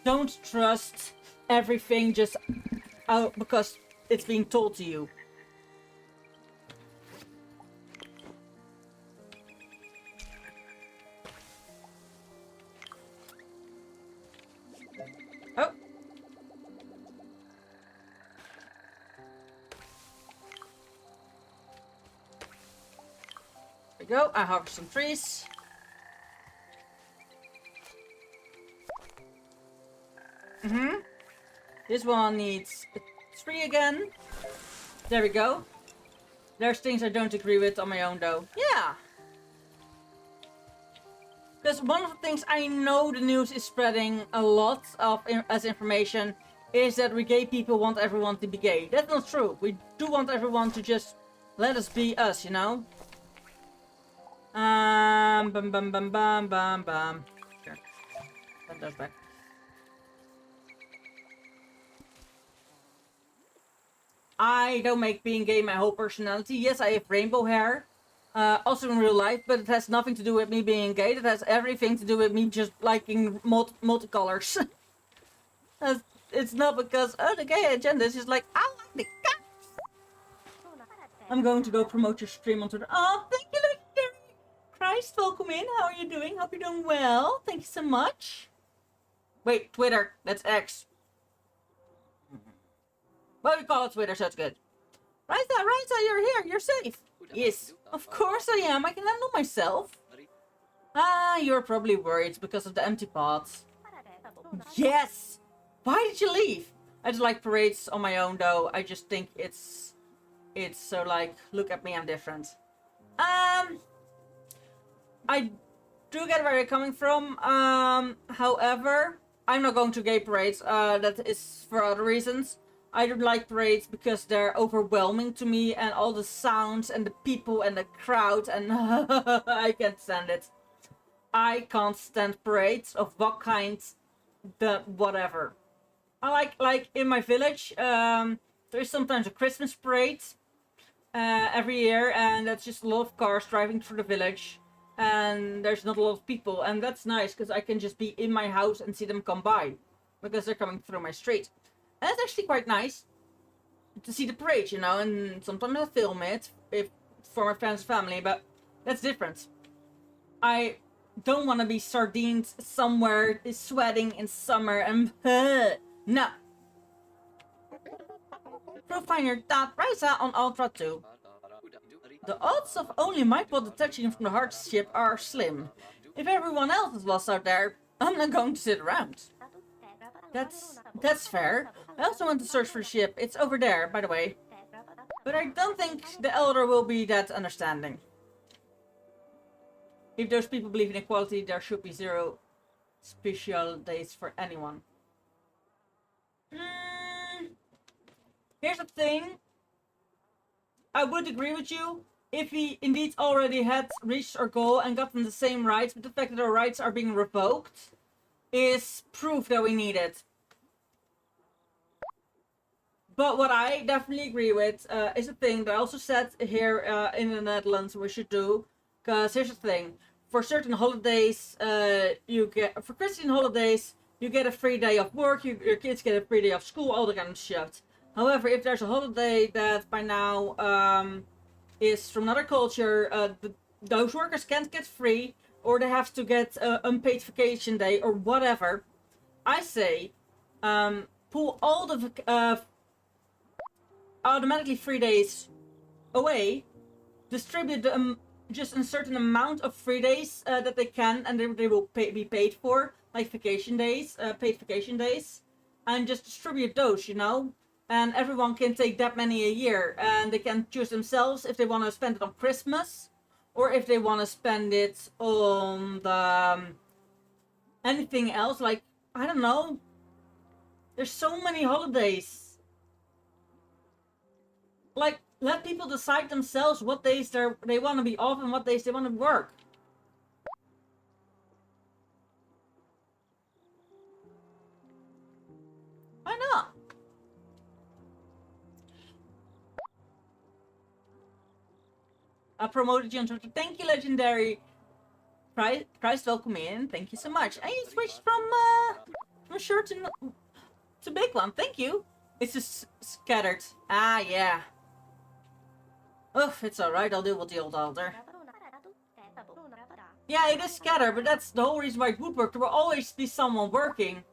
don't trust everything just out because it's being told to you. Oh. There we go. I harvest some trees. This one needs a tree again. There we go. There's things I don't agree with on my own though. Yeah. Because one of the things I know the news is spreading a lot of as information is that we gay people want everyone to be gay. That's not true. We do want everyone to just let us be us, you know? Bum bum bum bum bum bum. Sure. Put those back. I don't make being gay my whole personality. Yes, I have rainbow hair. Also in real life, but it has nothing to do with me being gay. It has everything to do with me just liking multicolors. It's not because, oh, the gay agenda is just like, I like the cats. I'm going to go promote your stream onto the... Oh, thank you, Legendary Christ. Welcome in. How are you doing? Hope you're doing well. Thank you so much. Wait, Twitter. That's X. Well, we call it Twitter, so it's good. Raisa, you're here. You're safe. Yes, of course I am. I can handle myself. You're probably worried because of the empty pots. Yes! Why did you leave? I just like parades on my own, though. I just think it's so like, look at me, I'm different. I do get where you're coming from. However, I'm not going to gay parades. That is for other reasons. I don't like parades because they're overwhelming to me and all the sounds and the people and the crowd and I can't stand it. I can't stand parades of what kind the whatever. I like in my village, there's sometimes a Christmas parade every year, and that's just a lot of cars driving through the village, and there's not a lot of people, and that's nice because I can just be in my house and see them come by because they're coming through my street. And it's actually quite nice to see the parade, you know, and sometimes I film it if for my friends and family, but that's different. I don't want to be sardined somewhere sweating in summer and no. Profiner Risa on Ultra 2. The odds of only my pod detaching from the hardship are slim. If everyone else is lost out there, I'm not going to sit around. That's fair. I also want to search for the ship. It's over there, by the way. But I don't think the Elder will be that understanding. If those people believe in equality, there should be 0 special days for anyone. Here's the thing. I would agree with you if we indeed already had reached our goal and gotten the same rights, but the fact that our rights are being revoked is proof that we need it. But what I definitely agree with is a thing that I also said here in the Netherlands we should do. Because here's the thing. For certain holidays, for Christian holidays, you get a free day of work, your kids get a free day of school, all that kind of shit. However, if there's a holiday that by now is from another culture, those workers can't get free, or they have to get unpaid vacation day, or whatever, I say, pull all the automatically free days away, distribute them just a certain amount of free days that they can, and they will be paid for, like vacation days, paid vacation days, and just distribute those, you know? And everyone can take that many a year, and they can choose themselves if they want to spend it on Christmas, or if they want to spend it on the anything else, like, I don't know. There's so many holidays. Like, let people decide themselves what days they want to be off and what days they want to work. Why not? I promoted you on Twitter. Thank you, Legendary. Christ, welcome in. Thank you so much. And you switched from short to big one. Thank you. It's just scattered. Ah, yeah. Ugh, it's alright. I'll deal with the old elder. Yeah, it is scattered, but that's the whole reason why it would work. There will always be someone working.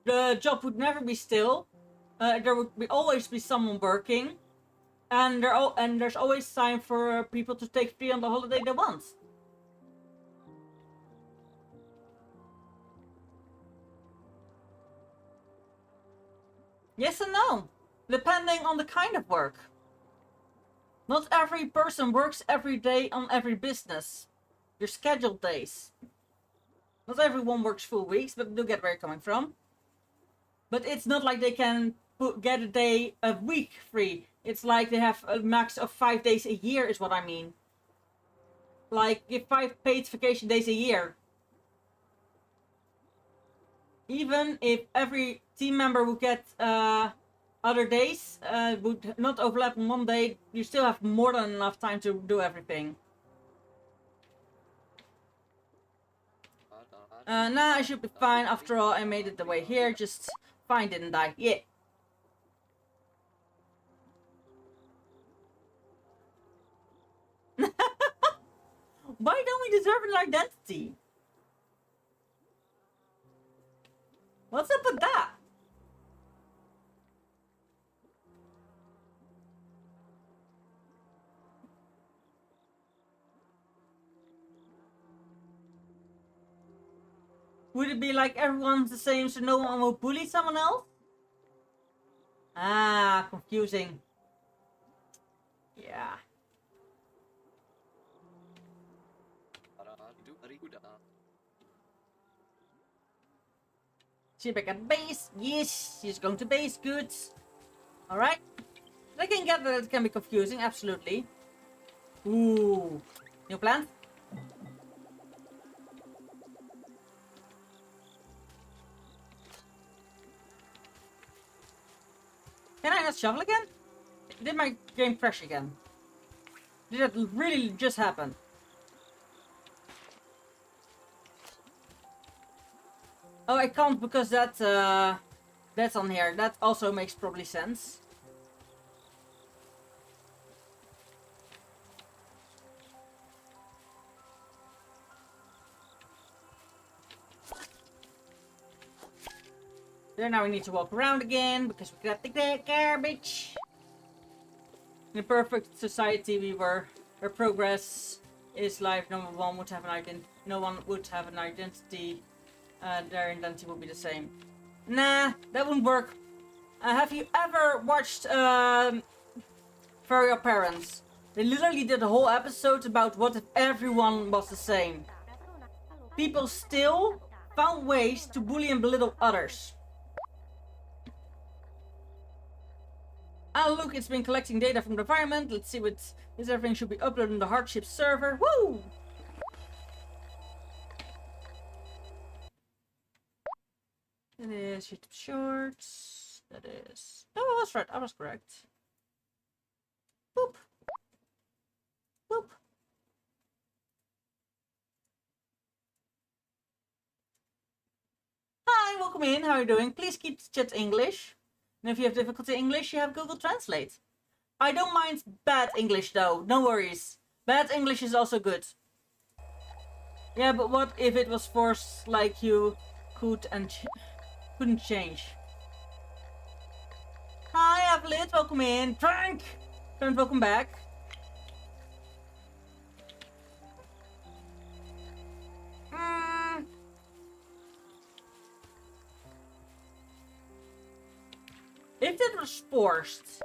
The job would never be still. There would always be someone working. And there's always time for people to take free on the holiday they want. Yes and no, depending on the kind of work. Not every person works every day on every business. Your scheduled days. Not everyone works full weeks, but do get where you're coming from. But it's not like they can get a week free. It's like they have a max of 5 days a year is what I mean. Like, give 5 paid vacation days a year. Even if every team member would get other days, would not overlap on one day, you still have more than enough time to do everything. Nah, I should be fine. After all, I made it the way here. Just fine, didn't I? Yeah. Why don't we deserve an identity? What's up with that? Would it be like everyone's the same so no one will bully someone else? Ah, confusing. Yeah. She's back at base. Yes, she's going to base. Good. Alright. I can get that it can be confusing, absolutely. Ooh. New plan? Can I not shovel again? Did my game crash again? Did that really just happen? Oh, I can't because that's on here. That also makes probably sense. There, now we need to walk around again because we got the garbage. In a perfect society, we were where progress is life. No one would have an identity. No one would have an identity. Their identity would be the same. Nah, that wouldn't work. Have you ever watched For Your Parents? They literally did a whole episode about what if everyone was the same. People still found ways to bully and belittle others. Ah, look, it's been collecting data from the environment. Let's see what this everything should be uploaded on the hardship server. Woo! That is YouTube Shorts. That is... Oh, I was right. I was correct. Boop. Boop. Hi, welcome in. How are you doing? Please keep the chat English. And if you have difficulty in English, you have Google Translate. I don't mind bad English though, no worries. Bad English is also good. Yeah, but what if it was forced like you couldn't change? Hi, Avlit, welcome in. Frank! Frank, welcome back. If that was forced,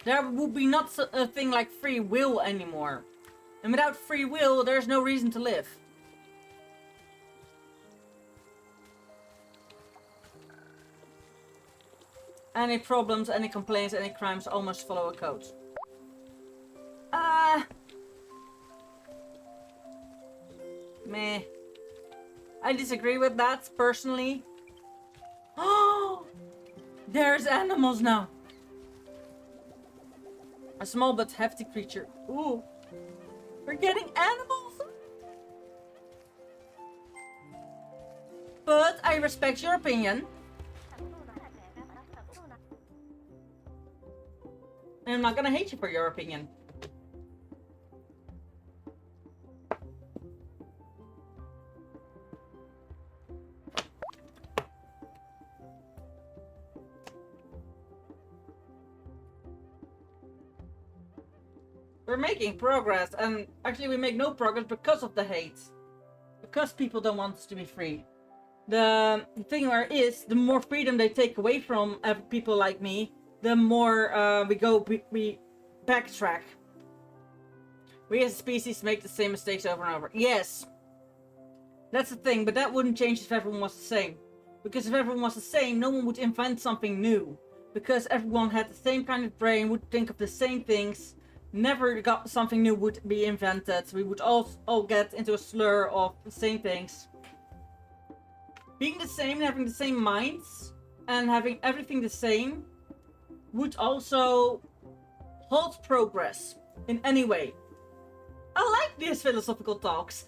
there would be not a thing like free will anymore. And without free will, there's no reason to live. Any problems, any complaints, any crimes almost follow a code. Meh. I disagree with that, personally. Oh! There's animals now. A small but hefty creature. Ooh. We're getting animals. But I respect your opinion. And I'm not gonna hate you for your opinion. We're making progress, and actually we make no progress because of the hate. Because people don't want us to be free. The thing where is, the more freedom they take away from people like me, the more we backtrack. We as a species make the same mistakes over and over. Yes. That's the thing, but that wouldn't change if everyone was the same. Because if everyone was the same, no one would invent something new. Because everyone had the same kind of brain, would think of the same things. Never got something new would be invented. We would all get into a slur of the same things. Being the same and having the same minds and having everything the same would also halt progress in any way. I like these philosophical talks.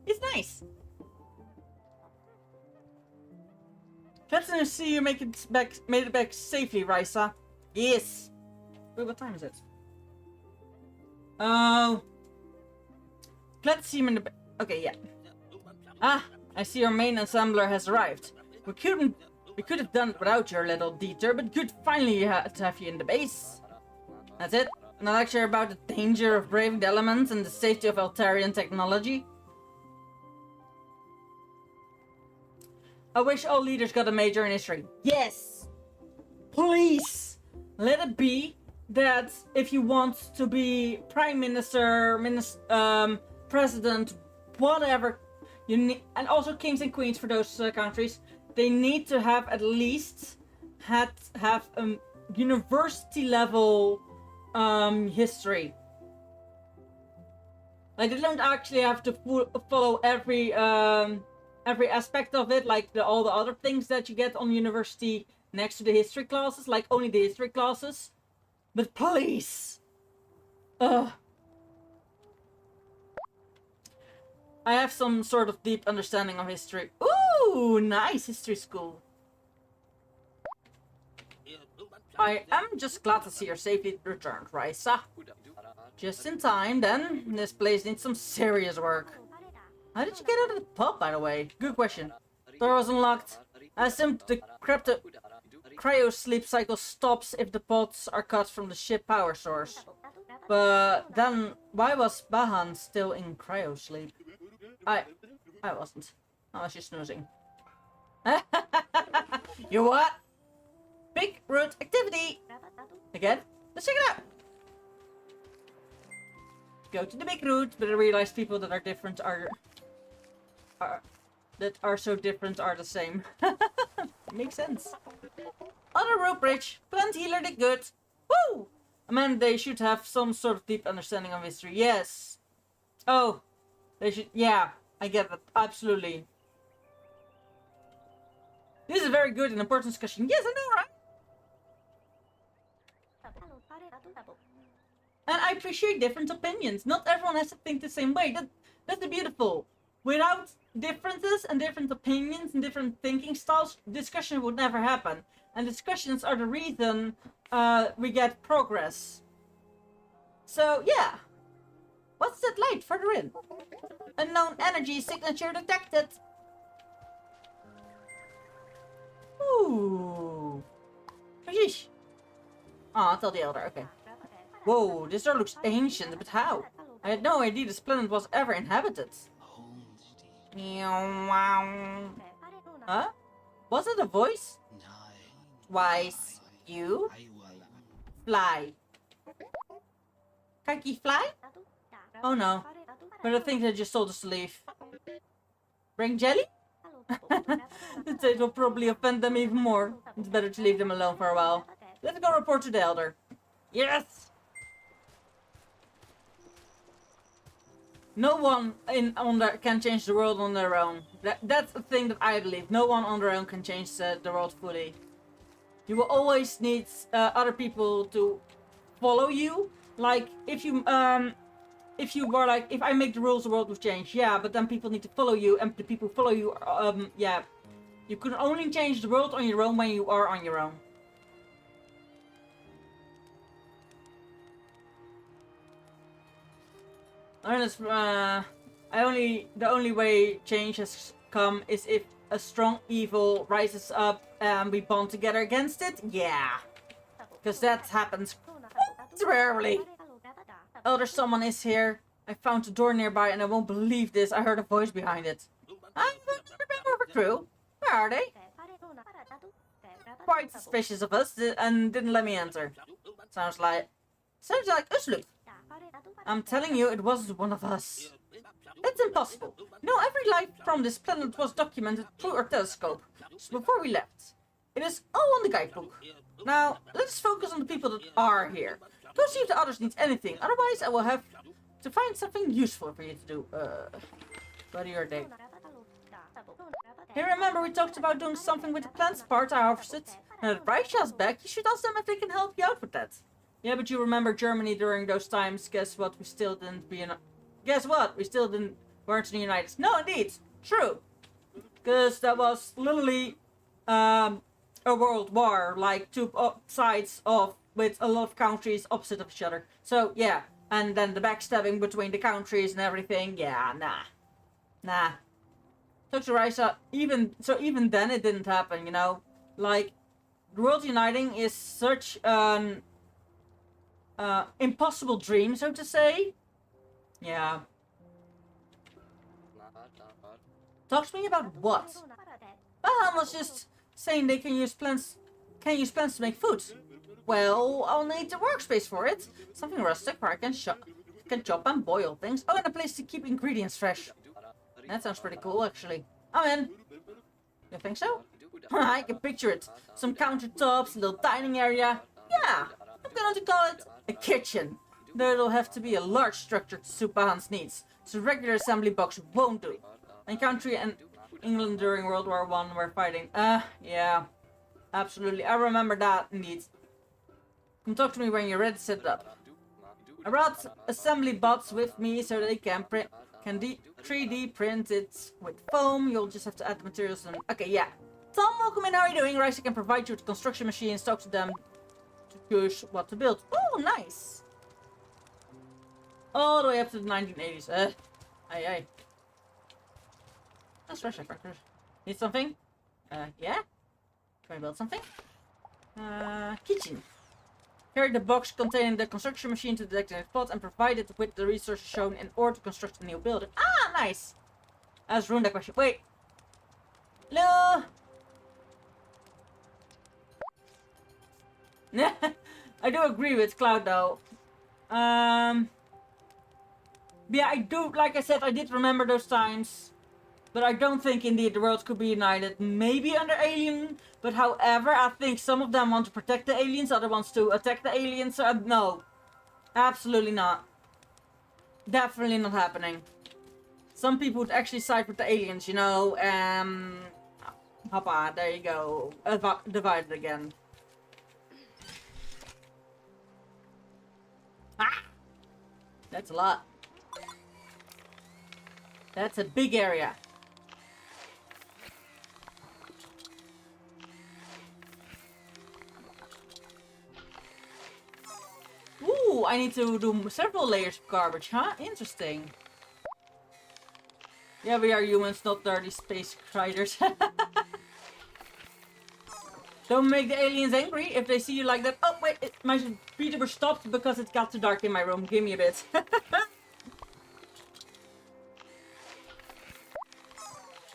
It's nice. Glad to see you made it back safely, Raisa. Yes. Wait, what time is it? Oh. Glad to see him in the... Okay, yeah. Ah, I see your main assembler has arrived. We could have done it without your little detour, but good finally to have you in the base. That's it. And a lecture about the danger of braving the elements and the safety of Altarian technology. I wish all leaders got a major in history. Yes! Please! Let it be that if you want to be prime minister, president, whatever, you need, and also kings and queens for those countries, they need to have at least have university level history. Like they don't actually have to follow every aspect of it, like all the other things that you get on university next to the history classes, like only the history classes. But please! Ugh. I have some sort of deep understanding of history. Ooh, nice history school. I am just glad to see her safely returned, Raisa. Just in time, then. This place needs some serious work. How did you get out of the pub, by the way? Good question. Door was unlocked. I assumed the cryo sleep cycle stops if the pods are cut from the ship power source. But then, why was Bahan still in cryo sleep? I wasn't. I was just snoozing. You what? Big root activity! Again? Let's check it out! Go to the big root, but I realize people that are different are so different are the same. Makes sense. Other rope bridge. Plant healer did good. Woo! I mean, they should have some sort of deep understanding of history. Yes. Oh. They should. Yeah. I get that. Absolutely. This is a very good and important discussion. Yes, I know, right? And I appreciate different opinions. Not everyone has to think the same way. That's the beautiful. Without differences and different opinions and different thinking styles, discussion would never happen. And discussions are the reason we get progress. So, yeah. What's that light further in? Unknown energy signature detected. Ooh. Sheesh. Ah, tell the elder. Okay. Whoa, this door looks ancient, but how? I had no idea this planet was ever inhabited. Huh? Was it a voice? Twice. You? Fly. Kaki fly? Oh no. But I think they just told us to leave. Bring jelly? The taste will probably offend them even more. It's better to leave them alone for a while. Let's go report to the elder. Yes! No one can change the world on their own. That's the thing that I believe. No one on their own can change the world fully. You will always need other people to follow you. Like, if you were like, if I make the rules, the world will change. Yeah, but then people need to follow you, and the people follow you, yeah. You can only change the world on your own when you are on your own. And it's, the only way change has come is if a strong evil rises up and we bond together against it. Yeah, because that happens rarely. Elder, someone is here. I found a door nearby and I won't believe this. I heard a voice behind it. I don't remember the crew. Where are they? Quite suspicious of us and didn't let me enter. Sounds like us, look. I'm telling you, it wasn't one of us. It's impossible. No, every life from this planet was documented through our telescope. So before we left. It is all on the guidebook. Now, let's focus on the people that are here. Go see if the others need anything. Otherwise, I will have to find something useful for you to do. Buddy or day. Hey, remember we talked about doing something with the plants part I harvested? Now that Raisha's back, you should ask them if they can help you out with that. Yeah, but you remember Germany during those times. Guess what? We still didn't weren't in the United States. No, indeed. True. Because that was literally a world war. Like two sides of, with a lot of countries opposite of each other. So, yeah. And then the backstabbing between the countries and everything. Yeah, nah. Talk to Raisa. Even then it didn't happen, you know? Like, the world uniting is such an impossible dream, so to say. Yeah. Talk to me about what? Bahan was just saying they can use plants to make food. Well, I'll need a workspace for it. Something rustic where I can chop and boil things. Oh, and a place to keep ingredients fresh. That sounds pretty cool, actually. I'm in. You think so? I can picture it. Some countertops, a little dining area. Yeah, I'm going to call it a kitchen. There'll have to be a large structure to suit Bahan's needs, so regular assembly box won't do. My country and England during World War I were fighting. Yeah. Absolutely, I remember that indeed. Come talk to me when you're ready to set it up. I brought assembly bots with me so they can 3D print it with foam. You'll just have to add the materials and... Okay, yeah. Tom, welcome in. How are you doing? Rice, I can provide you with construction machines. Talk to them to choose what to build. Oh, nice. All the way up to the 1980s. Aye. That's fresh, frankers. Need something? Yeah? Can I build something? Kitchen. Carry the box containing the construction machine to the designated spot and provide it with the resources shown in order to construct a new building. Ah, nice! I just ruined that question. Wait. Hello? I do agree with Cloud though. Yeah, I do, like I said, I did remember those times. But I don't think indeed the worlds could be united. Maybe under alien. But however, I think some of them want to protect the aliens. Other ones to attack the aliens. So no. Absolutely not. Definitely not happening. Some people would actually side with the aliens, you know. Hoppa, there you go. Divided again. Ah! That's a lot. That's a big area. Ooh, I need to do several layers of garbage, huh? Interesting. Yeah, we are humans, not dirty space riders. Don't make the aliens angry if they see you like that. Oh, wait, my Vtuber stopped because it got too dark in my room. Give me a bit.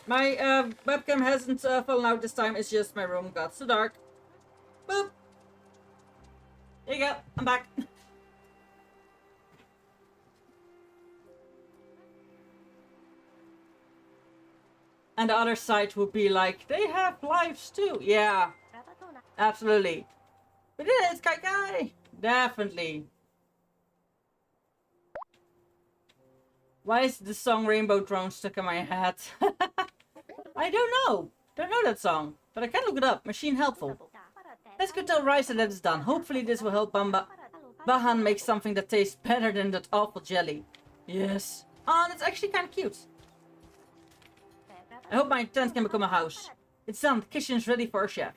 My webcam hasn't fallen out this time. It's just my room got too dark. Boop. There you go. I'm back. And the other side would be like, they have lives too. Yeah. Absolutely. But it is, Kai. Definitely. Why is the song Rainbow Drone stuck in my head? I don't know. Don't know that song. But I can look it up. Machine helpful. Let's go tell Ryza that it's done. Hopefully this will help Bahan make something that tastes better than that awful jelly. Yes. Oh, that's actually kind of cute. I hope my tent can become a house. It's done. The kitchen's ready for a chef.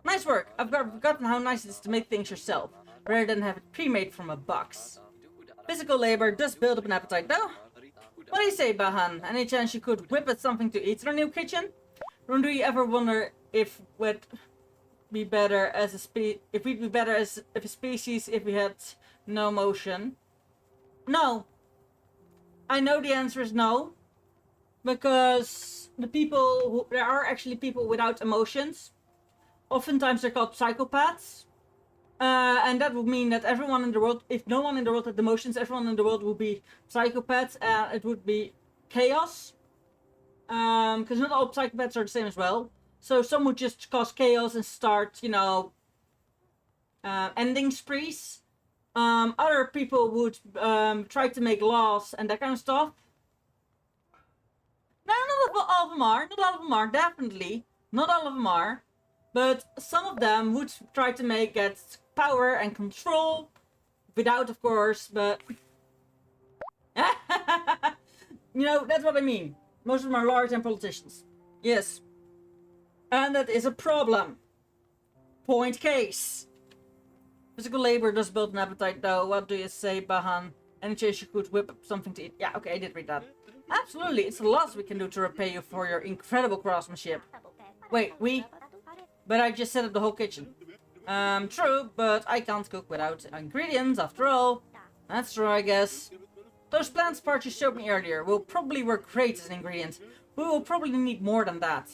Nice work. I've forgotten how nice it is to make things yourself, rather than have it pre-made from a box. Physical labor does build up an appetite, though. What do you say, Bahan? Any chance you could whip at something to eat in our new kitchen? Or do you ever wonder if we'd be better as a species if we had no motion? No. I know the answer is no. Because there are actually people without emotions. Oftentimes they're called psychopaths. And that would mean that everyone in the world, if no one in the world had emotions, everyone in the world would be psychopaths, and it would be chaos. Because not all psychopaths are the same as well. So some would just cause chaos and start, you know, ending sprees. Other people would try to make laws and that kind of stuff. No, not all of them are. Not all of them are, definitely. Not all of them are. But some of them would try to get power and control. Without, of course, but... You know, that's what I mean. Most of them are lawyers and politicians. Yes. And that is a problem. Point case. Physical labor does build an appetite, though. What do you say, Bahan? Any chance you could whip up something to eat? Yeah, okay, I did read that. Absolutely, it's the last we can do to repay you for your incredible craftsmanship. Wait, But I just set up the whole kitchen. True, but I can't cook without ingredients, after all. That's true, I guess. Those plant parts you showed me earlier will probably work great as an ingredient. We will probably need more than that.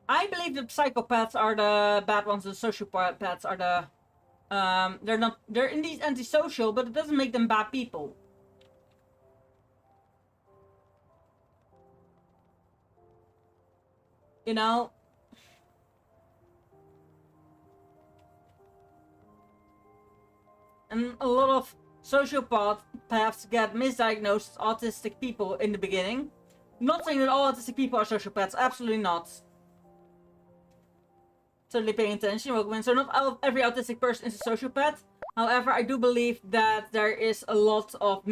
I believe the psychopaths are the bad ones, the sociopaths are the... they're indeed antisocial, but it doesn't make them bad people. You know? And a lot of sociopaths get misdiagnosed as autistic people in the beginning. Not saying that all autistic people are sociopaths. Absolutely not. Totally paying attention. Welcome in. So not every autistic person is a sociopath. However, I do believe that there is a lot of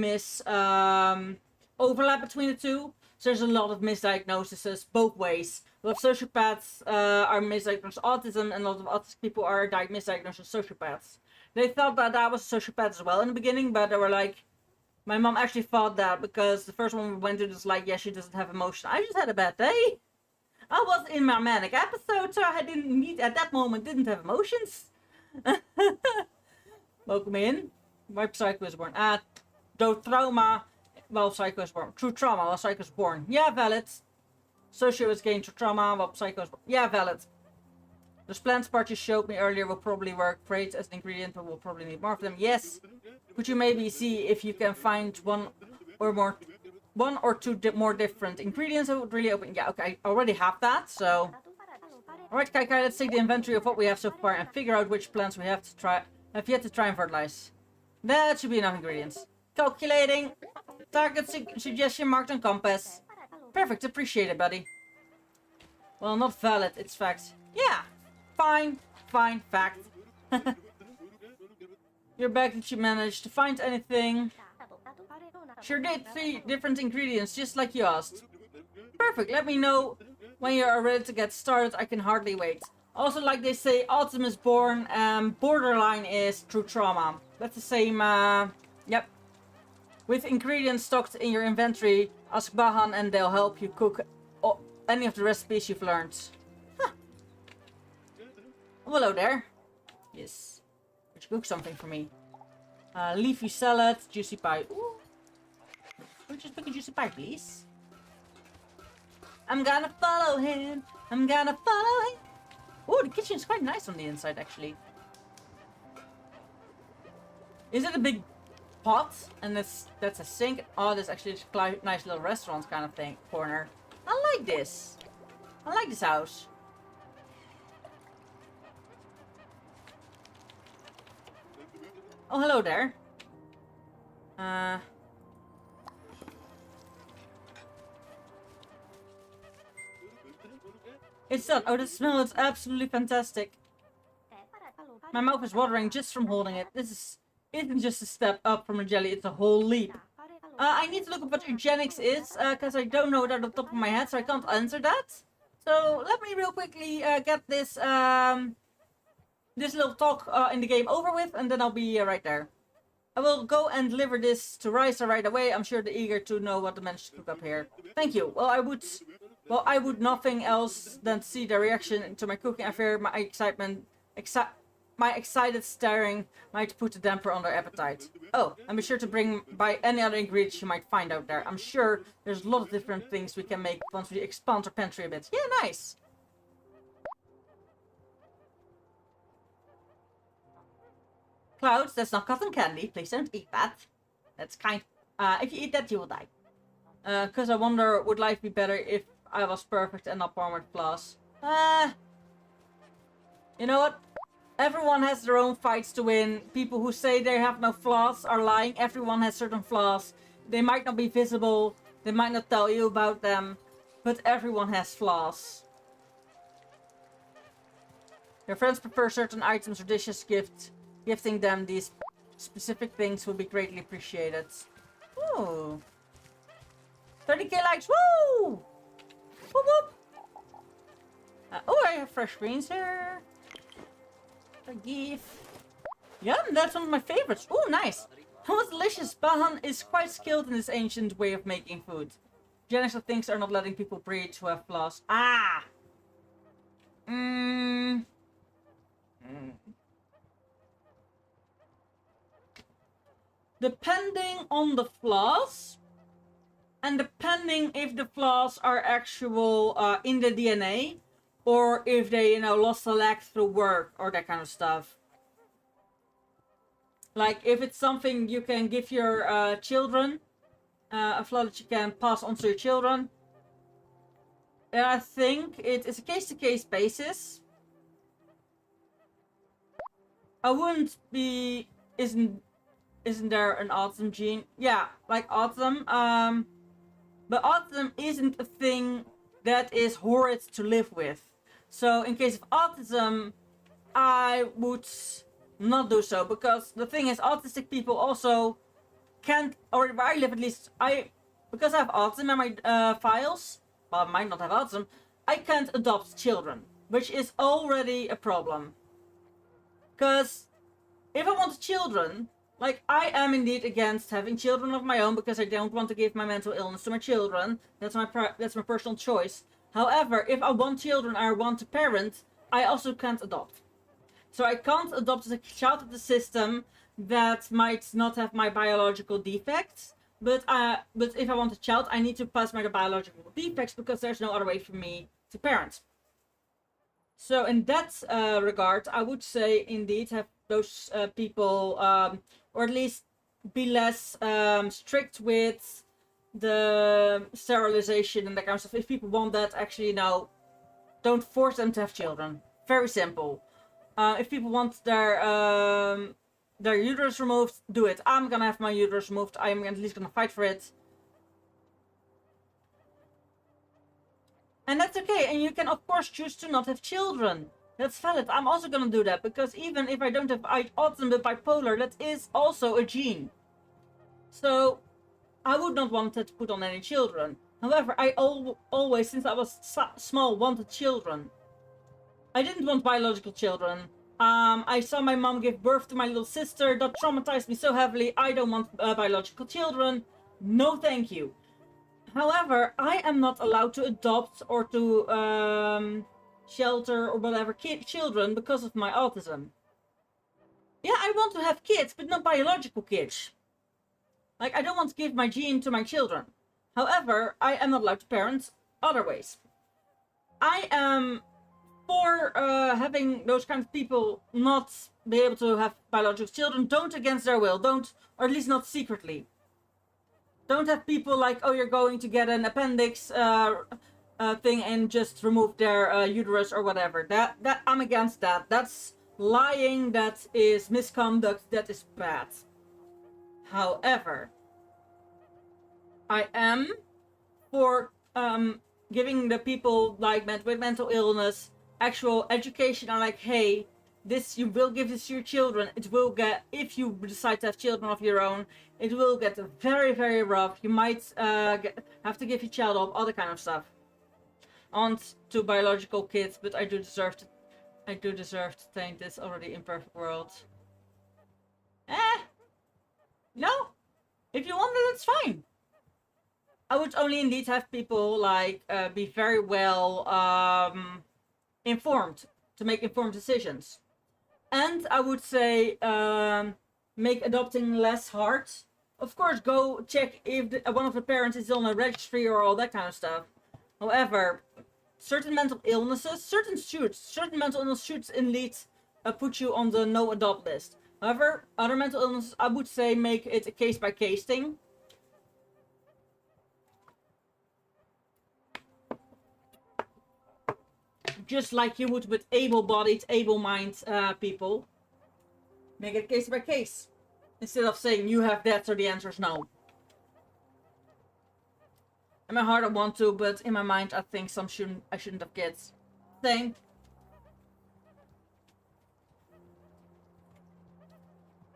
overlap between the two. So there's a lot of misdiagnoses both ways. A lot of sociopaths are misdiagnosed with autism, and a lot of autistic people are misdiagnosed as sociopaths. They thought that I was a sociopath as well in the beginning, but they were like, my mom actually thought that because the first one we went to was like, yeah, she doesn't have emotion. I just had a bad day. I was in my manic episode, so I at that moment didn't have emotions. Welcome in. Why Psycho was born. Though trauma while Psycho was born. Through trauma while Psycho was born. Yeah, valid. Socio was gained through trauma while Psycho was born. Yeah, valid. Those plants part you showed me earlier will probably work great as an ingredient, but we'll probably need more of them. Yes. Could you maybe see if you can find one or two more different ingredients that would really open? Yeah, okay, I already have that, so. Alright, Kai, let's take the inventory of what we have so far and figure out which plants we have yet to try and fertilize. That should be enough ingredients. Calculating. Target suggestion marked on compass. Perfect, appreciate it, buddy. Well, not valid, it's fact. Yeah, fine, fact. You're back. Did you manage to find anything? Sure did. 3 different ingredients, just like you asked. Perfect, let me know when you are ready to get started. I can hardly wait. Also, like they say, autism is born, borderline is through trauma. That's the same, yep. With ingredients stocked in your inventory, ask Bahan and they'll help you cook any of the recipes you've learned. Huh. Hello there. Yes. Would you cook something for me? Leafy salad, juicy pie. Ooh. Would you just pick a juicy pie, please? I'm gonna follow him. I'm gonna follow him. Oh, the kitchen's quite nice on the inside, actually. Is it a big pot? And that's a sink? Oh, that's actually a nice little restaurant kind of thing. Corner. I like this. I like this house. Oh, hello there. It's done. Oh, the smell is absolutely fantastic. My mouth is watering just from holding it. This isn't just a step up from a jelly, it's a whole leap. I need to look up what eugenics is, because I don't know it off the top of my head, so I can't answer that. So let me real quickly get this little talk in the game over with, and then I'll be right there. I will go and deliver this to Risa right away. I'm sure they're eager to know what I managed to cook up here. Thank you. Well, I would nothing else than see the reaction to my cooking. I fear my excited staring might put a damper on their appetite. Oh, and be sure to bring by any other ingredients you might find out there. I'm sure there's a lot of different things we can make once we expand our pantry a bit. Yeah, nice. Clouds, that's not cotton candy. Please don't eat that. That's if you eat that, you will die. Because I wonder, would life be better if I was perfect and not born with flaws? You know what? Everyone has their own fights to win. People who say they have no flaws are lying. Everyone has certain flaws. They might not be visible. They might not tell you about them. But everyone has flaws. Your friends prefer certain items or dishes. Gifting them these specific things will be greatly appreciated. Ooh. 30k likes. Woo! Whoop whoop. Oh, I have fresh greens here. A gift. Yum, that's one of my favorites. Oh, nice. That was delicious. Bahan is quite skilled in this ancient way of making food. Genetic things are not letting people breed who have flaws. Ah! Depending on the flaws, and depending if the flaws are actual in the DNA, or if they, lost a leg through work or that kind of stuff. Like, if it's something you can give your children, a flaw that you can pass on to your children, I think it is a case-to-case basis. I wouldn't be... Isn't there an autism gene? Yeah, like autism. But autism isn't a thing that is horrid to live with. So in case of autism, I would not do so, because the thing is, autistic people also can't, or where I live at least, because I have autism in my files, well, I might not have autism, I can't adopt children, which is already a problem. Because if I want children, like, I am indeed against having children of my own, because I don't want to give my mental illness to my children. That's my personal choice. However, if I want children, I want to parent, I also can't adopt. So I can't adopt a child of the system that might not have my biological defects. But if I want a child, I need to pass my biological defects, because there's no other way for me to parent. So in that regard, I would say indeed have those people, or at least be less strict with the sterilization and that kind of stuff. If people want that, actually, no, don't force them to have children. Very simple. If people want their uterus removed, do it. I'm gonna have my uterus removed. I'm at least gonna fight for it. And that's okay. And you can, of course, choose to not have children. That's valid. I'm also gonna do that, because even if I don't have autism but bipolar, that is also a gene. So I would not want to put on any children. However, I always, since I was small, wanted children. I didn't want biological children. I saw my mom give birth to my little sister. That traumatized me so heavily. I don't want biological children. No, thank you. However, I am not allowed to adopt or to shelter or whatever children because of my autism. Yeah, I want to have kids, but not biological kids. Like, I don't want to give my gene to my children. However, I am not allowed to parent other ways. I am for having those kind of people not be able to have biological children. Don't against their will. Don't, or at least not secretly. Don't have people like, oh, you're going to get an appendix thing and just remove their uterus or whatever. That I'm against that. That's lying. That is misconduct. That is bad. However, I am for giving the people like with mental illness actual education on, like, hey, this, you will give this to your children. It will get, if you decide to have children of your own, it will get very, very rough. You might have to give your child up, all that kind of stuff. On to biological kids, but I do deserve to taint this already imperfect world. No, if you want it, it's fine. I would only indeed have people like be very well informed to make informed decisions. And I would say make adopting less hard. Of course, go check if one of the parents is on a registry or all that kind of stuff. However, certain mental illnesses, certain mental illness should indeed put you on the no adopt list. However, other mental illnesses, I would say make it a case by case thing. Just like you would with able-bodied, able-minded people. Make it case by case. Instead of saying you have that, so the answer is no. In my heart I want to, but in my mind I think I shouldn't have kids. Thing.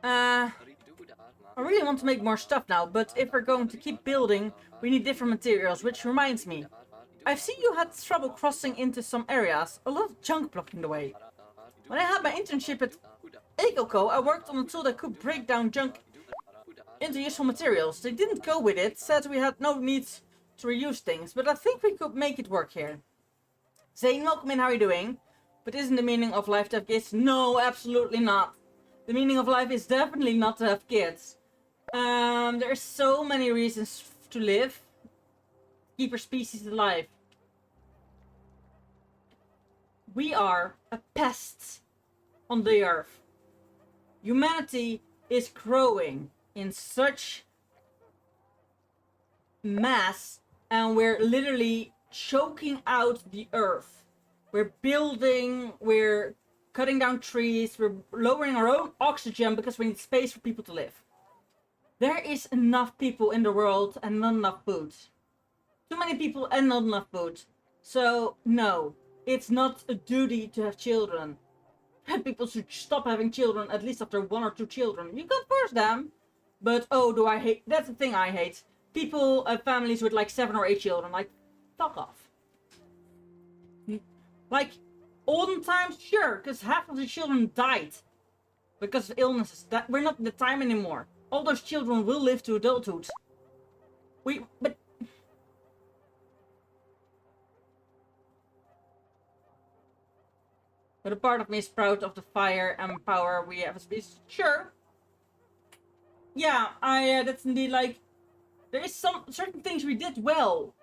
I really want to make more stuff now, but if we're going to keep building, we need different materials, which reminds me. I've seen you had trouble crossing into some areas, a lot of junk blocking the way. When I had my internship at Ecoco, I worked on a tool that could break down junk into useful materials. They didn't go with it, said we had no need to reuse things, but I think we could make it work here. Zane, welcome in, how are you doing? But isn't the meaning of life to have kids? No, absolutely not. The meaning of life is definitely not to have kids. There are so many reasons to live. Keep our species alive. We are a pest on the earth. Humanity is growing in such mass, and we're literally choking out the earth. We're building, we're cutting down trees, we're lowering our own oxygen because we need space for people to live. There is enough people in the world and not enough food. Too many people and not enough food. So, no. It's not a duty to have children. People should stop having children at least after 1 or 2 children. You can force them. But, oh, do I hate... That's the thing I hate. People, families with like 7 or 8 children. Like, fuck off. Like, olden times, sure. Because half of the children died. Because of illnesses. We're not in the time anymore. All those children will live to adulthood. But a part of me is proud of the fire and power we have as a species. Sure. Yeah, that's indeed like, there is some certain things we did well.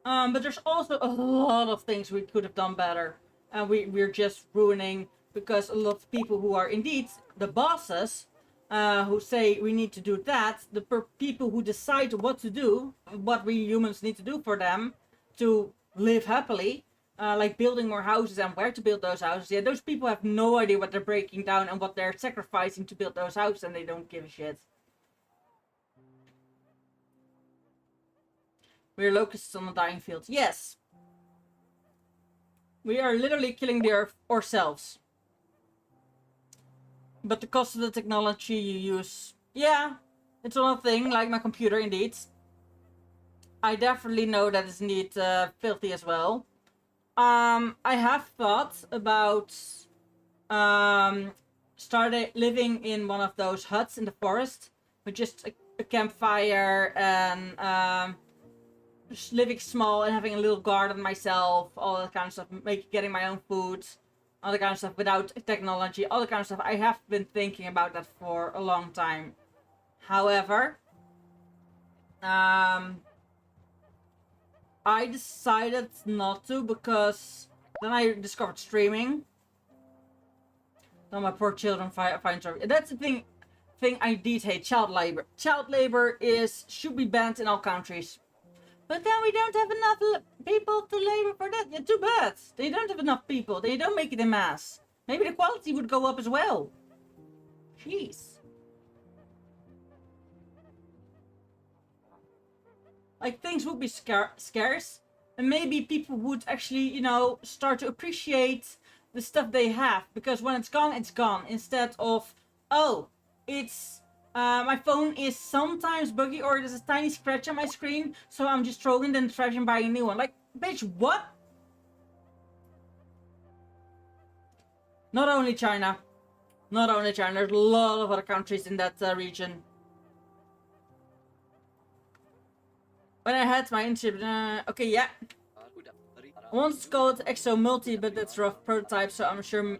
But there's also a lot of things we could have done better. And we're just ruining, because a lot of people who are indeed the bosses, who say we need to do that, the people who decide what to do, what we humans need to do for them to live happily, like building more houses and where to build those houses. Yeah, those people have no idea what they're breaking down and what they're sacrificing to build those houses, and they don't give a shit. We're locusts on a dying field. Yes. We are literally killing the earth ourselves. But the cost of the technology you use... Yeah, it's one thing, like my computer, indeed. I definitely know that it's indeed filthy as well. I have thought about started living in one of those huts in the forest with just a campfire and just living small and having a little garden myself, all that kind of stuff, getting my own food, all that kind of stuff without technology, all that kind of stuff. I have been thinking about that for a long time. However, I decided not to, because then I discovered streaming. Then my poor children find job. That's the thing I did hate, child labor. Child labor should be banned in all countries. But then we don't have enough people to labor for that. Yeah, too bad. They don't have enough people. They don't make it in mass. Maybe the quality would go up as well. Jeez. Like, things would be scarce, and maybe people would actually, you know, start to appreciate the stuff they have, because when it's gone, instead of, oh, it's, my phone is sometimes buggy, or there's a tiny scratch on my screen, so I'm just throwing it in the trash and buying a new one. Like, bitch, what? Not only China. Not only China, there's a lot of other countries in that region. When I had my internship, okay, yeah. Once called Exo Multi, but that's rough prototype, so I'm sure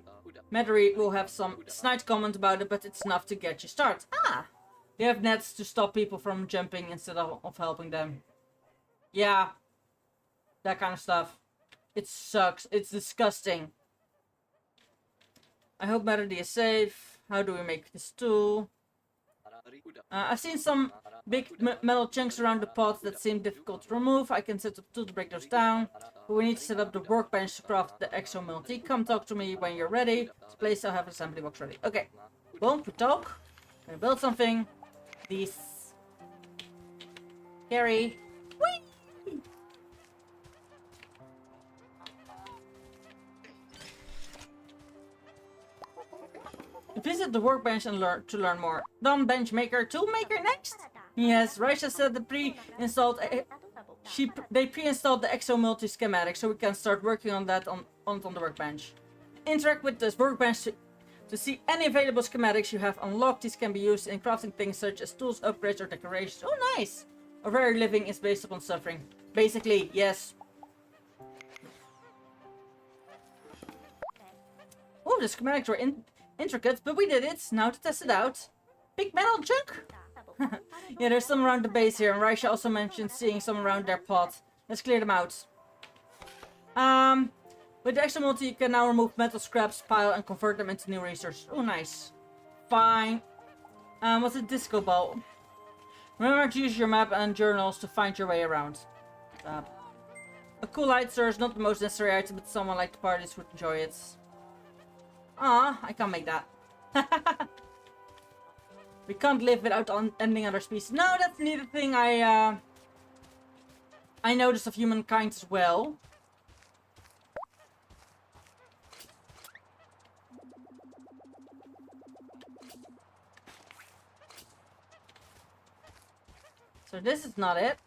Madery will have some snide comment about it, but it's enough to get you started. Ah! You have nets to stop people from jumping instead of helping them. Yeah. That kind of stuff. It sucks. It's disgusting. I hope Madery is safe. How do we make this tool? I've seen some big metal chunks around the pot that seem difficult to remove. I can set up a tool to break those down. But we need to set up the workbench to craft the Exo Multi. Come talk to me when you're ready. This place I'll have an assembly box ready. Okay. Boom, we talk. Gonna build something. These. Carry. Whee! Visit the workbench and learn more. Done, bench maker, tool maker next? Yes, Raisha said they pre-installed the Exo Multi schematic, so we can start working on that on the workbench. Interact with this workbench to see any available schematics you have unlocked. These can be used in crafting things such as tools, upgrades, or decorations. Oh, nice! Our very living is based upon suffering. Basically, yes. Oh, the schematics were intricate, but we did it. Now to test it out. Big metal chunk? Yeah, there's some around the base here, and Raisha also mentioned seeing some around their pot. Let's clear them out. With the Exo Multi, you can now remove metal scraps, pile, and convert them into new resources. Oh, nice. Fine. What's a disco ball? Remember to use your map and journals to find your way around. A cool light source, not the most necessary item, but someone like the parties would enjoy it. Ah, I can't make that. We can't live without ending other species. No, that's neither thing I I noticed of humankind as well. So this is not it.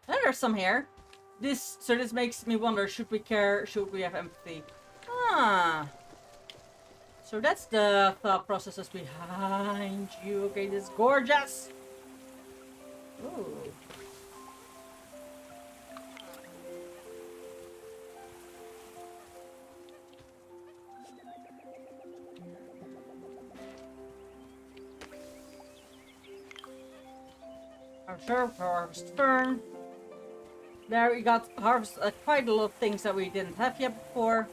There's some here. So this makes me wonder, should we care? Should we have empathy? Ah. So that's the thought processes behind you. Okay, this is gorgeous. Ooh. Harvest fern. There we got harvest quite a lot of things that we didn't have yet before.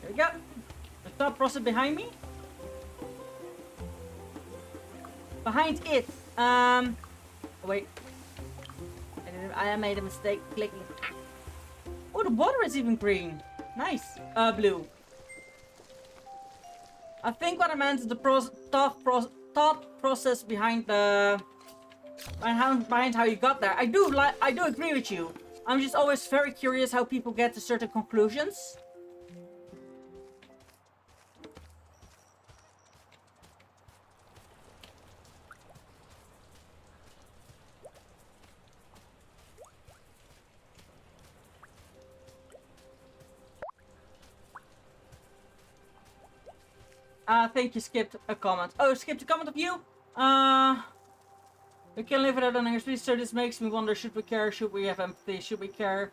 There we go. The thought process behind me. Behind it. Oh, wait. I made a mistake clicking. Oh, the water is even green. Nice. Blue. I think what I meant is the thought process behind behind how you got there. I do agree with you. I'm just always very curious how people get to certain conclusions. I think you skipped a comment. Oh, skipped a comment of you? We can live without an anger, so this makes me wonder, should we care? Should we have empathy? Should we care?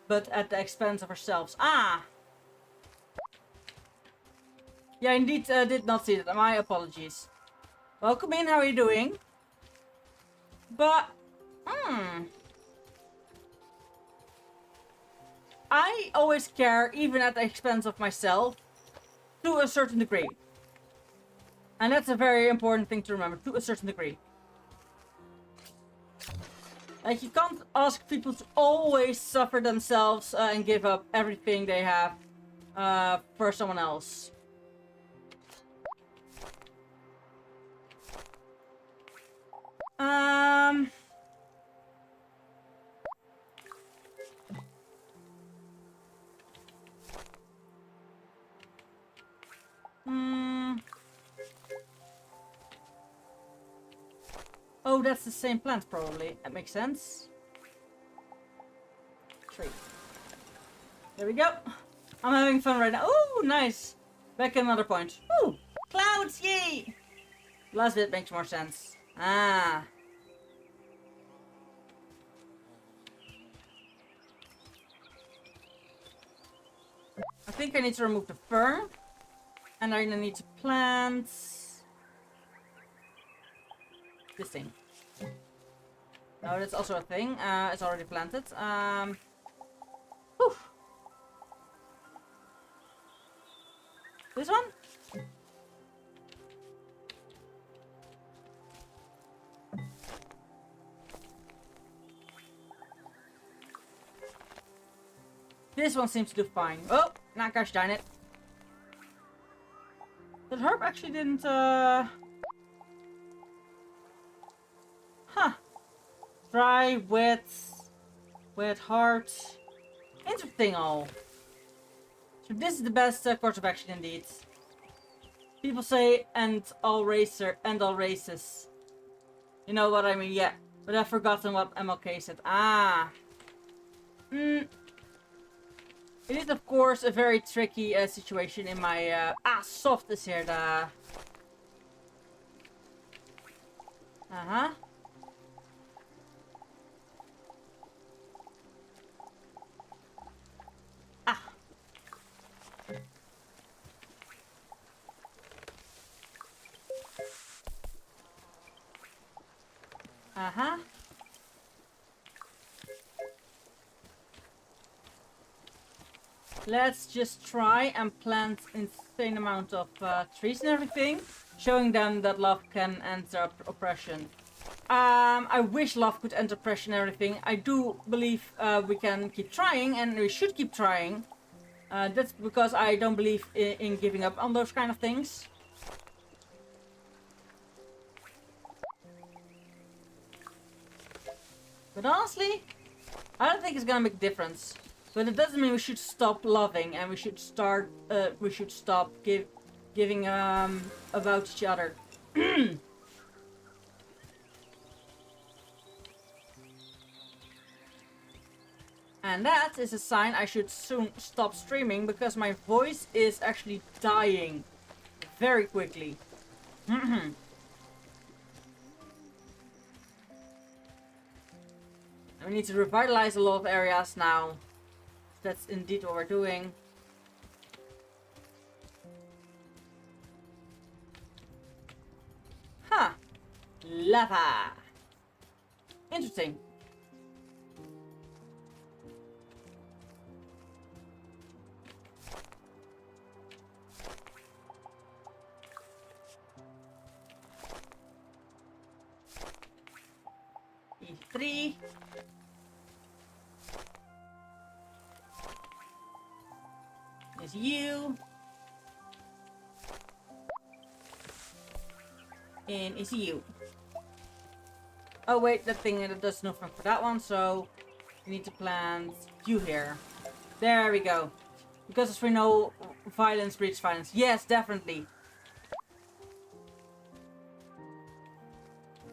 But at the expense of ourselves. Ah! Yeah, indeed, did not see that. My apologies. Welcome in, how are you doing? But, I always care, even at the expense of myself, to a certain degree. And that's a very important thing to remember, to a certain degree. Like, you can't ask people to always suffer themselves and give up everything they have for someone else. Oh, that's the same plant, probably. That makes sense. Tree. There we go. I'm having fun right now. Oh, nice. Back at another point. Ooh, clouds, yay! Last bit makes more sense. Ah. I think I need to remove the fern. And I need to plant this thing. No, that's also a thing. It's already planted. Whew. This one? This one seems to do fine. Oh, nah, gosh darn it. That herb actually didn't, Huh. Dry, wet, hard. Interesting all. So this is the best course of action indeed. People say end all races. You know what I mean, yeah. But I've forgotten what MLK said. Ah. It is, of course, a very tricky situation in my... soft is here, the... Uh-huh. Ah. Uh-huh. Let's just try and plant insane amount of trees and everything, showing them that love can enter oppression. I wish love could end oppression and everything. I do believe we can keep trying, and we should keep trying. That's because I don't believe in giving up on those kind of things. But honestly, I don't think it's gonna make a difference. But it doesn't mean we should stop loving and we should start. We should stop giving about each other. And that is a sign I should soon stop streaming because my voice is actually dying very quickly. And we need to revitalize a lot of areas now. That's indeed what we're doing. Huh. Lava. Interesting. E3. Is you. And is you. Oh wait, that thing that does nothing for that one, so we need to plant you here. There we go. Because as we know, violence breeds violence. Yes, definitely.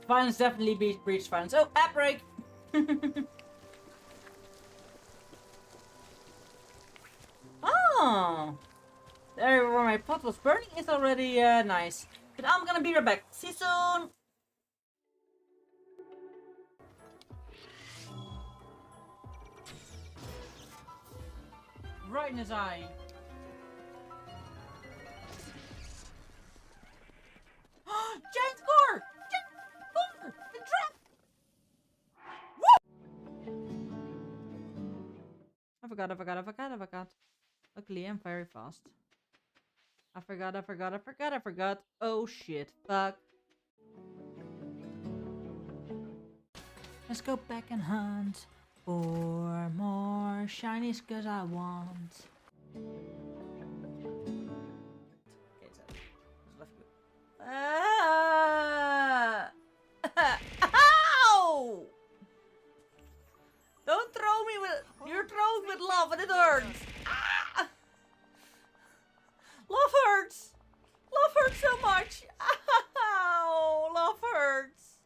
Violence definitely breeds violence. Oh, app break! Oh! There where my pot was burning is already nice. But I'm gonna be right back. See you soon! Right in his eye. Giant score! Giant score! The trap! Woo! I forgot. Luckily, I'm very fast. I forgot. Oh shit. Fuck. Let's go back and hunt for more shinies cause I want. Okay, so let's go. Ow! Don't throw me with. You're throwing with love and it hurts. Ah! Love hurts. Love hurts so much. Ow! Love hurts.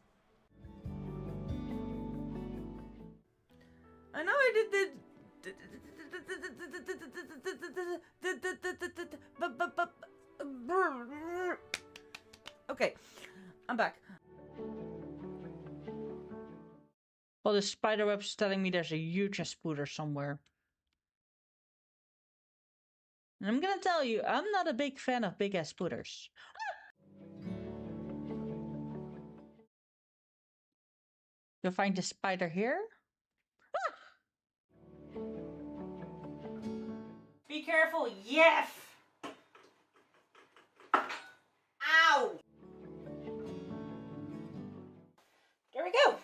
I know I did. Okay, I'm back. Well, the spider web's telling me there's a huge spooder somewhere. And I'm gonna tell you, I'm not a big fan of big ass spooters. You'll find the spider here. Be careful, yes! Ow! There we go.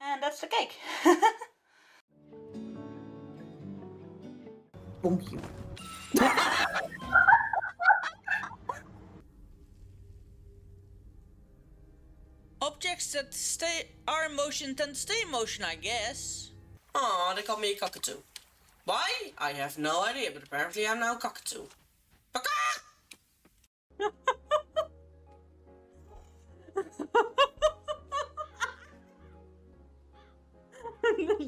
And that's the cake. Bonk you. Objects that are in motion tend to stay in motion, I guess. Aw, they called me a cockatoo. Why? I have no idea, but apparently I'm now a cockatoo.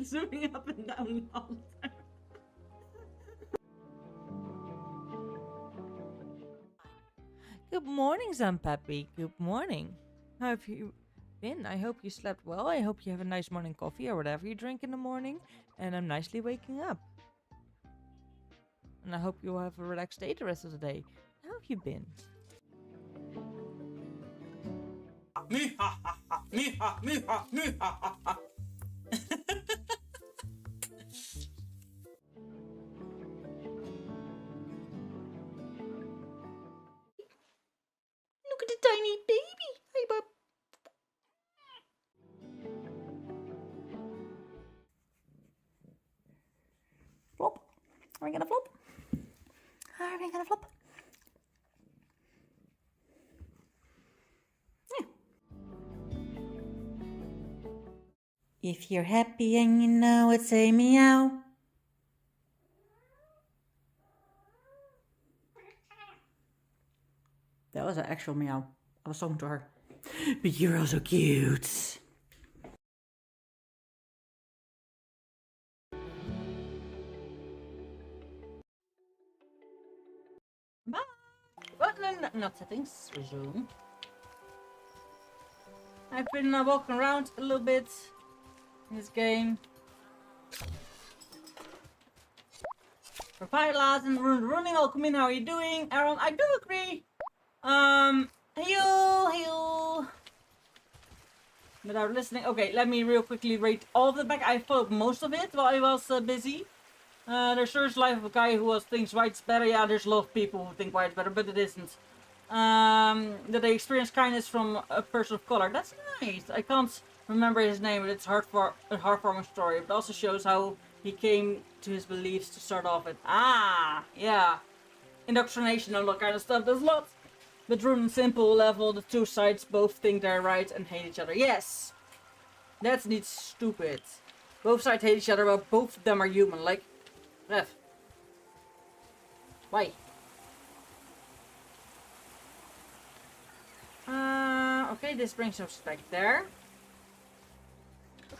Zooming up and down all the time. Good morning, Zampeppy. Good morning. How have you been? I hope you slept well. I hope you have a nice morning coffee or whatever you drink in the morning. And I'm nicely waking up. And I hope you have a relaxed day the rest of the day. How have you been? Look at the tiny baby. Hey, bub. Flop. Are we gonna flop? Are we gonna flop? Yeah. If you're happy and you know it, say meow. That was an actual meow. I was talking to her. But you're also cute. Bye. Button, not settings. Resume. I've been walking around a little bit in this game. Provide lads and running. Welcome in. How are you doing, Aaron? I do agree. Heal. Without listening. Okay, let me real quickly rate all of the back. I followed most of it while I was busy. There's Search Life of a guy who thinks white's better. Yeah, there's a lot of people who think white's better, but it isn't. That they experience kindness from a person of color. That's nice. I can't remember his name, but it's a heartwarming story. It also shows how he came to his beliefs to start off with. Ah, yeah. Indoctrination and all that kind of stuff. There's lots. But rule and simple level, the two sides both think they're right and hate each other. Yes! That's not stupid. Both sides hate each other, but both of them are human. Like, ref. Why? Okay, this brings us back there.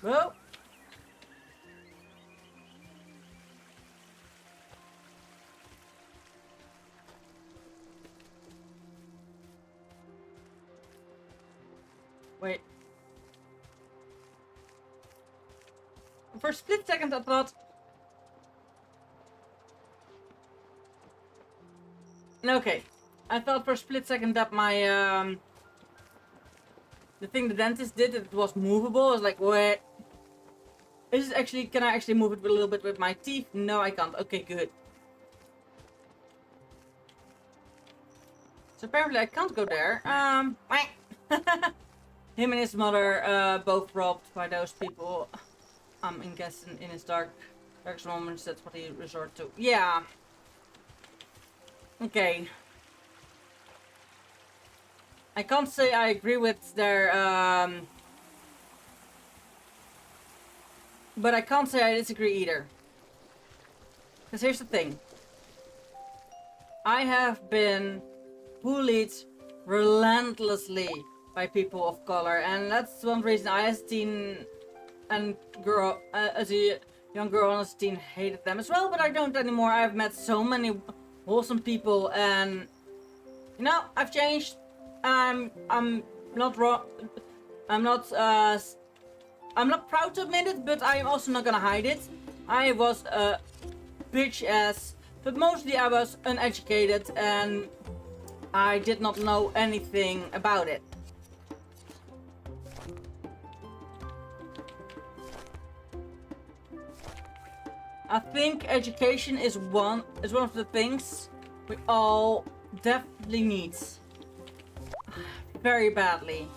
Whoa! Wait. For a split second I thought... Okay. I thought for a split second that my, the thing the dentist did, it was movable. I was like, wait. Is it actually... Can I actually move it a little bit with my teeth? No, I can't. Okay, good. So apparently I can't go there. Him and his mother, both robbed by those people. I'm guessing in his darkest moments, that's what he resorted to. Yeah. Okay. I can't say I agree with their, but I can't say I disagree either. Because here's the thing. I have been bullied relentlessly by people of color, and that's one reason I as a teen and girl, as a young girl and as a teen, hated them as well, but I don't anymore. I've met so many wholesome people, and you know, I've changed. I'm not wrong. I'm not proud to admit it, but I'm also not gonna hide it. I was a bitch ass, but mostly I was uneducated and I did not know anything about it. I think education is one of the things we all definitely need. Very badly.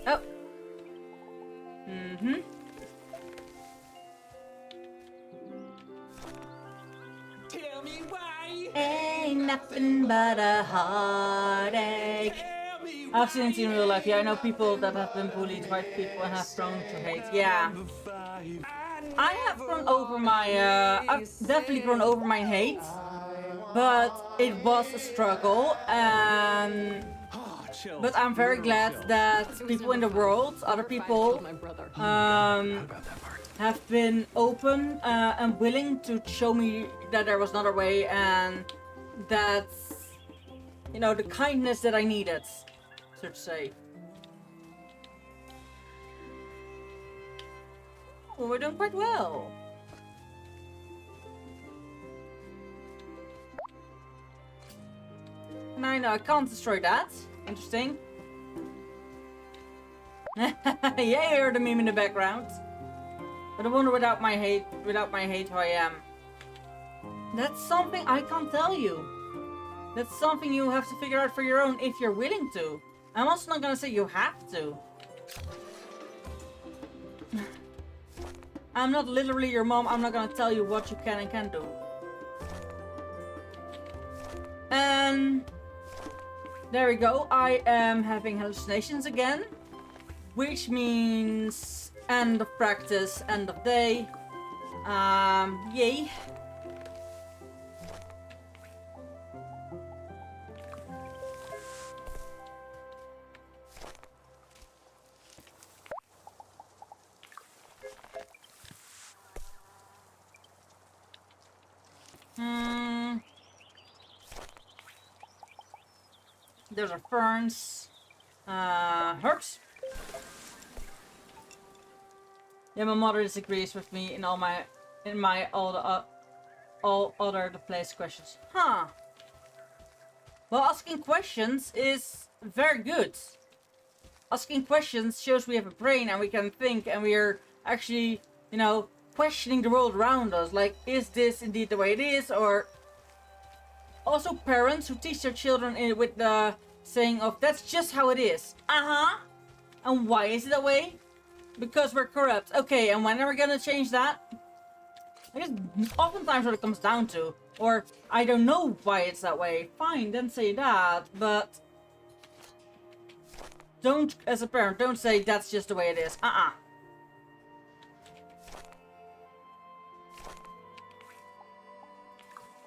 Oh. Tell me why. Ain't nothing but a heartache. I've seen it in real life. Yeah, I know people that have been bullied, white people, and have grown to hate. Yeah. I have grown over my, I've definitely grown over my hate. But it was a struggle, and... But I'm very glad that people in the world, other people, have been open and willing to show me that there was another way, and that, you know, the kindness that I needed, so to say. Oh, we're doing quite well. And I know I can't destroy that. Interesting. Yeah, you heard the meme in the background. But I wonder without my hate who I am. That's something I can't tell you. That's something you have to figure out for your own if you're willing to. I'm also not gonna say you have to. I'm not literally your mom. I'm not gonna tell you what you can and can't do. And There we go. I am having hallucinations again. Which means end of practice, end of day. Yay. Those are ferns. Herbs. Yeah, my mother disagrees with me in all other the place questions. Huh. Well, asking questions is very good. Asking questions shows we have a brain and we can think and we are actually, you know, questioning the world around us. Like, is this indeed the way it is? Or also parents who teach their children with the saying of, that's just how it is. Uh-huh. And why is it that way? Because we're corrupt. Okay, and when are we gonna change that? I guess oftentimes what it comes down to. Or, I don't know why it's that way. Fine, then say that, but don't, as a parent, don't say that's just the way it is.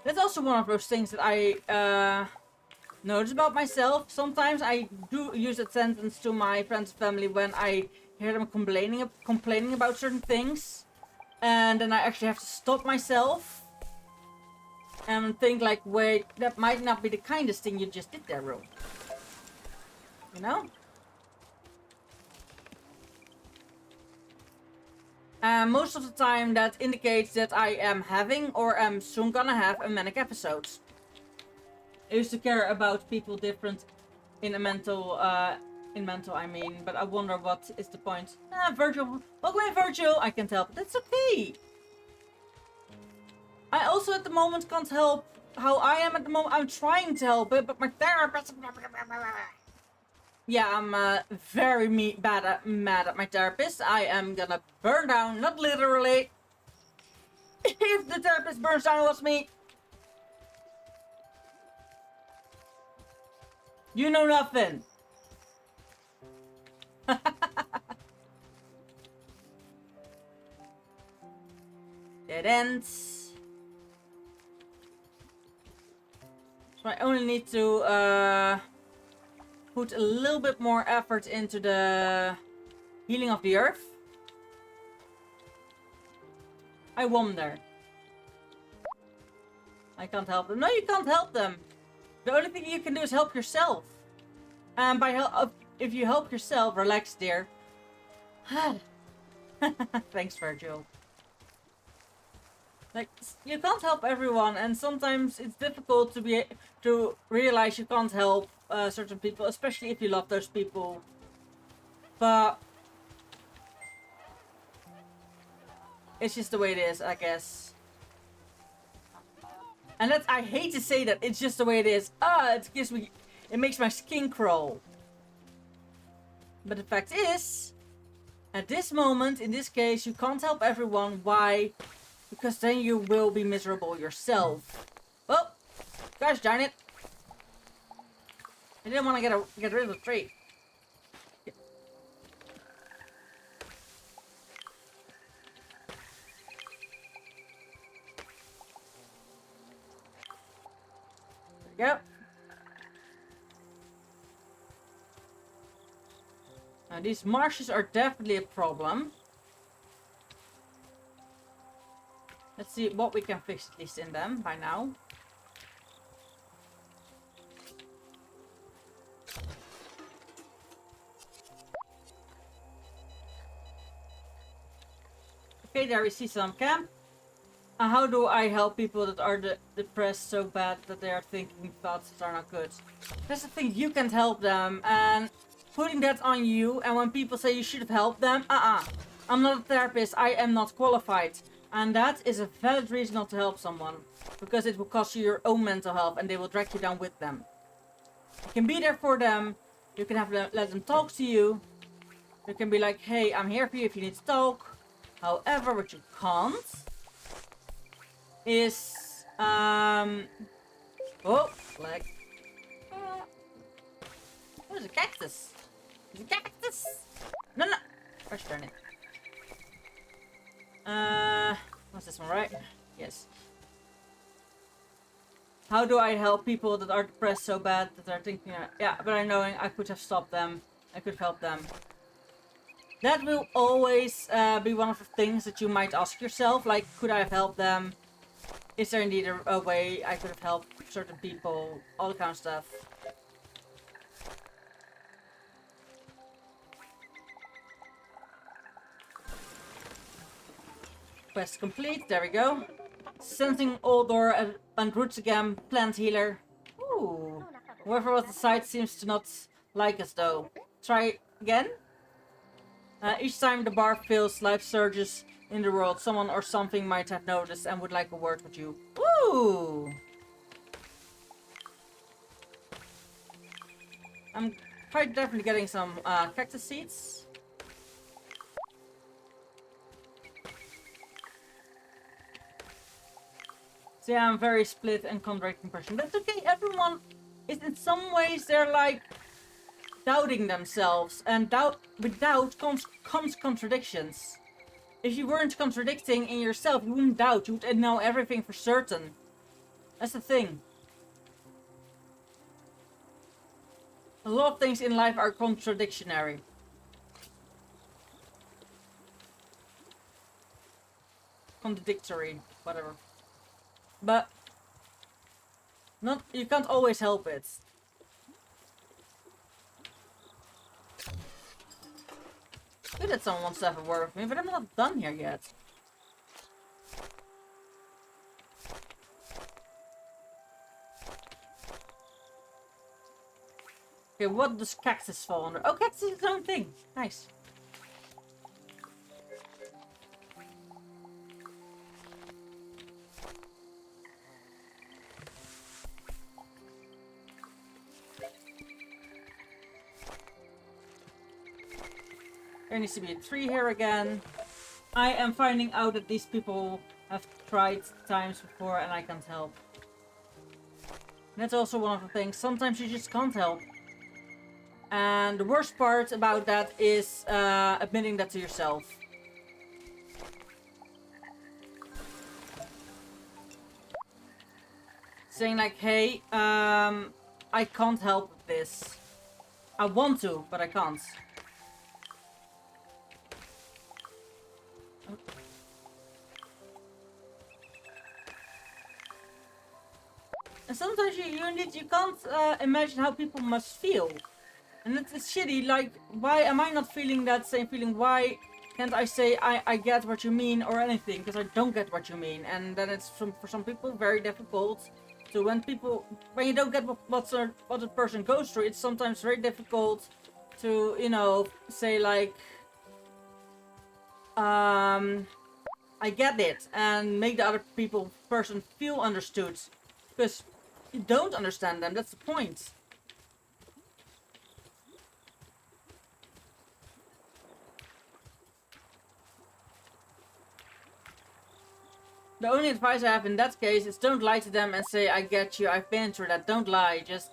That's also one of those things that I notice about myself. Sometimes I do use that sentence to my friends and family when I hear them complaining about certain things. And then I actually have to stop myself and think like, wait, that might not be the kindest thing you just did there, bro. You know? Most of the time that indicates that I am having or am soon gonna have a manic episode. I used to care about people different in a mental, I mean, but I wonder what is the point. Virgil. Welcome in, Virgil. I can't help. That's okay. I also at the moment can't help how I am at the moment. I'm trying to help it, but my therapist... Yeah, I'm very mad at my therapist. I am gonna burn down, not literally. If the therapist burns down, it was me. You know nothing. Dead ends. So I only need to put a little bit more effort into the healing of the earth. I wonder. I can't help them. No, you can't help them. The only thing you can do is help yourself. And if you help yourself, relax, dear. Thanks, Virgil. Like, you can't help everyone, and sometimes it's difficult to realize you can't help certain people, especially if you love those people. But it's just the way it is, I guess. And I hate to say that, it's just the way it is. It makes my skin crawl. But the fact is, at this moment, in this case, you can't help everyone. Why? Because then you will be miserable yourself. Oh, gosh darn it. I didn't want to get rid of the tree. Yep. Now these marshes are definitely a problem. Let's see what we can fix at least in them by now. Okay, there we see some camp. How do I help people that are depressed so bad that they are thinking thoughts that are not good? That's the thing, you can't help them, and putting that on you, and when people say you should have helped them, I'm not a therapist, I am not qualified. And that is a valid reason not to help someone, because it will cost you your own mental health, and they will drag you down with them. You can be there for them, you can let them talk to you, you can be like, hey, I'm here for you if you need to talk. However, what you can't is, oh, like, cactus. It's a cactus. No, no. Let's turn it. What's this one, right? Yes. How do I help people that are depressed so bad that they're thinking, yeah, but I knowing I could have stopped them. I could help them. That will always be one of the things that you might ask yourself, like, could I have helped them? Is there indeed a way I could have helped certain people? All that kind of stuff. Quest complete, there we go. Sensing odor and roots again, plant healer. Ooh. Whoever was the site seems to not like us though. Try again? Each time the bar fills, life surges in the world. Someone or something might have noticed and would like a word with you. Ooh! I'm quite definitely getting some cactus seeds. So yeah, I'm very split and contradicting person. That's okay, everyone is in some ways they're like doubting themselves, and with doubt comes contradictions. If you weren't contradicting in yourself, you wouldn't doubt, you would know everything for certain. That's the thing. A lot of things in life are contradictionary. Contradictory, whatever. But you can't always help it. Good that someone wants to have a word with me, but I'm not done here yet. Okay, what does cactus fall under? Oh, cactus is its own thing. Nice. There needs to be a tree here again. I am finding out that these people have tried times before and I can't help. And that's also one of the things. Sometimes you just can't help. And the worst part about that is admitting that to yourself. Saying like, hey, I can't help with this. I want to, but I can't. And sometimes you can't imagine how people must feel. And it's shitty, like, why am I not feeling that same feeling? Why can't I say I get what you mean or anything? Because I don't get what you mean. And then it's for some people very difficult to when you don't get what a person goes through, it's sometimes very difficult to, you know, say like, I get it, and make the other person feel understood. Because you don't understand them, that's the point. The only advice I have in that case is don't lie to them and say, I get you, I've been through that. Don't lie, just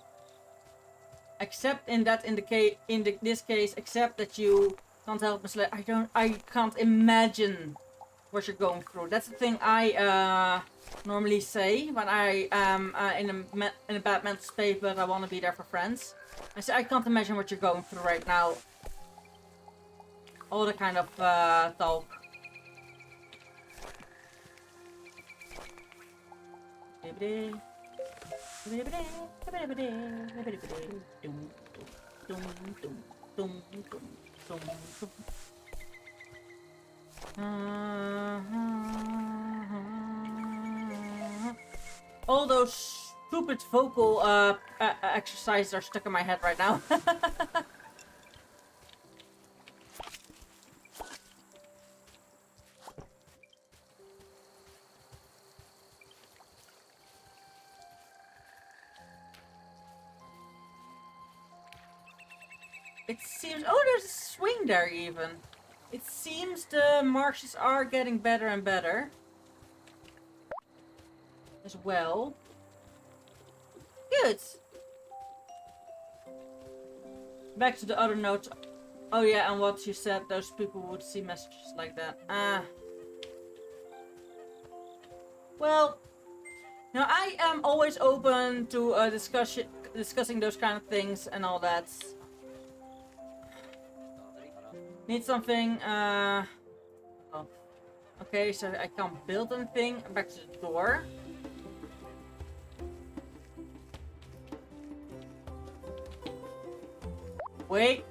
accept this case, accept that you can't help but I can't imagine what you're going through. That's the thing I normally say when I am in a bad mental state, but I want to be there for friends. I say, I can't imagine what you're going through right now. All the kind of talk. All those stupid vocal exercises are stuck in my head right now. It seems... Oh, there's a swing there even. It seems the marshes are getting better and better. As well. Good. back to the other notes. Oh yeah, and what you said, those people would see messages like that. Well, now I am always open to discussing those kind of things and all that. Need something, oh. Okay, so I can't build anything. Back to the door. Wait.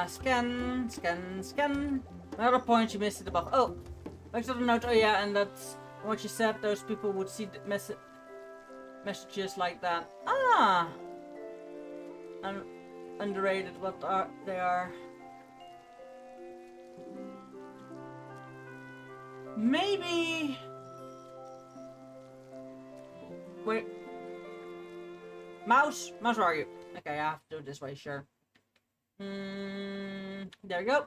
Scan. Another point you missed it above. Oh, back to the note. Oh yeah, and that's what you said. Those people would see the messages like that. Ah, underrated. What are they are? Maybe. Wait. Mouse, where are you? Okay, I have to do it this way. Sure. There we go.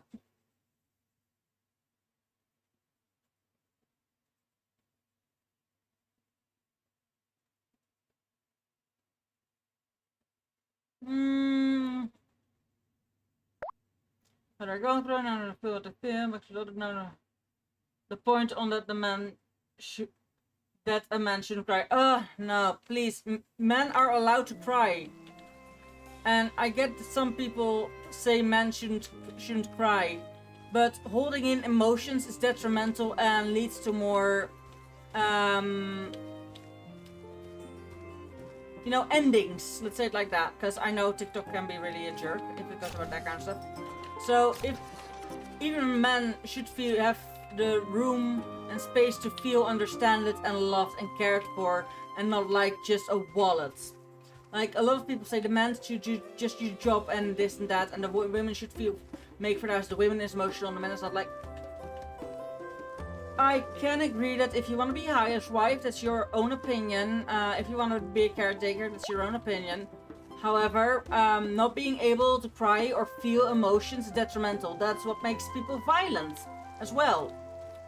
But are going through now feel the film, but no. The point on that a man shouldn't cry. No, please. Men are allowed to cry. And I get that some people say men shouldn't cry, but holding in emotions is detrimental and leads to more, you know, endings. Let's say it like that, because I know TikTok can be really a jerk if it goes about that kind of stuff. So if even men should have the room and space to feel understood and loved and cared for, and not like just a wallet. Like, a lot of people say the man should just do job and this and that, and the women should make for the house. The women is emotional, the man is not. Like, I can agree that if you want to be a housewife, that's your own opinion. If you want to be a caretaker, that's your own opinion. However, not being able to cry or feel emotions is detrimental. That's what makes people violent as well.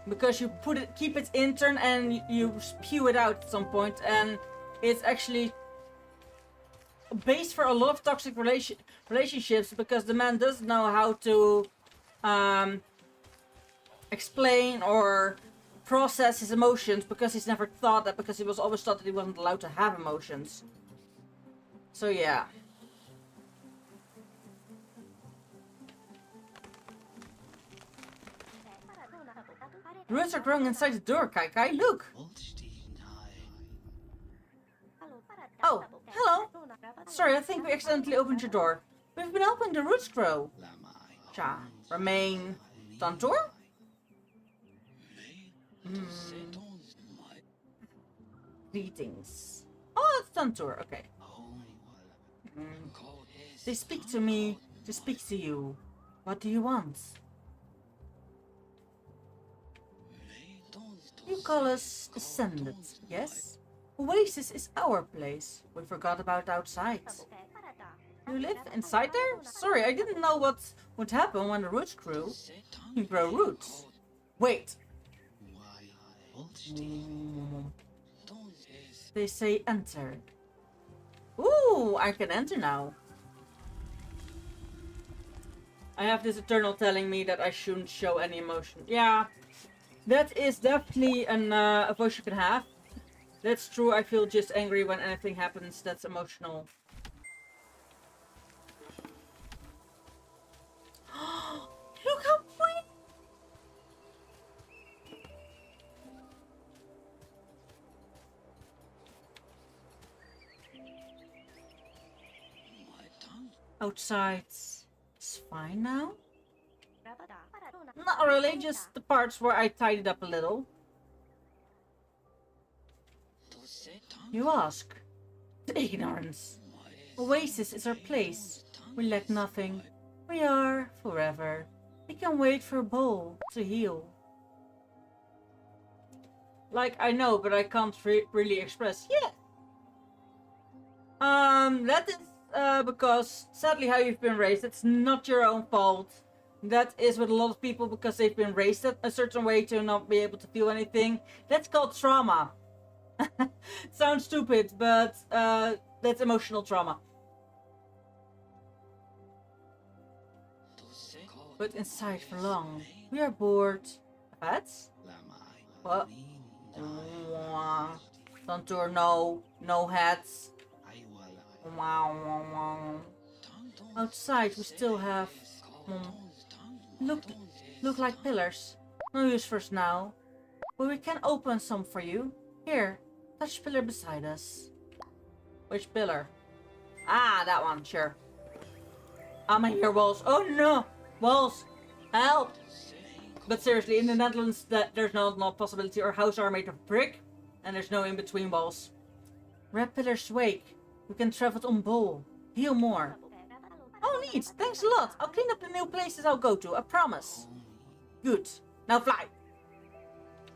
Because you keep it intern and you spew it out at some point, and it's actually based for a lot of toxic relationships, because the man doesn't know how to explain or process his emotions, because he's never thought that, because he was always taught that he wasn't allowed to have emotions. So yeah. Roots are growing inside the door, Kai. Look! Oh, hello! Sorry, I think we accidentally opened your door. We've been helping the roots grow. Cha. Remain. Tantor? Greetings. Oh, it's Tantor. Okay. They speak to me to speak to you. What do you want? You call us descended, yes? Oasis is our place. We forgot about outside. You live inside there? Sorry, I didn't know what would happen when the roots grew. You grow roots. Wait. They say enter. Ooh, I can enter now. I have this eternal telling me that I shouldn't show any emotion. Yeah, that is definitely a voice you can have. That's true, I feel just angry when anything happens that's emotional. Look how pretty! Outside, it's fine now? Not really, just the parts where I tidied up a little. You ask? The ignorance. Oasis is our place. We lack nothing. We are forever. We can wait for a bowl to heal. Like, I know, but I can't really express. Yeah. That is because sadly how you've been raised. It's not your own fault. That is with a lot of people because they've been raised a certain way to not be able to feel anything. That's called trauma. Sounds stupid, but that's emotional trauma. But inside for long, we are bored. Pets? What? Contour, no. No hats. Outside we still have... Look like pillars. No use for us now. But we can open some for you. Here, touch pillar beside us. Which pillar? Ah, that one, sure. I'm here, walls. Oh no! Walls! Help! But seriously, in the Netherlands, there's no possibility. Our houses are made of brick, and there's no in-between walls. Red pillars wake. We can travel on bowl. Heal more. Oh, neat. Thanks a lot. I'll clean up the new places I'll go to. I promise. Good. Now fly.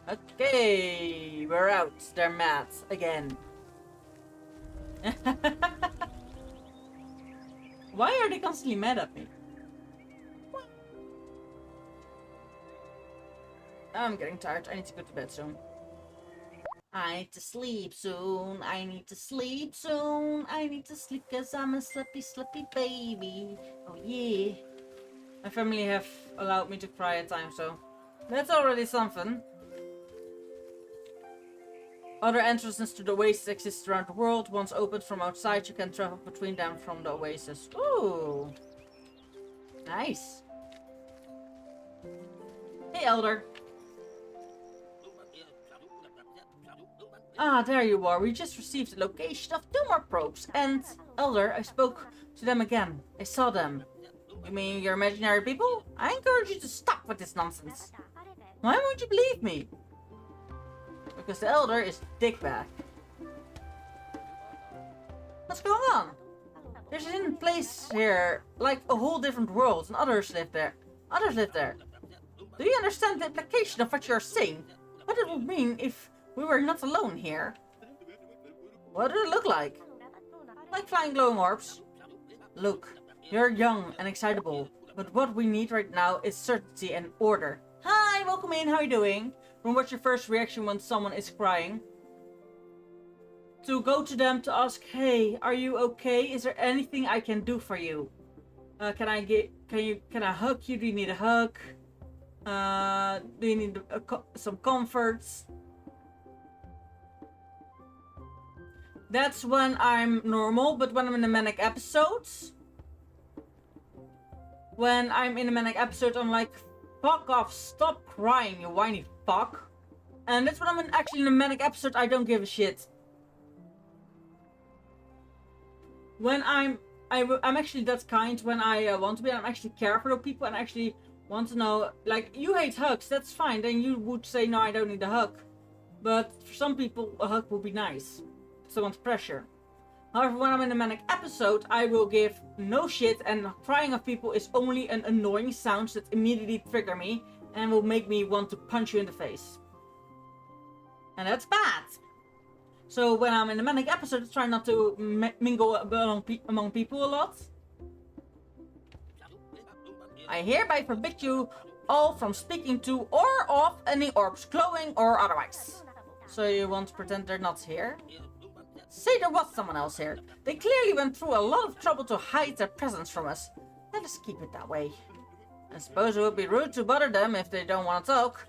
Okay. We're out. They're mad. Again. Why are they constantly mad at me? I'm getting tired. I need to go to bed soon. I need to sleep soon. I need to sleep soon. I need to sleep because I'm a sleepy baby. Oh yeah. My family have allowed me to cry at times, so that's already something. Other entrances to the oasis exist around the world. Once opened from outside, you can travel between them from the oasis. Ooh. Nice. Hey, Elder. Ah, there you are. We just received the location of 2 more probes. And, Elder, I spoke to them again. I saw them. You mean your imaginary people? I encourage you to stop with this nonsense. Why won't you believe me? Because the Elder is dickbag. What's going on? There's a hidden place here, like a whole different world, and others live there. Others live there. Do you understand the implication of what you're saying? What it would mean if we were not alone here? What did it look like? Like flying glowing orbs. Look, you're young and excitable, but what we need right now is certainty and order. Hi, welcome in, how are you doing? And what's your first reaction when someone is crying? To go to them to ask, hey, are you okay? Is there anything I can do for you? Can I hug you? Do you need a hug? Do you need some comforts? That's when I'm normal, but when I'm in the manic episodes, I'm like, fuck off, stop crying, you whiny fuck. And that's when I'm actually in a manic episode, I don't give a shit. When I'm actually that kind when I want to be, I'm actually care for the people and actually want to know, like, you hate hugs, that's fine, then you would say, no, I don't need a hug. But for some people, a hug would be nice. Someone's pressure. However, when I'm in a manic episode, I will give no shit, and crying of people is only an annoying sound that immediately trigger me and will make me want to punch you in the face. And that's bad. So when I'm in a manic episode, I try not to mingle among people a lot. I hereby forbid you all from speaking to or of any orbs, glowing or otherwise. So you want to pretend they're not here? Say there was someone else here. They clearly went through a lot of trouble to hide their presence from us. Let us keep it that way. I suppose it would be rude to bother them if they don't want to talk.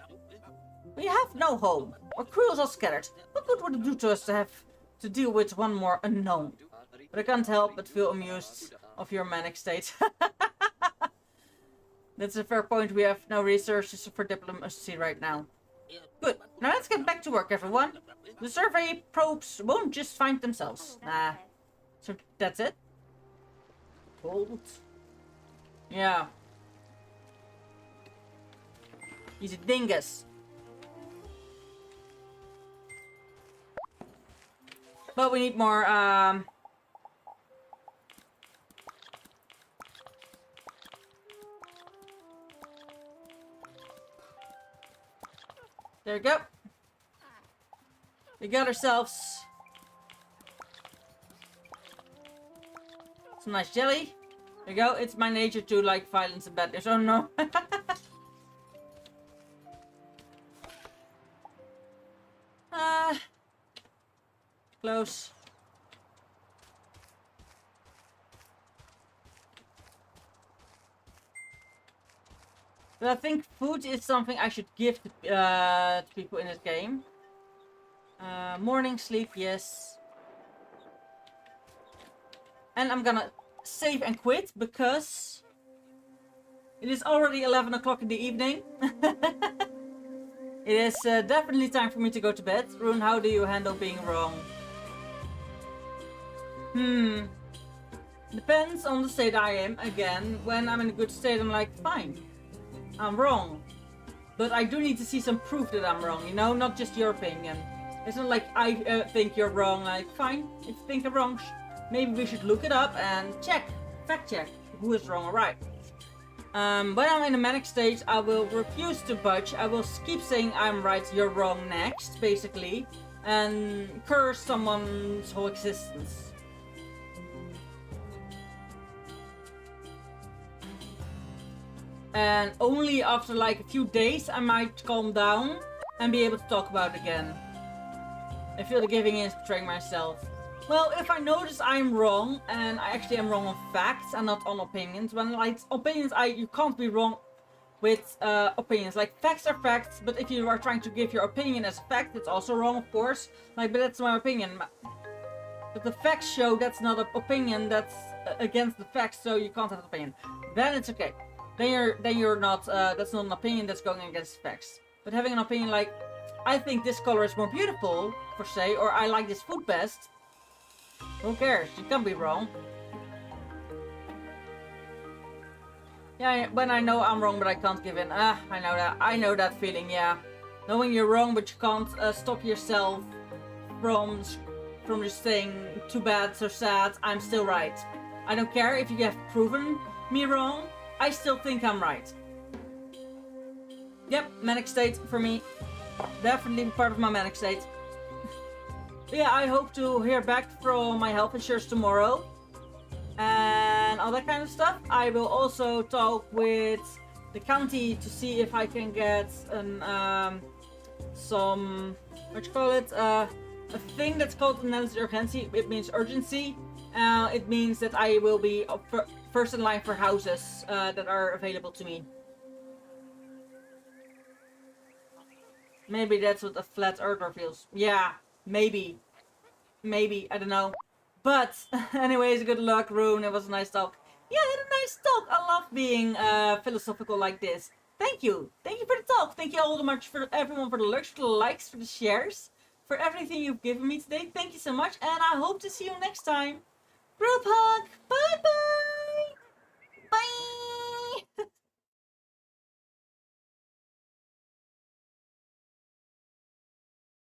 We have no home. Our crews are scattered. What good would it do to us to have to deal with one more unknown? But I can't help but feel amused of your manic state. That's a fair point. We have no resources for diplomacy right now. Good. Now let's get back to work, everyone. The survey probes won't just find themselves. Nah. So that's it? Cold. Yeah. He's a dingus. But we need more, there we go. We got ourselves some nice jelly. There you go. It's my nature to like violence and badness. Oh no. Close. But I think food is something I should give to people in this game. Morning sleep, yes. And I'm gonna save and quit because it is already 11 o'clock in the evening. It is definitely time for me to go to bed. Rune, how do you handle being wrong? Depends on the state I am. Again, when I'm in a good state, I'm like, fine. I'm wrong. But I do need to see some proof that I'm wrong, you know? Not just your opinion. It's not like I think you're wrong, like, fine. If you think I'm wrong, maybe we should look it up and check. Fact check. Who is wrong or right. When I'm in a manic stage, I will refuse to budge. I will keep saying I'm right, you're wrong next, basically. And curse someone's whole existence. And only after like a few days I might calm down and be able to talk about it again. I feel the giving in is betraying myself. Well, if I notice I'm wrong, and I actually am wrong on facts and not on opinions. When like opinions, you can't be wrong with opinions. Like facts are facts, but if you are trying to give your opinion as a fact, it's also wrong, of course. Like, but that's my opinion. But the facts show that's not an opinion, that's against the facts, so you can't have an opinion. Then it's okay. Then you're not, that's not an opinion that's going against facts. But having an opinion like, I think this color is more beautiful, per se, or I like this food best. Who cares? You can't be wrong. Yeah, when I know I'm wrong but I can't give in. I know that. I know that feeling, yeah. Knowing you're wrong but you can't stop yourself from just saying, too bad, so sad, I'm still right. I don't care if you have proven me wrong. I still think I'm right. Yep, manic state for me. Definitely part of my manic state. Yeah, I hope to hear back from my health insurance tomorrow. And all that kind of stuff. I will also talk with the county to see if I can get some, what you call it? A thing that's called analysis urgency. It means urgency. It means that I will be first in line for houses that are available to me. Maybe that's what a flat earther feels. Yeah, maybe. Maybe, I don't know. But, anyways, good luck, Rune. It was a nice talk. Yeah, I had a nice talk. I love being philosophical like this. Thank you. Thank you for the talk. Thank you all so much for everyone for the lurks, for the likes, for the shares, for everything you've given me today. Thank you so much. And I hope to see you next time. Group hug!